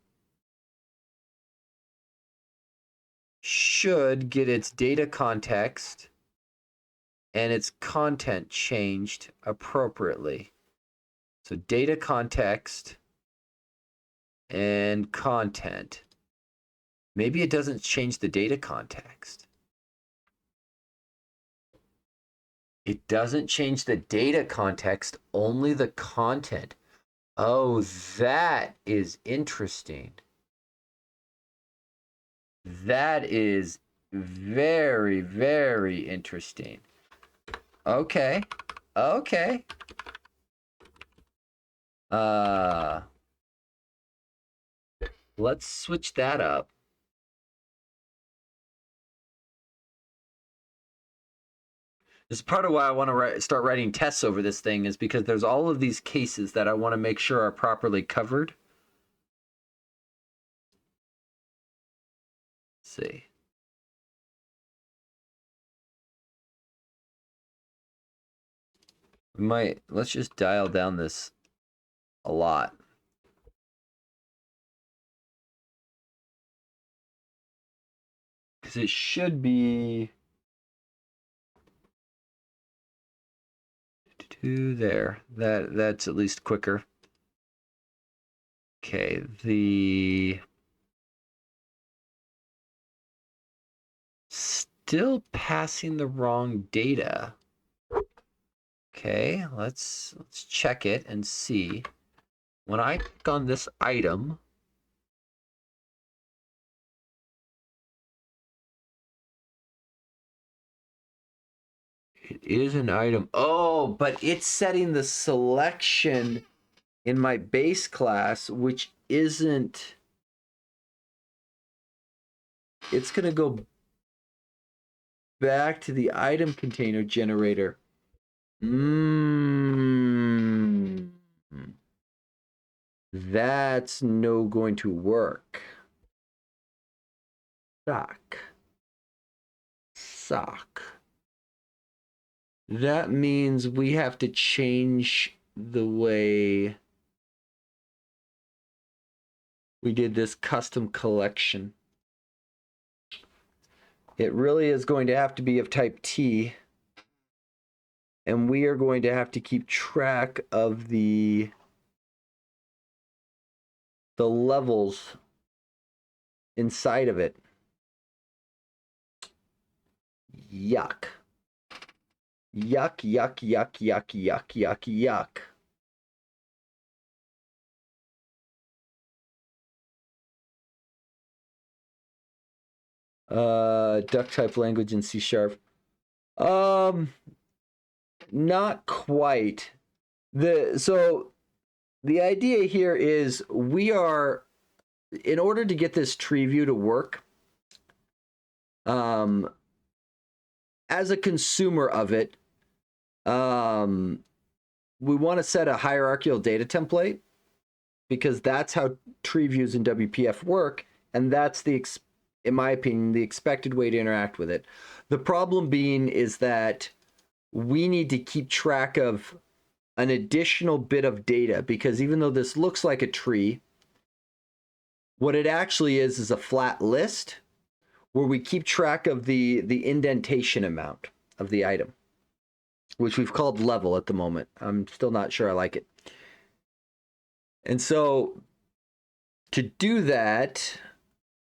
should get its data context and its content changed appropriately. So data context and content. Maybe it doesn't change the data context. It doesn't change the data context, only the content. Oh, that is interesting. That is very, very interesting. Okay. Okay. Let's switch that up. This is part of why I want to start writing tests over this thing, is because there's all of these cases that I want to make sure are properly covered. Let's see. Let's just dial down this a lot. Because it should be there. That's at least quicker. Okay, still passing the wrong data. Okay, let's check it and see. When I click on this item, it is an item. Oh, but it's setting the selection in my base class, which isn't. It's going to go back to the item container generator. That's no going to work. Sock. That means we have to change the way we did this custom collection. It really is going to have to be of type T. And we are going to have to keep track of the levels inside of it. Yuck. Yuck, yuck, yuck, yuck, yuck, yuck, yuck. Duck type language in C#. Not quite. So the idea here is we are, in order to get this tree view to work, as a consumer of it, we want to set a hierarchical data template, because that's how tree views in WPF work, and that's in my opinion, the expected way to interact with it. The problem being is that we need to keep track of an additional bit of data, because even though this looks like a tree, what it actually is a flat list where we keep track of the indentation amount of the item, which we've called level at the moment. I'm still not sure I like it. And so to do that,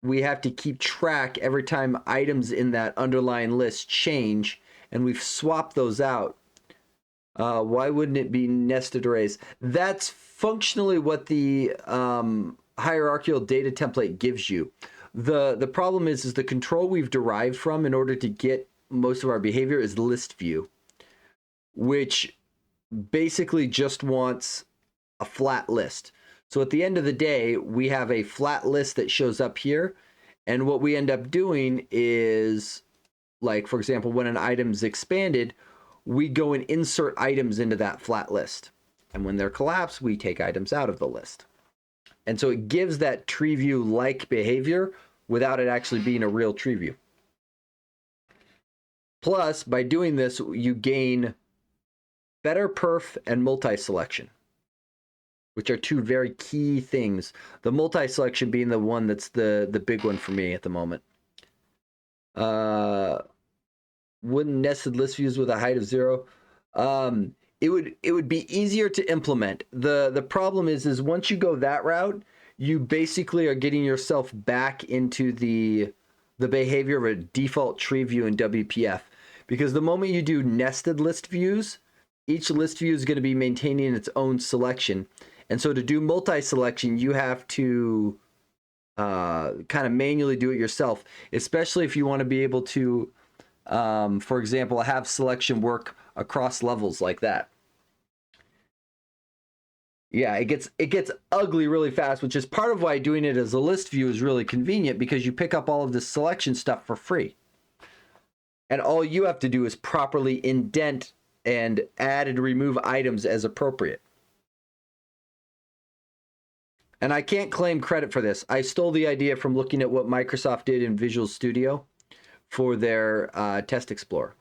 we have to keep track every time items in that underlying list change, and we've swapped those out. Why wouldn't it be nested arrays? That's functionally what the hierarchical data template gives you. The problem is the control we've derived from in order to get most of our behavior is ListView, which basically just wants a flat list. So at the end of the day, we have a flat list that shows up here. And what we end up doing is, like, for example, when an item's expanded, we go and insert items into that flat list. And when they're collapsed, we take items out of the list. And so it gives that TreeView-like behavior without it actually being a real TreeView. Plus, by doing this, you gain better perf and multi-selection, which are two very key things. The multi-selection being the one that's the big one for me at the moment. Wouldn't nested list views with a height of 0? It would be easier to implement. The problem is once you go that route, you basically are getting yourself back into the behavior of a default tree view in WPF. Because the moment you do nested list views, each list view is going to be maintaining its own selection. And so to do multi-selection, you have to kind of manually do it yourself, especially if you want to be able to, for example, have selection work across levels like that. Yeah, it gets ugly really fast, which is part of why doing it as a list view is really convenient, because you pick up all of this selection stuff for free. And all you have to do is properly indent and add and remove items as appropriate. And I can't claim credit for this. I stole the idea from looking at what Microsoft did in Visual Studio for their Test Explorer.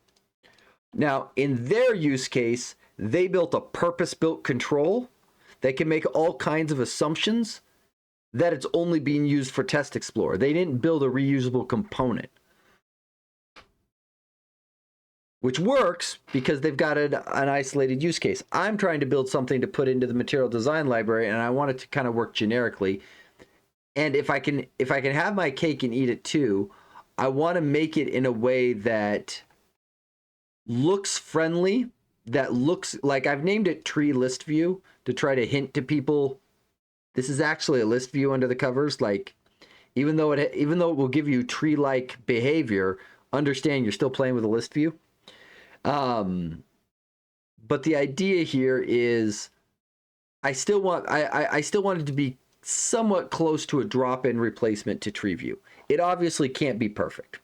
Now, in their use case, they built a purpose-built control that can make all kinds of assumptions that it's only being used for Test Explorer. They didn't build a reusable component, which works because they've got an isolated use case. I'm trying to build something to put into the material design library, and I want it to kind of work generically. And if I can have my cake and eat it too, I want to make it in a way that looks friendly, that looks like, I've named it TreeListView to try to hint to people this is actually a list view under the covers. Like, even though it will give you tree-like behavior, understand you're still playing with a list view. But the idea here is I still want it to be somewhat close to a drop-in replacement to TreeView. It obviously can't be perfect,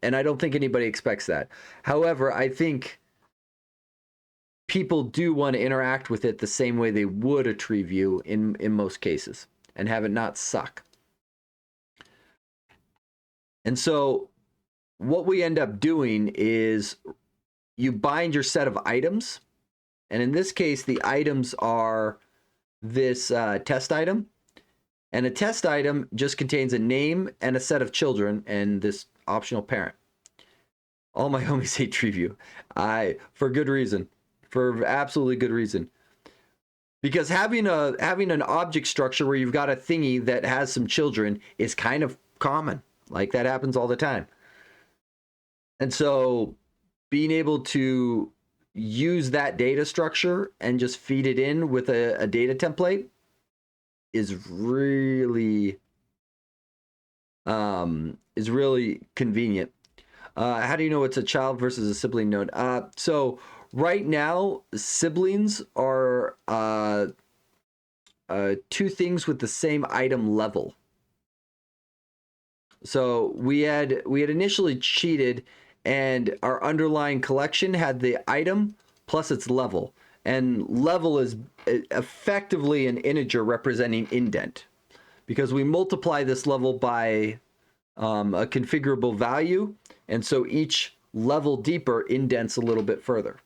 and I don't think anybody expects that. However, I think people do want to interact with it the same way they would a TreeView in most cases, and have it not suck. And so what we end up doing is you bind your set of items, and in this case the items are this test item, and a test item just contains a name and a set of children and this optional parent. All my homies hate TreeView. For good reason, for absolutely good reason. Because having an object structure where you've got a thingy that has some children is kind of common. Like, that happens all the time. And so being able to use that data structure and just feed it in with a data template is really convenient. How do you know it's a child versus a sibling node? So right now, siblings are two things with the same item level. So we had initially cheated, and our underlying collection had the item plus its level. And level is effectively an integer representing indent, because we multiply this level by a configurable value, and so each level deeper indents a little bit further.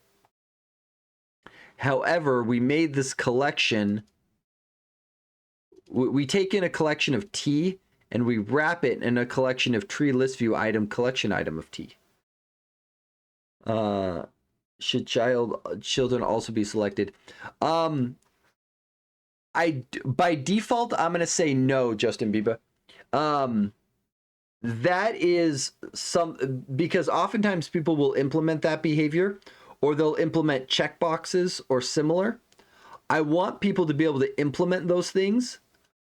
However, we made this collection, we take in a collection of T and we wrap it in a collection of TreeListView item collection item of T. Should children also be selected? By default, I'm going to say no, Justin Bieber. that is because oftentimes people will implement that behavior, or they'll implement checkboxes or similar. I want people to be able to implement those things,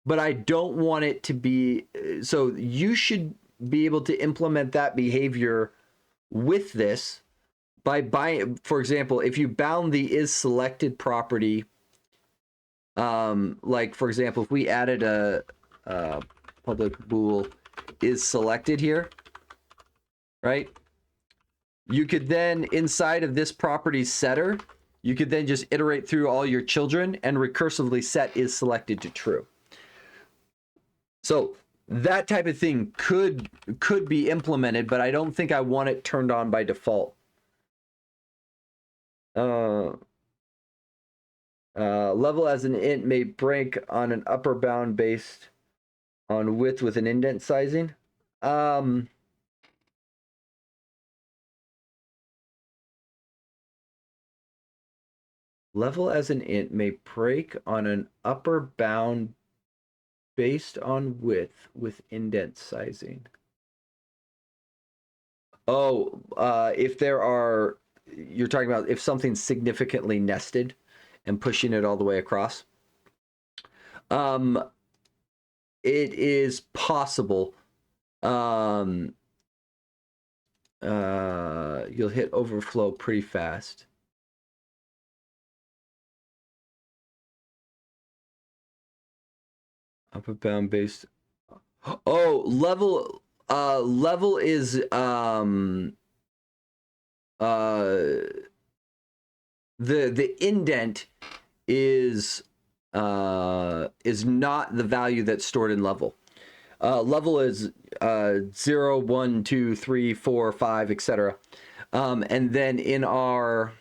but I don't want it to be, so you should be able to implement that behavior with this by buying, for example, if you bound the isSelected property, like for example, if we added a public bool isSelected here, right? You could then, inside of this property setter, you could then just iterate through all your children and recursively set isSelected to true. So that type of thing could be implemented, but I don't think I want it turned on by default. Level as an int may break on an upper bound based on width with an indent sizing. Level as an int may break on an upper bound based on width with indent sizing. Oh, if there are, you're talking about if something's significantly nested and pushing it all the way across. It is possible. You'll hit overflow pretty fast. Upper bound based. Oh, level is the indent is not the value that's stored in level. Level is 0, 1, 2, 3, 4, 5, etc. And then in our,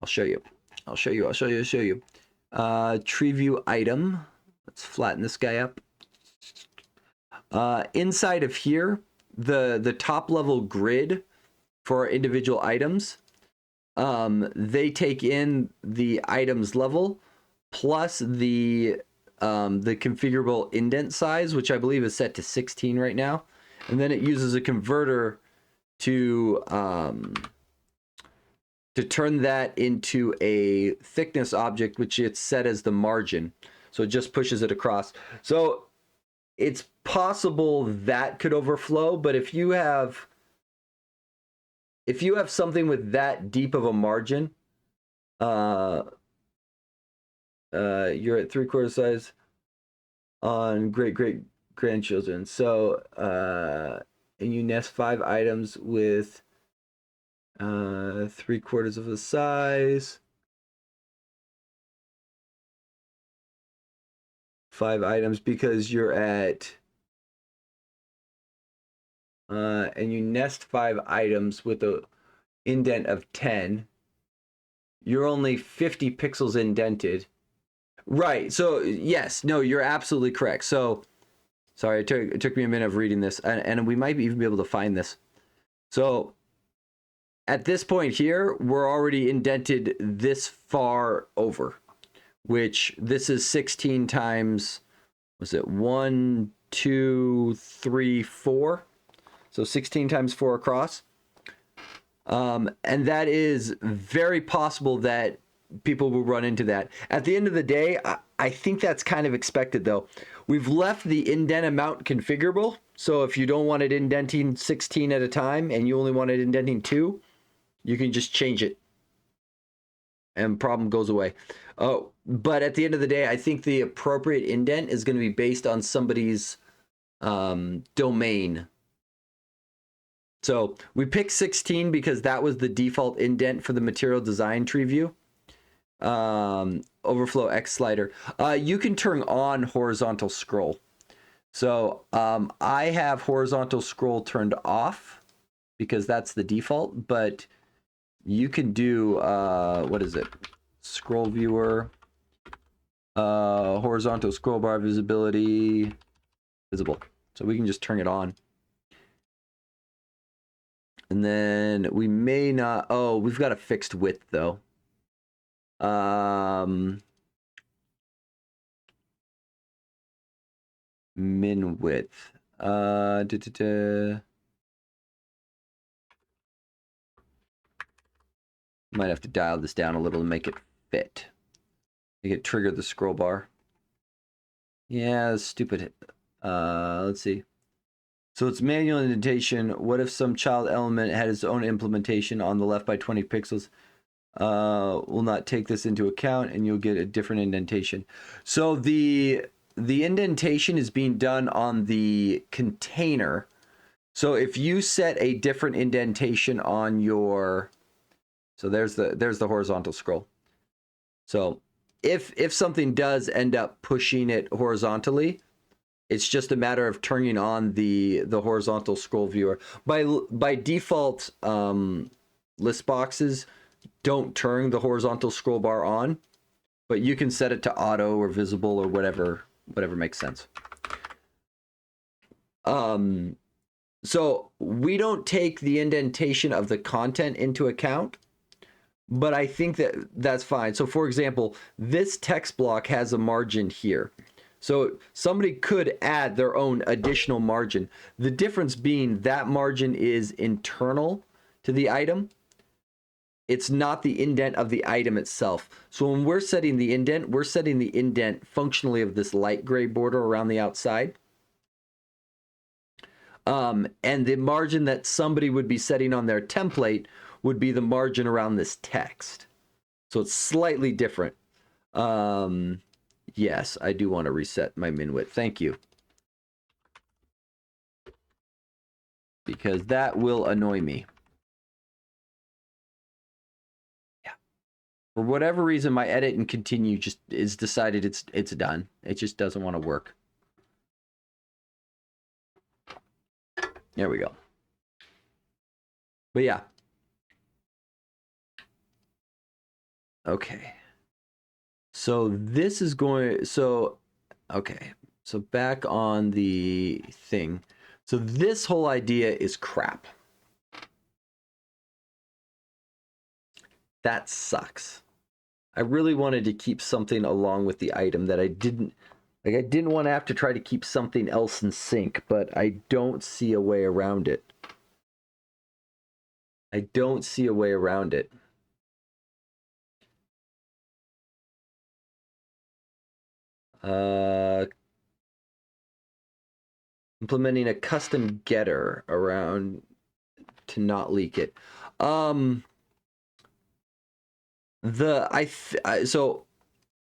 I'll show you. TreeView item. Let's flatten this guy up. Inside of here, the top level grid for our individual items, they take in the items level plus the configurable indent size, which I believe is set to 16 right now, and then it uses a converter to turn that into a thickness object, which it's set as the margin. So it just pushes it across. So it's possible that could overflow, but if you have something with that deep of a margin, you're at 3/4 size on great grandchildren. So and you nest 5 items with 3/4 of the size. 5 items because you're at and you nest 5 items with a indent of 10. You're only 50 pixels indented. Right. So yes, no, you're absolutely correct. So sorry, it took me a minute of reading this, and we might even be able to find this. So at this point here, we're already indented this far over, which this is 16 times, was it 1, 2, 3, 4? So 16 times 4 across. And that is very possible that people will run into that. At the end of the day, I think that's kind of expected, though. We've left the indent amount configurable. So if you don't want it indenting 16 at a time and you only want it indenting 2, you can just change it and problem goes away. Oh, but at the end of the day, I think the appropriate indent is going to be based on somebody's domain. So we picked 16 because that was the default indent for the material design tree view. Overflow X slider. You can turn on horizontal scroll. So I have horizontal scroll turned off because that's the default, but you can do, what is it? Scroll viewer, horizontal scroll bar visibility, visible. So we can just turn it on. And then we may not, oh, we've got a fixed width though. Min width. Might have to dial this down a little to make it fit. Make it trigger the scroll bar. Yeah, that's stupid. Let's see. So it's manual indentation. What if some child element had its own implementation on the left by 20 pixels? Will not take this into account, and you'll get a different indentation. So the indentation is being done on the container. So if you set a different indentation on your, so there's the horizontal scroll. So if something does end up pushing it horizontally, it's just a matter of turning on the horizontal scroll viewer. By default, list boxes don't turn the horizontal scroll bar on, but you can set it to auto or visible or whatever makes sense. So we don't take the indentation of the content into account, but I think that's fine. So for example, this text block has a margin here. So somebody could add their own additional margin. The difference being that margin is internal to the item. It's not the indent of the item itself. So when we're setting the indent, we're setting the indent functionally of this light gray border around the outside. And the margin that somebody would be setting on their template would be the margin around this text. So it's slightly different. Yes, I do want to reset my min width. Thank you. Because that will annoy me. Yeah. For whatever reason, my edit and continue just is decided it's done. It just doesn't want to work. There we go. But yeah. Okay. So this is going, so, okay. So back on the thing. So this whole idea is crap. That sucks. I really wanted to keep something along with the item that I didn't want to have to try to keep something else in sync, but I don't see a way around it. I don't see a way around it. Implementing a custom getter around to not leak it. So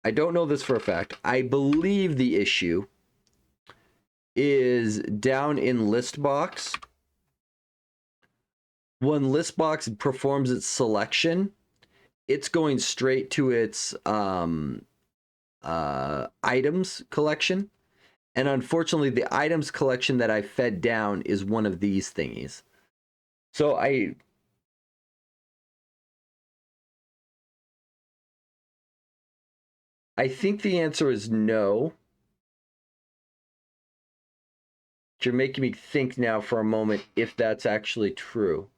I don't know this for a fact. I believe the issue is down in listbox. When listbox performs its selection, it's going straight to its items collection. And unfortunately, the items collection that I fed down is one of these thingies. So I think the answer is no. You're making me think now for a moment if that's actually true.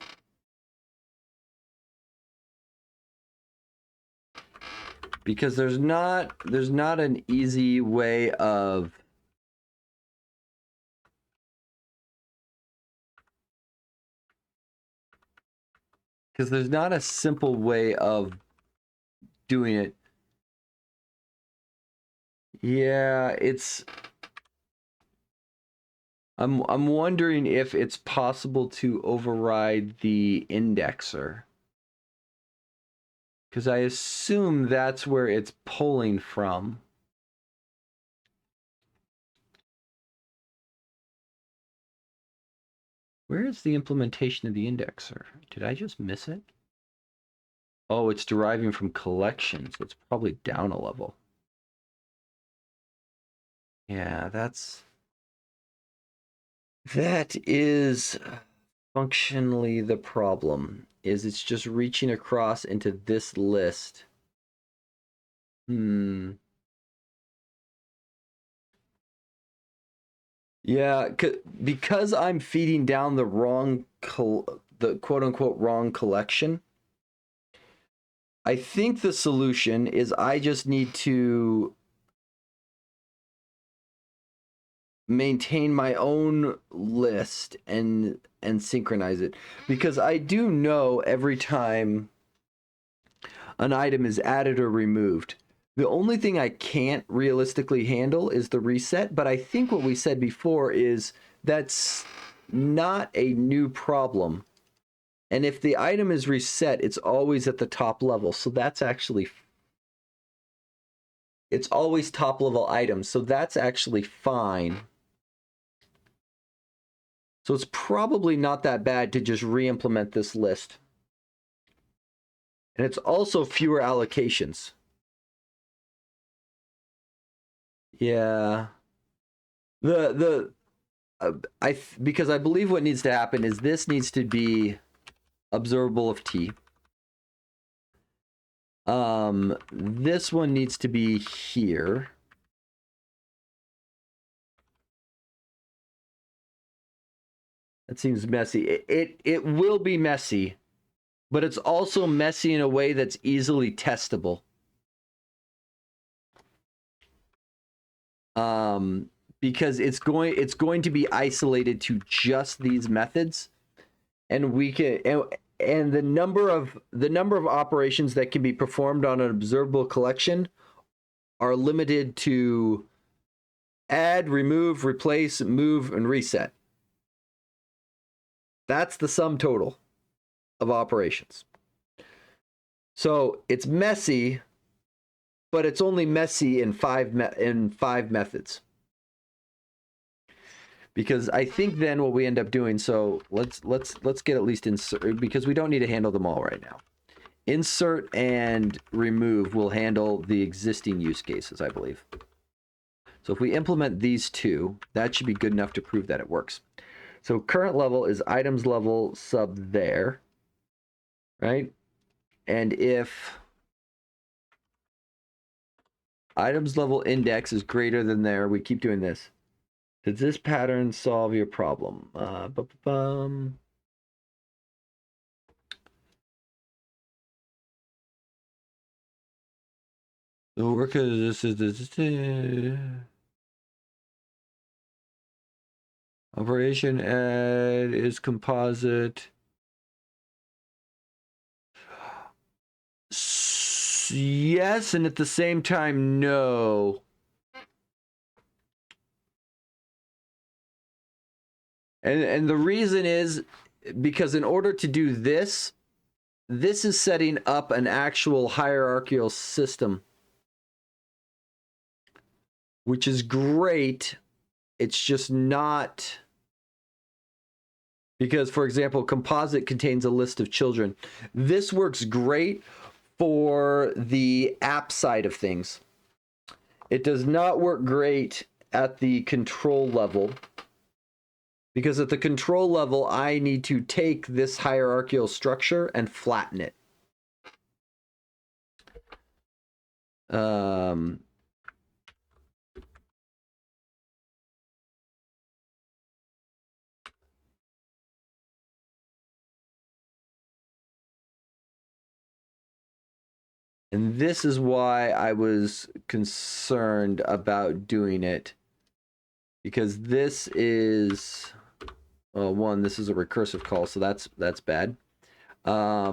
Because there's not an easy way of there's not a simple way of doing it. Yeah, it's I'm wondering if it's possible to override the indexer. Because I assume that's where it's pulling from. Where is the implementation of the indexer? Did I just miss it? Oh, it's deriving from collections. So it's probably down a level. Yeah, that is functionally the problem, is it's just reaching across into this list. Yeah, because I'm feeding down the wrong, the quote-unquote wrong collection, I think the solution is I just need to maintain my own list and synchronize it, because I do know every time an item is added or removed. The only thing I can't realistically handle is the reset, but I think what we said before is that's not a new problem. And if the item is reset, it's always at the top level. So that's actually, it's always top level items. So that's actually fine. So it's probably not that bad to just re-implement this list. And it's also fewer allocations. Yeah. Because I believe what needs to happen is this needs to be observable of T. This one needs to be here. That seems messy. It will be messy, but it's also messy in a way that's easily testable. Because it's going to be isolated to just these methods, and we can and the number of operations that can be performed on an observable collection are limited to add, remove, replace, move, and reset. That's the sum total of operations. So it's messy, but it's only messy in five methods. Because I think then what we end up doing, so let's get at least insert, because we don't need to handle them all right now. Insert and remove will handle the existing use cases, I believe. So if we implement these two, that should be good enough to prove that it works. So current level is items level sub there, right? And if items level index is greater than there, we keep doing this. Does this pattern solve your problem? The work of this is operation add is composite. Yes, and at the same time, no. And the reason is because in order to do this, this is setting up an actual hierarchical system, which is great. It's just not, because, for example, composite contains a list of children. This works great for the app side of things. It does not work great at the control level, because at the control level, I need to take this hierarchical structure and flatten it. And this is why I was concerned about doing it, because this is, well, one, this is a recursive call, so that's bad. So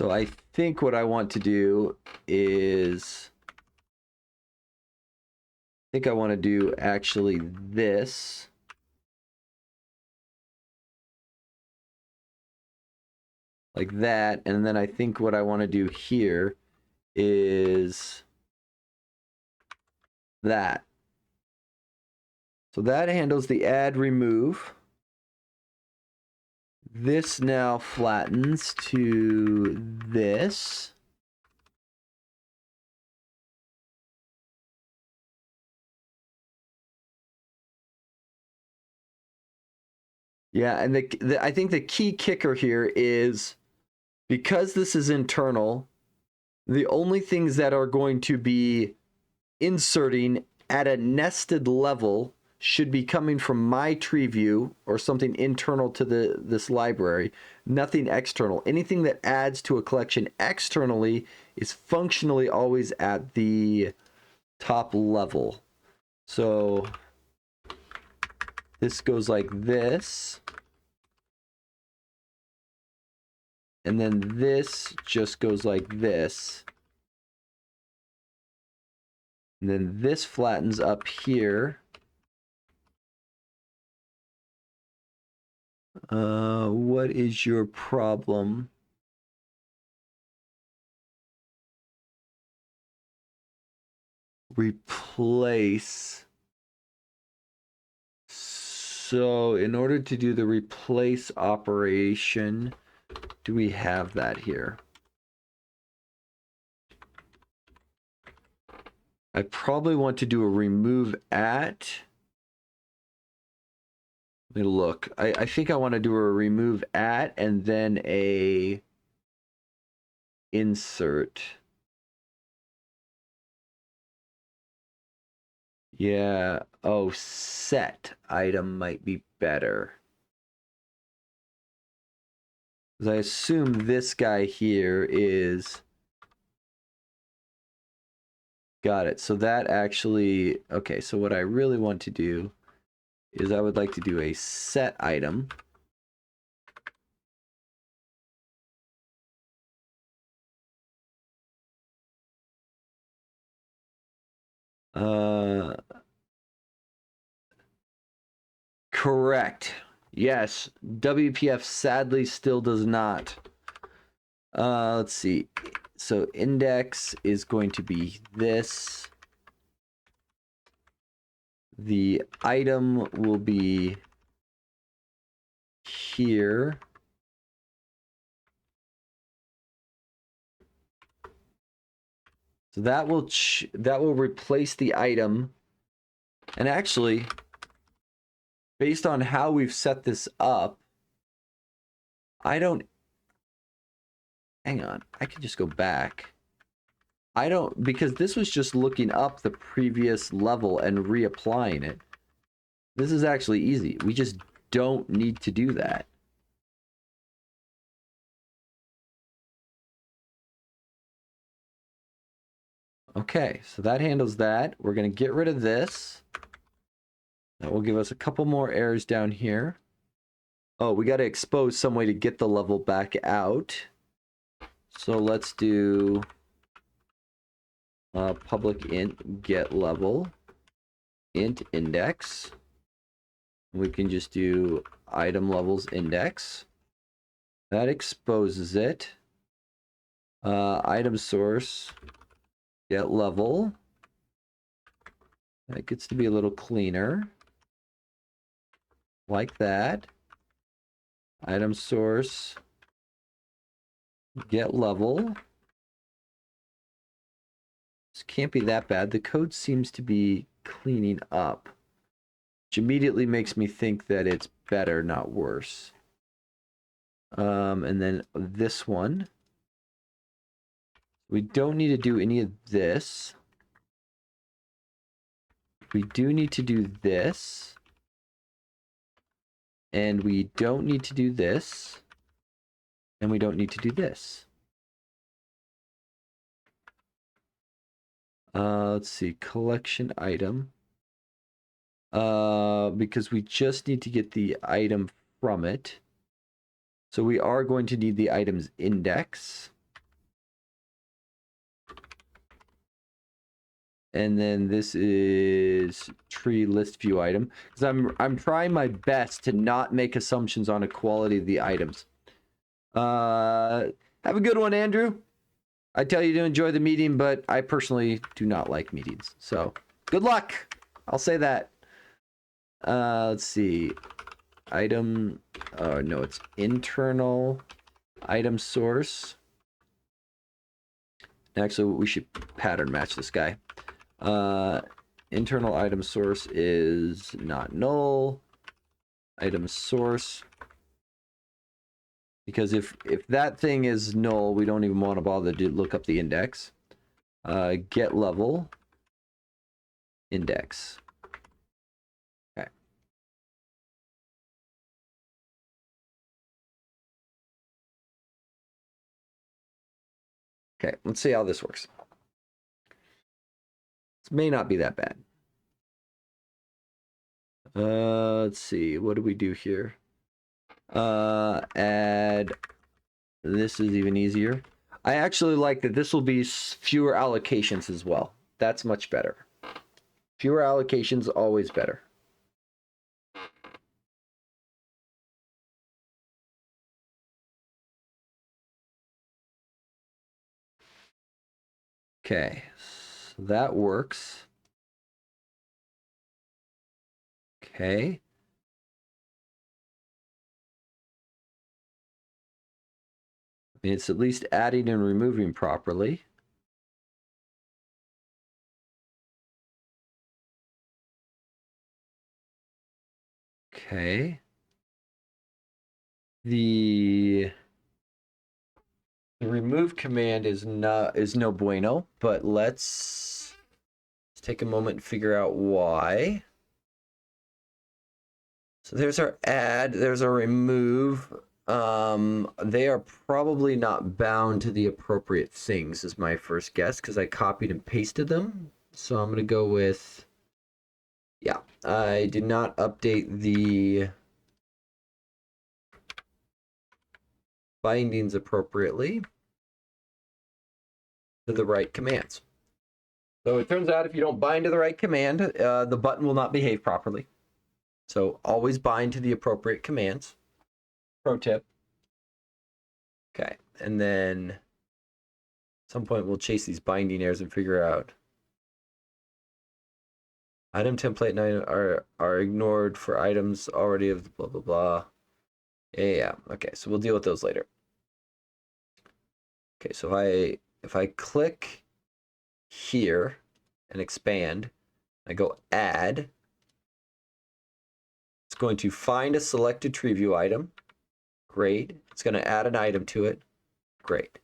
I think what I want to do is, I think I want to do actually this. Like that, and then I think what I want to do here is that. So that handles the add remove. This now flattens to this. Yeah, and I think the key kicker here is, because this is internal, the only things that are going to be inserting at a nested level should be coming from my TreeView or something internal to this library, nothing external. Anything that adds to a collection externally is functionally always at the top level. So this goes like this. And then this just goes like this. And then this flattens up here. What is your problem? Replace. So in order to do the replace operation, do we have that here? I probably want to do a remove at. Let me look. I think I want to do a remove at and then a insert. Yeah. Oh, set item might be better. Because I assume this guy here is... Got it. So that actually... Okay, so what I really want to do is I would like to do a set item. Correct. Yes. WPF sadly still does not. Let's see. So index is going to be this. The item will be here. So that will replace the item. And actually, based on how we've set this up, hang on, I can just go back. Because this was just looking up the previous level and reapplying it. This is actually easy. We just don't need to do that. Okay, so that handles that. We're going to get rid of this. That will give us a couple more errors down here. Oh, we got to expose some way to get the level back out. So let's do public int get level int index. We can just do item levels index. That exposes it. Item source get level. That gets to be a little cleaner. Like that. Item source get level. This can't be that bad. The code seems to be cleaning up, which immediately makes me think that it's better, not worse. And then this one. We don't need to do any of this. We do need to do this. And we don't need to do this. And we don't need to do this. Let's see, collection item. Because we just need to get the item from it. So we are going to need the item's index. And then this is TreeListView item. Because I'm trying my best to not make assumptions on the quality of the items. Have a good one, Andrew. I tell you to enjoy the meeting, but I personally do not like meetings. So, good luck. I'll say that. Let's see. Item. Oh, no, it's internal item source. Actually, we should pattern match this guy. Internal item source is not null. Item source. Because if that thing is null, we don't even want to bother to look up the index. Get level index. Okay, let's see how this works. This may not be that bad. Let's see. What do we do here? Add. This is even easier. I actually like that this will be fewer allocations as well. That's much better. Fewer allocations, always better. Okay, so that works. Okay. I mean, it's at least adding and removing properly. Okay. The remove command is no bueno, but let's take a moment and figure out why. So there's our add, there's our remove. They are probably not bound to the appropriate things is my first guess because I copied and pasted them. So I'm going to go with, yeah, I did not update the bindings appropriately to the right commands. So it turns out if you don't bind to the right command, the button will not behave properly. So always bind to the appropriate commands. Pro tip. Okay, and then at some point we'll chase these binding errors and figure out. Item template and item are ignored for items already of the blah blah blah. Yeah. Okay, so we'll deal with those later. Okay, so if I click here and expand, I go add. It's going to find a selected TreeView item. Great. It's going to add an item to it. Great.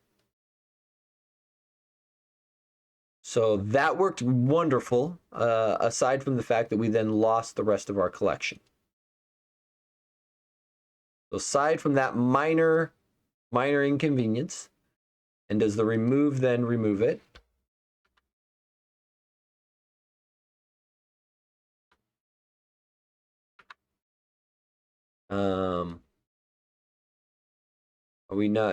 So that worked wonderful, aside from the fact that we then lost the rest of our collection. So aside from that minor inconvenience, and does the remove then remove it?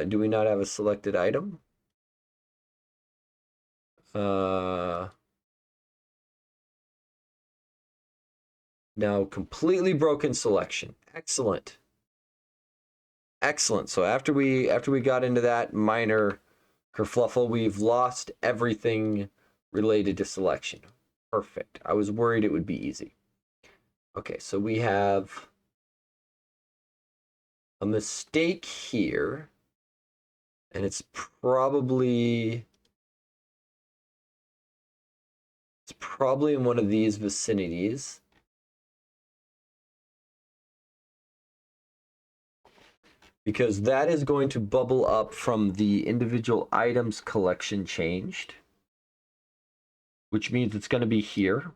Do we not have a selected item? Now completely broken selection. Excellent. Excellent. So after we got into that minor kerfluffle, we've lost everything related to selection. Perfect. I was worried it would be easy. Okay, so we have a mistake here, and it's probably in one of these vicinities. Because that is going to bubble up from the individual items collection changed, which means it's going to be here.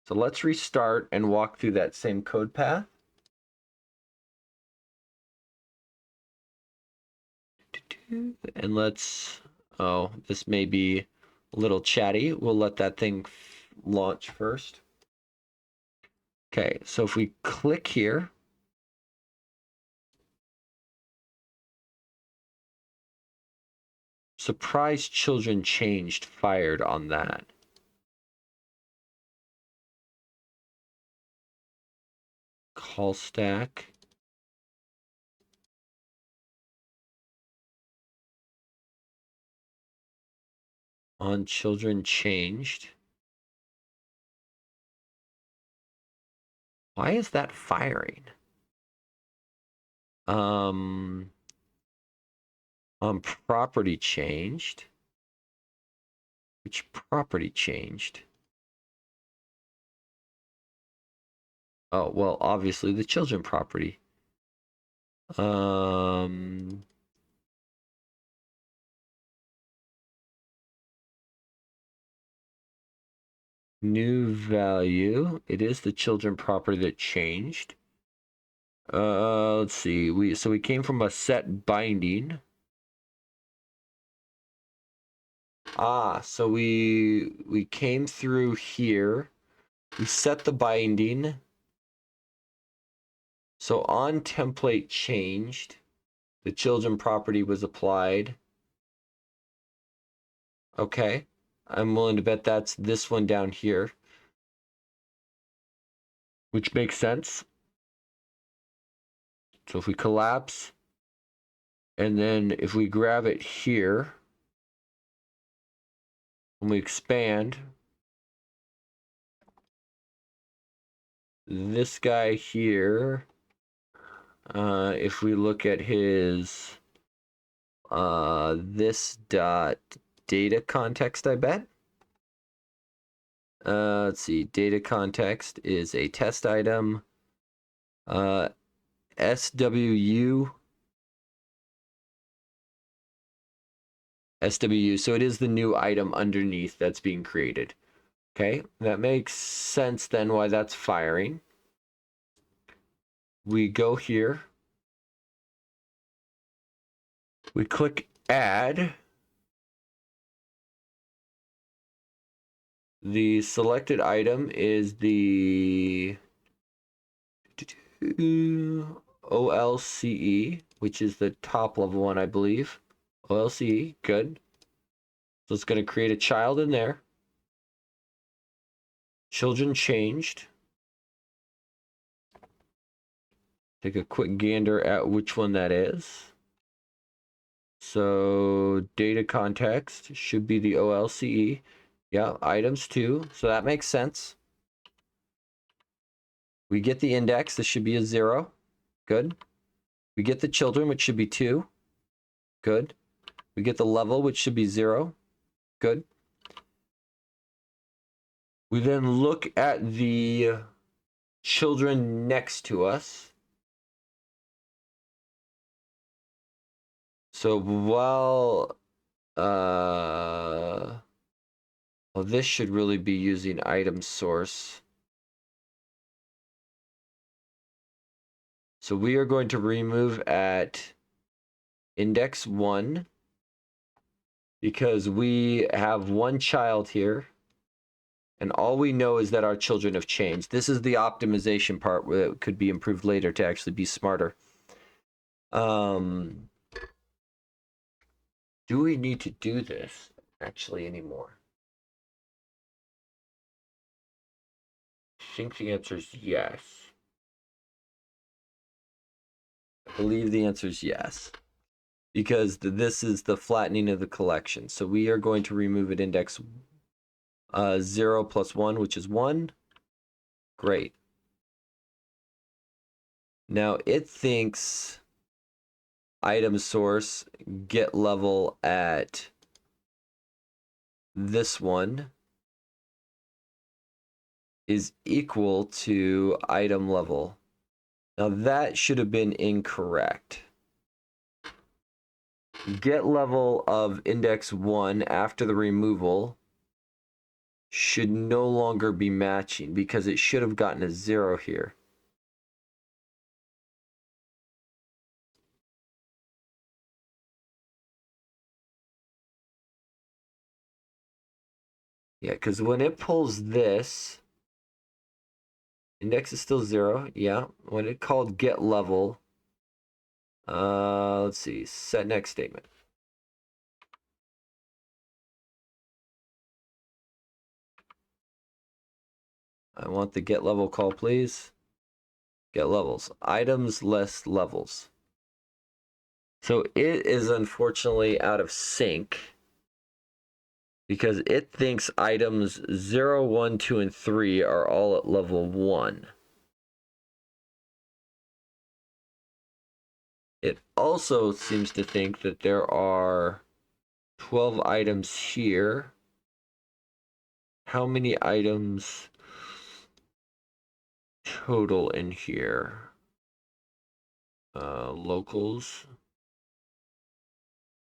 So let's restart and walk through that same code path. And let's, oh, this may be a little chatty. We'll let that thing launch first. Okay, so if we click here, surprised ChildrenChanged fired on that. Call stack. On ChildrenChanged. Why is that firing? On property changed. Which property changed? Oh, well, obviously the children property. New value. It is the children property that changed. Let's see. We came from a set binding. So we came through here. We set the binding. So on template changed, the children property was applied. Okay, I'm willing to bet that's this one down here, which makes sense. So if we collapse, and then if we grab it here, when we expand, this guy here, if we look at his this dot data context, I bet. Let's see, data context is a test item. SWU. So it is the new item underneath that's being created. Okay, that makes sense then why that's firing. We go here. We click add. The selected item is the OLCE, which is the top level one, I believe. OLCE, good. So it's going to create a child in there. ChildrenChanged. Take a quick gander at which one that is. So data context should be the OLCE. Yeah, items too. So that makes sense. We get the index. This should be a 0. Good. We get the children, which should be 2. Good. We get the level, which should be 0. Good. We then look at the children next to us. So while well, this should really be using item source. So we are going to remove at index 1 because we have one child here and all we know is that our children have changed. This is the optimization part where it could be improved later to actually be smarter. Do we need to do this actually anymore? I think the answer is yes. I believe the answer is yes. Because this is the flattening of the collection. So we are going to remove at index 0 plus 1, which is 1. Great. Now it thinks item source get level at this one is equal to item level. Now that should have been incorrect. Get level of index 1 after the removal should no longer be matching because it should have gotten a 0 here. Yeah, because when it pulls this, index is still 0. Yeah, when it called get level, let's see, set next statement. I want the get level call, please. Get levels. Items less levels. So it is unfortunately out of sync because it thinks items 0, 1, 2, and 3 are all at level 1. It also seems to think that there are 12 items here. How many items total in here? Locals.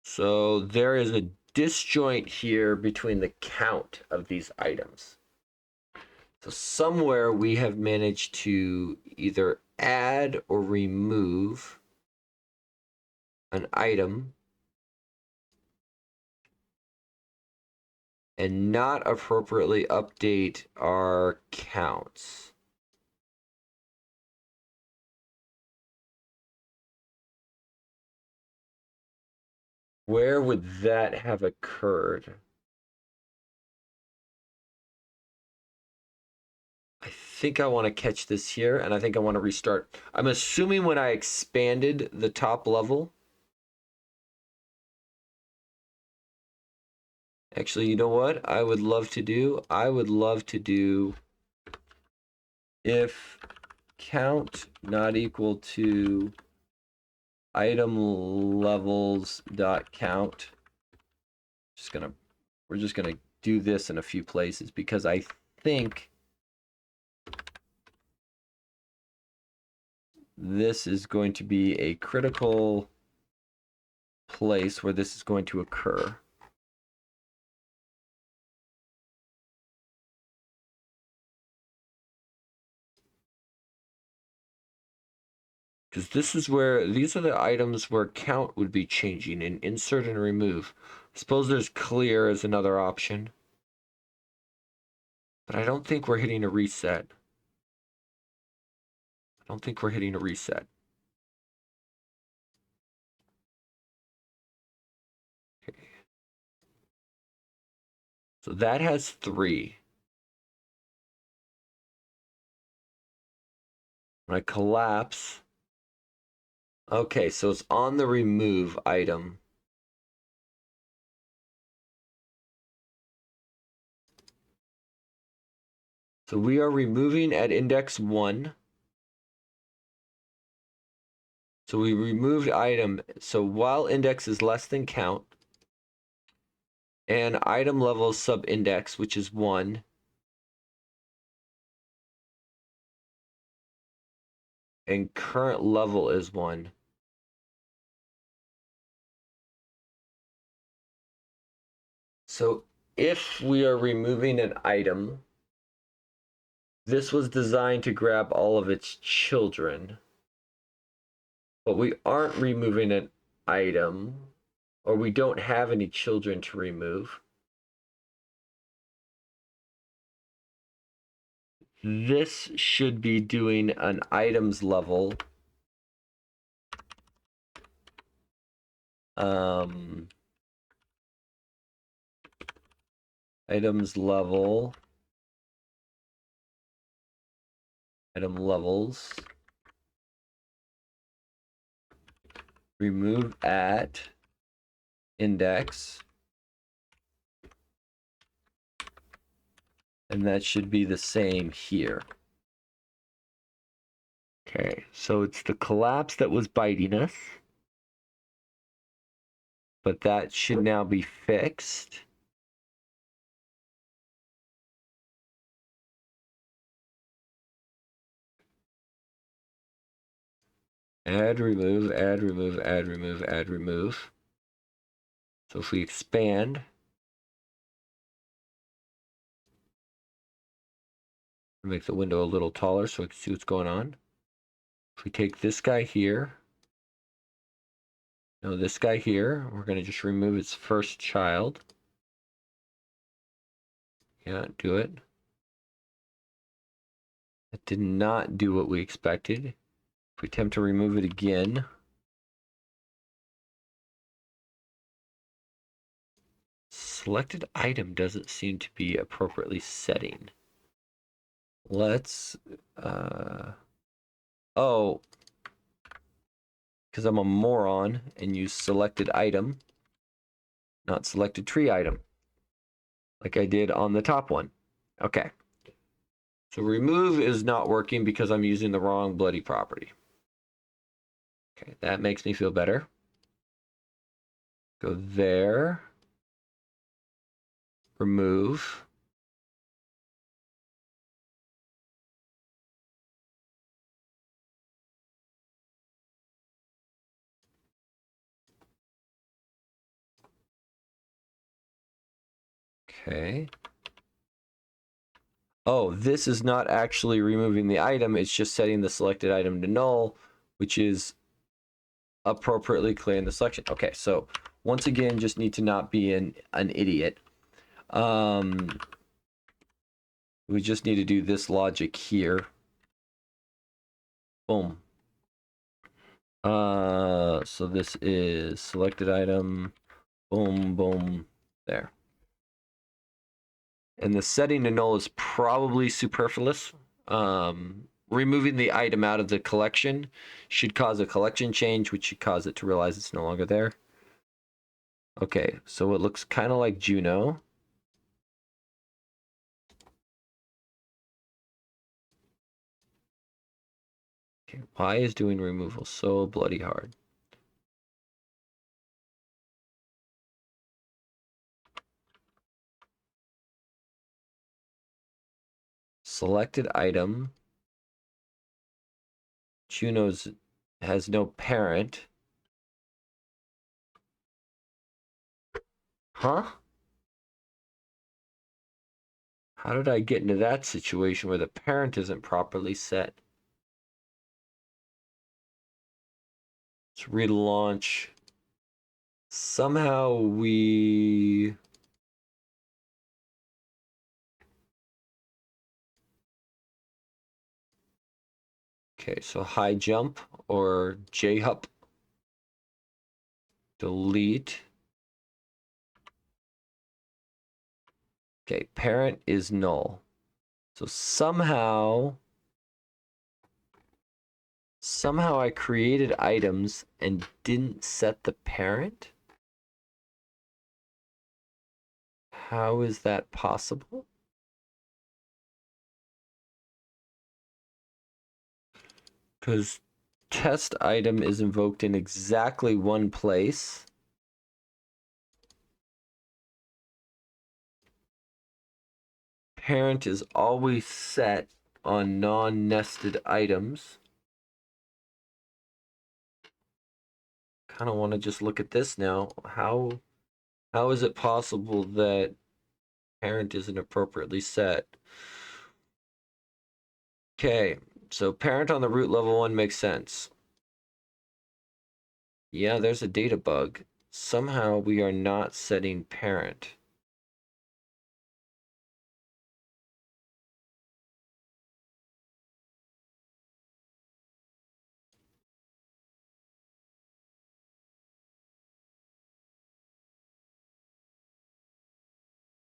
So there is a disjoint here between the count of these items. So somewhere we have managed to either add or remove an item and not appropriately update our counts. Where would that have occurred? I think I want to catch this here, and I think I want to restart. I'm assuming when I expanded the top level. Actually, you know what I would love to do? I would love to do if count not equal to item levels dot count. We're just gonna do this in a few places because I think this is going to be a critical place where this is going to occur. Because this is where, these are the items where count would be changing in insert and remove. Suppose there's clear as another option. But I don't think we're hitting a reset. I don't think we're hitting a reset. Okay. So that has 3. When I collapse. Okay, so it's on the remove item. So we are removing at index 1. So we removed item. So while index is less than count, and item level sub-index, which is 1, and current level is 1. So if we are removing an item, this was designed to grab all of its children, but we aren't removing an item, or we don't have any children to remove. This should be doing an items level. Items level. Item levels. Remove at index. And that should be the same here. Okay, so it's the collapse that was biting us. But that should now be fixed. Add, remove, add, remove, add, remove, add, remove. So if we expand, make the window a little taller so we can see what's going on. If we take this guy here, no, this guy here, we're going to just remove its first child. Yeah, do it. It did not do what we expected. If we attempt to remove it again, selected item doesn't seem to be appropriately setting. Let's, oh, because I'm a moron and use selected item, not selected tree item, like I did on the top one. Okay. So remove is not working because I'm using the wrong bloody property. Okay, that makes me feel better. Go there. Remove. Okay. Oh, this is not actually removing the item. It's just setting the selected item to null, which is appropriately clearing the selection. Okay, so once again, just need to not be an idiot. We just need to do this logic here. Boom. So this is selected item. Boom, boom, there. And the setting to null is probably superfluous. Removing the item out of the collection should cause a collection change, which should cause it to realize it's no longer there. Okay, so it looks kind of like Juno. Okay, why is doing removal so bloody hard? Selected item. Juno's has no parent. Huh? How did I get into that situation where the parent isn't properly set? Let's relaunch. Somehow we... Okay, so high jump or JHUP. Delete. Okay, parent is null. So somehow I created items and didn't set the parent? How is that possible? Because test item is invoked in exactly one place. Parent is always set on non-nested items. Kind of want to just look at this now. How is it possible that parent isn't appropriately set? Okay, so parent on the root level 1 makes sense. Yeah, there's a data bug. Somehow we are not setting parent.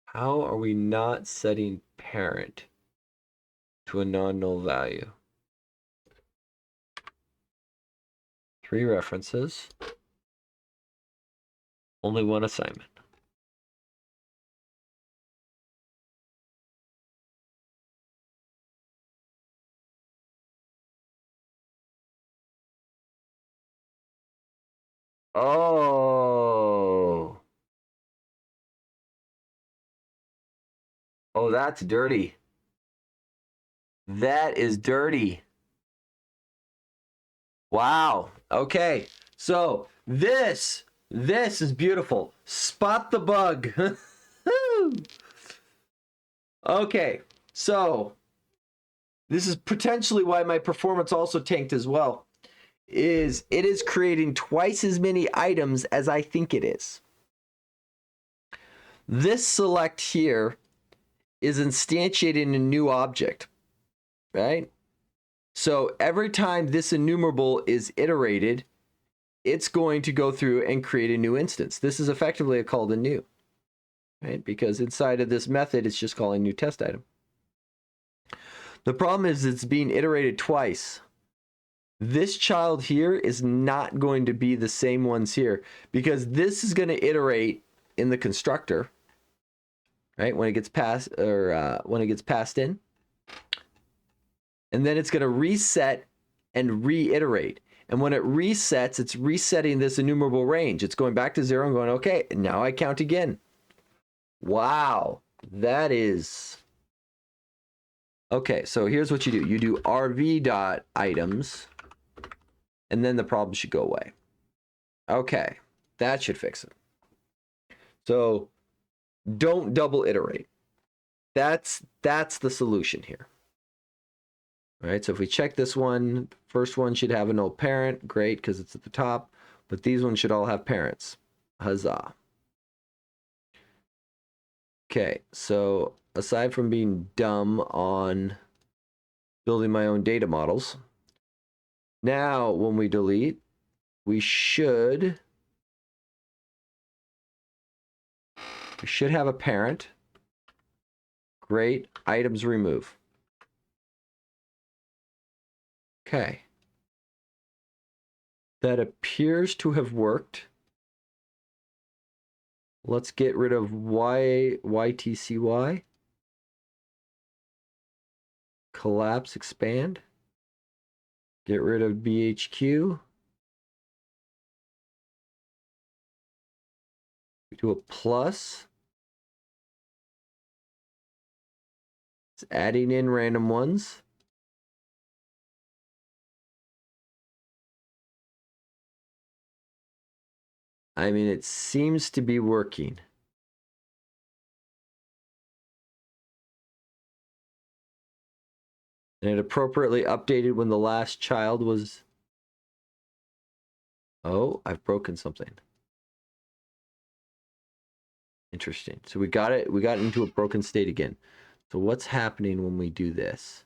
How are we not setting parent to a non-null value? 3 references. Only 1 assignment. Oh. Oh, that's dirty. That is dirty. Wow. Okay. So this is beautiful. Spot the bug. Okay. So this is potentially why my performance also tanked as well. It is creating twice as many items as I think it is. This select here is instantiating a new object, right? So every time this enumerable is iterated, it's going to go through and create a new instance. This is effectively a call to new, right? Because inside of this method, it's just calling new test item. The problem is it's being iterated twice. This child here is not going to be the same ones here because this is going to iterate in the constructor, right? When it gets passed or when it gets passed in. And then it's going to reset and reiterate. And when it resets, it's resetting this enumerable range. It's going back to 0 and going, okay, now I count again. Wow, that is... Okay, so here's what you do. You do rv.items, and then the problem should go away. Okay, that should fix it. So don't double iterate. That's the solution here. All right, so if we check this one, first one should have a null parent. Great, because it's at the top. But these ones should all have parents. Huzzah. Okay, so aside from being dumb on building my own data models, now when we delete, we should have a parent. Great, items remove. Okay. That appears to have worked. Let's get rid of YTCY. Collapse, expand. Get rid of BHQ. We do a plus. It's adding in random ones. I mean, it seems to be working. And it appropriately updated when the last child was... Oh, I've broken something. Interesting. So we got it into a broken state again. So what's happening when we do this?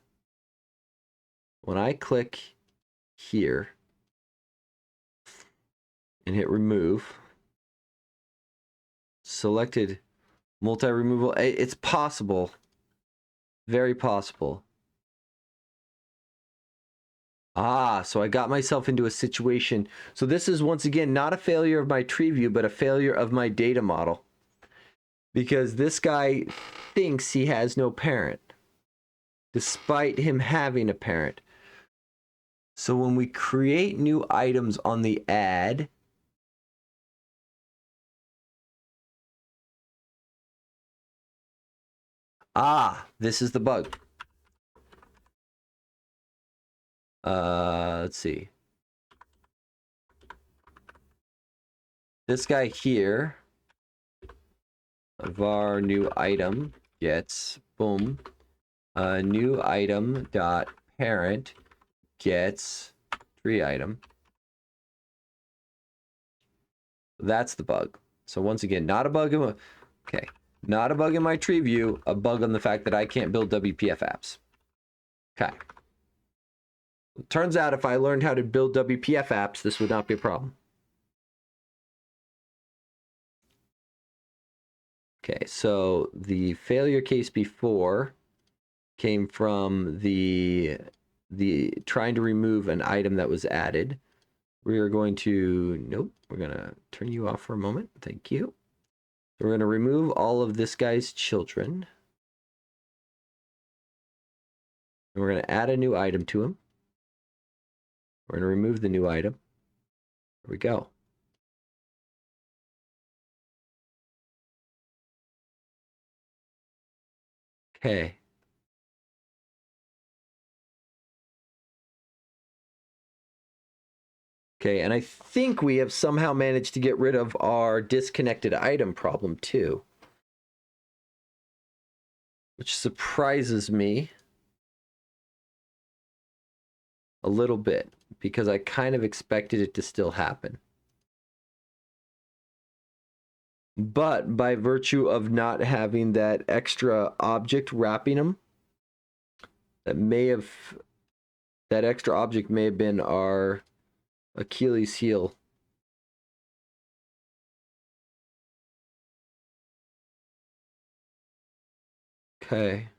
When I click here and hit remove, selected multi-removal, it's possible, very possible. Ah, so I got myself into a situation. So this is once again not a failure of my TreeView, but a failure of my data model. Because this guy thinks he has no parent, despite him having a parent. So when we create new items on the ad, this is the bug. Let's see. This guy here, var new item gets, boom, new item dot parent gets tree item. That's the bug. So once again, not a bug in not a bug in my TreeView, a bug on the fact that I can't build WPF apps. Okay. It turns out if I learned how to build WPF apps, this would not be a problem. Okay, so the failure case before came from the trying to remove an item that was added. We are going to, nope, we're going to turn you off for a moment. Thank you. So we're going to remove all of this guy's children. And we're going to add a new item to him. We're going to remove the new item. There we go. Okay. Okay, and I think we have somehow managed to get rid of our disconnected item problem too. Which surprises me a little bit, because I kind of expected it to still happen. But by virtue of not having that extra object wrapping them, that extra object may have been our Achilles heel. Okay.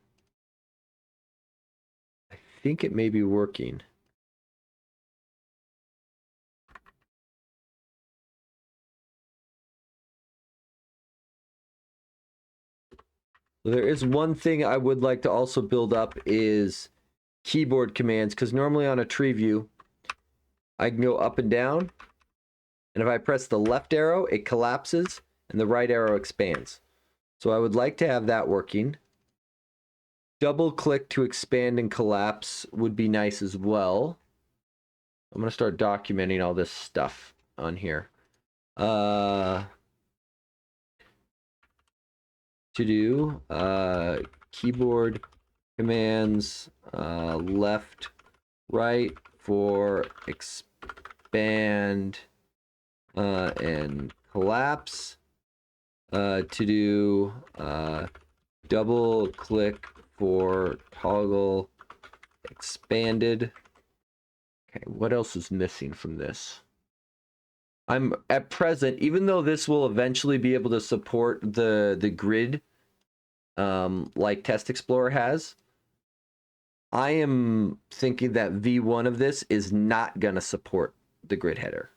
I think it may be working. There is one thing I would like to also build up is keyboard commands, because normally on a TreeView, I can go up and down, and if I press the left arrow, it collapses, and the right arrow expands. So I would like to have that working. Double click to expand and collapse would be nice as well. I'm going to start documenting all this stuff on here. To do keyboard commands left, right for expand and collapse. to do double click for toggle expanded. Okay, what else is missing from this? I'm at present, even though this will eventually be able to support the grid like Test Explorer has, I am thinking that V1 of this is not going to support the grid header.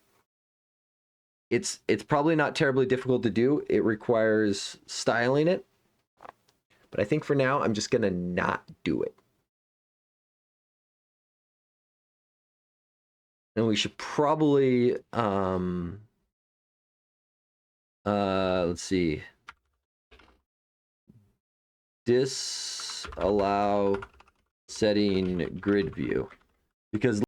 It's probably not terribly difficult to do. It requires styling it. But I think for now, I'm just going to not do it. And we should probably, let's see, disallow setting grid view, because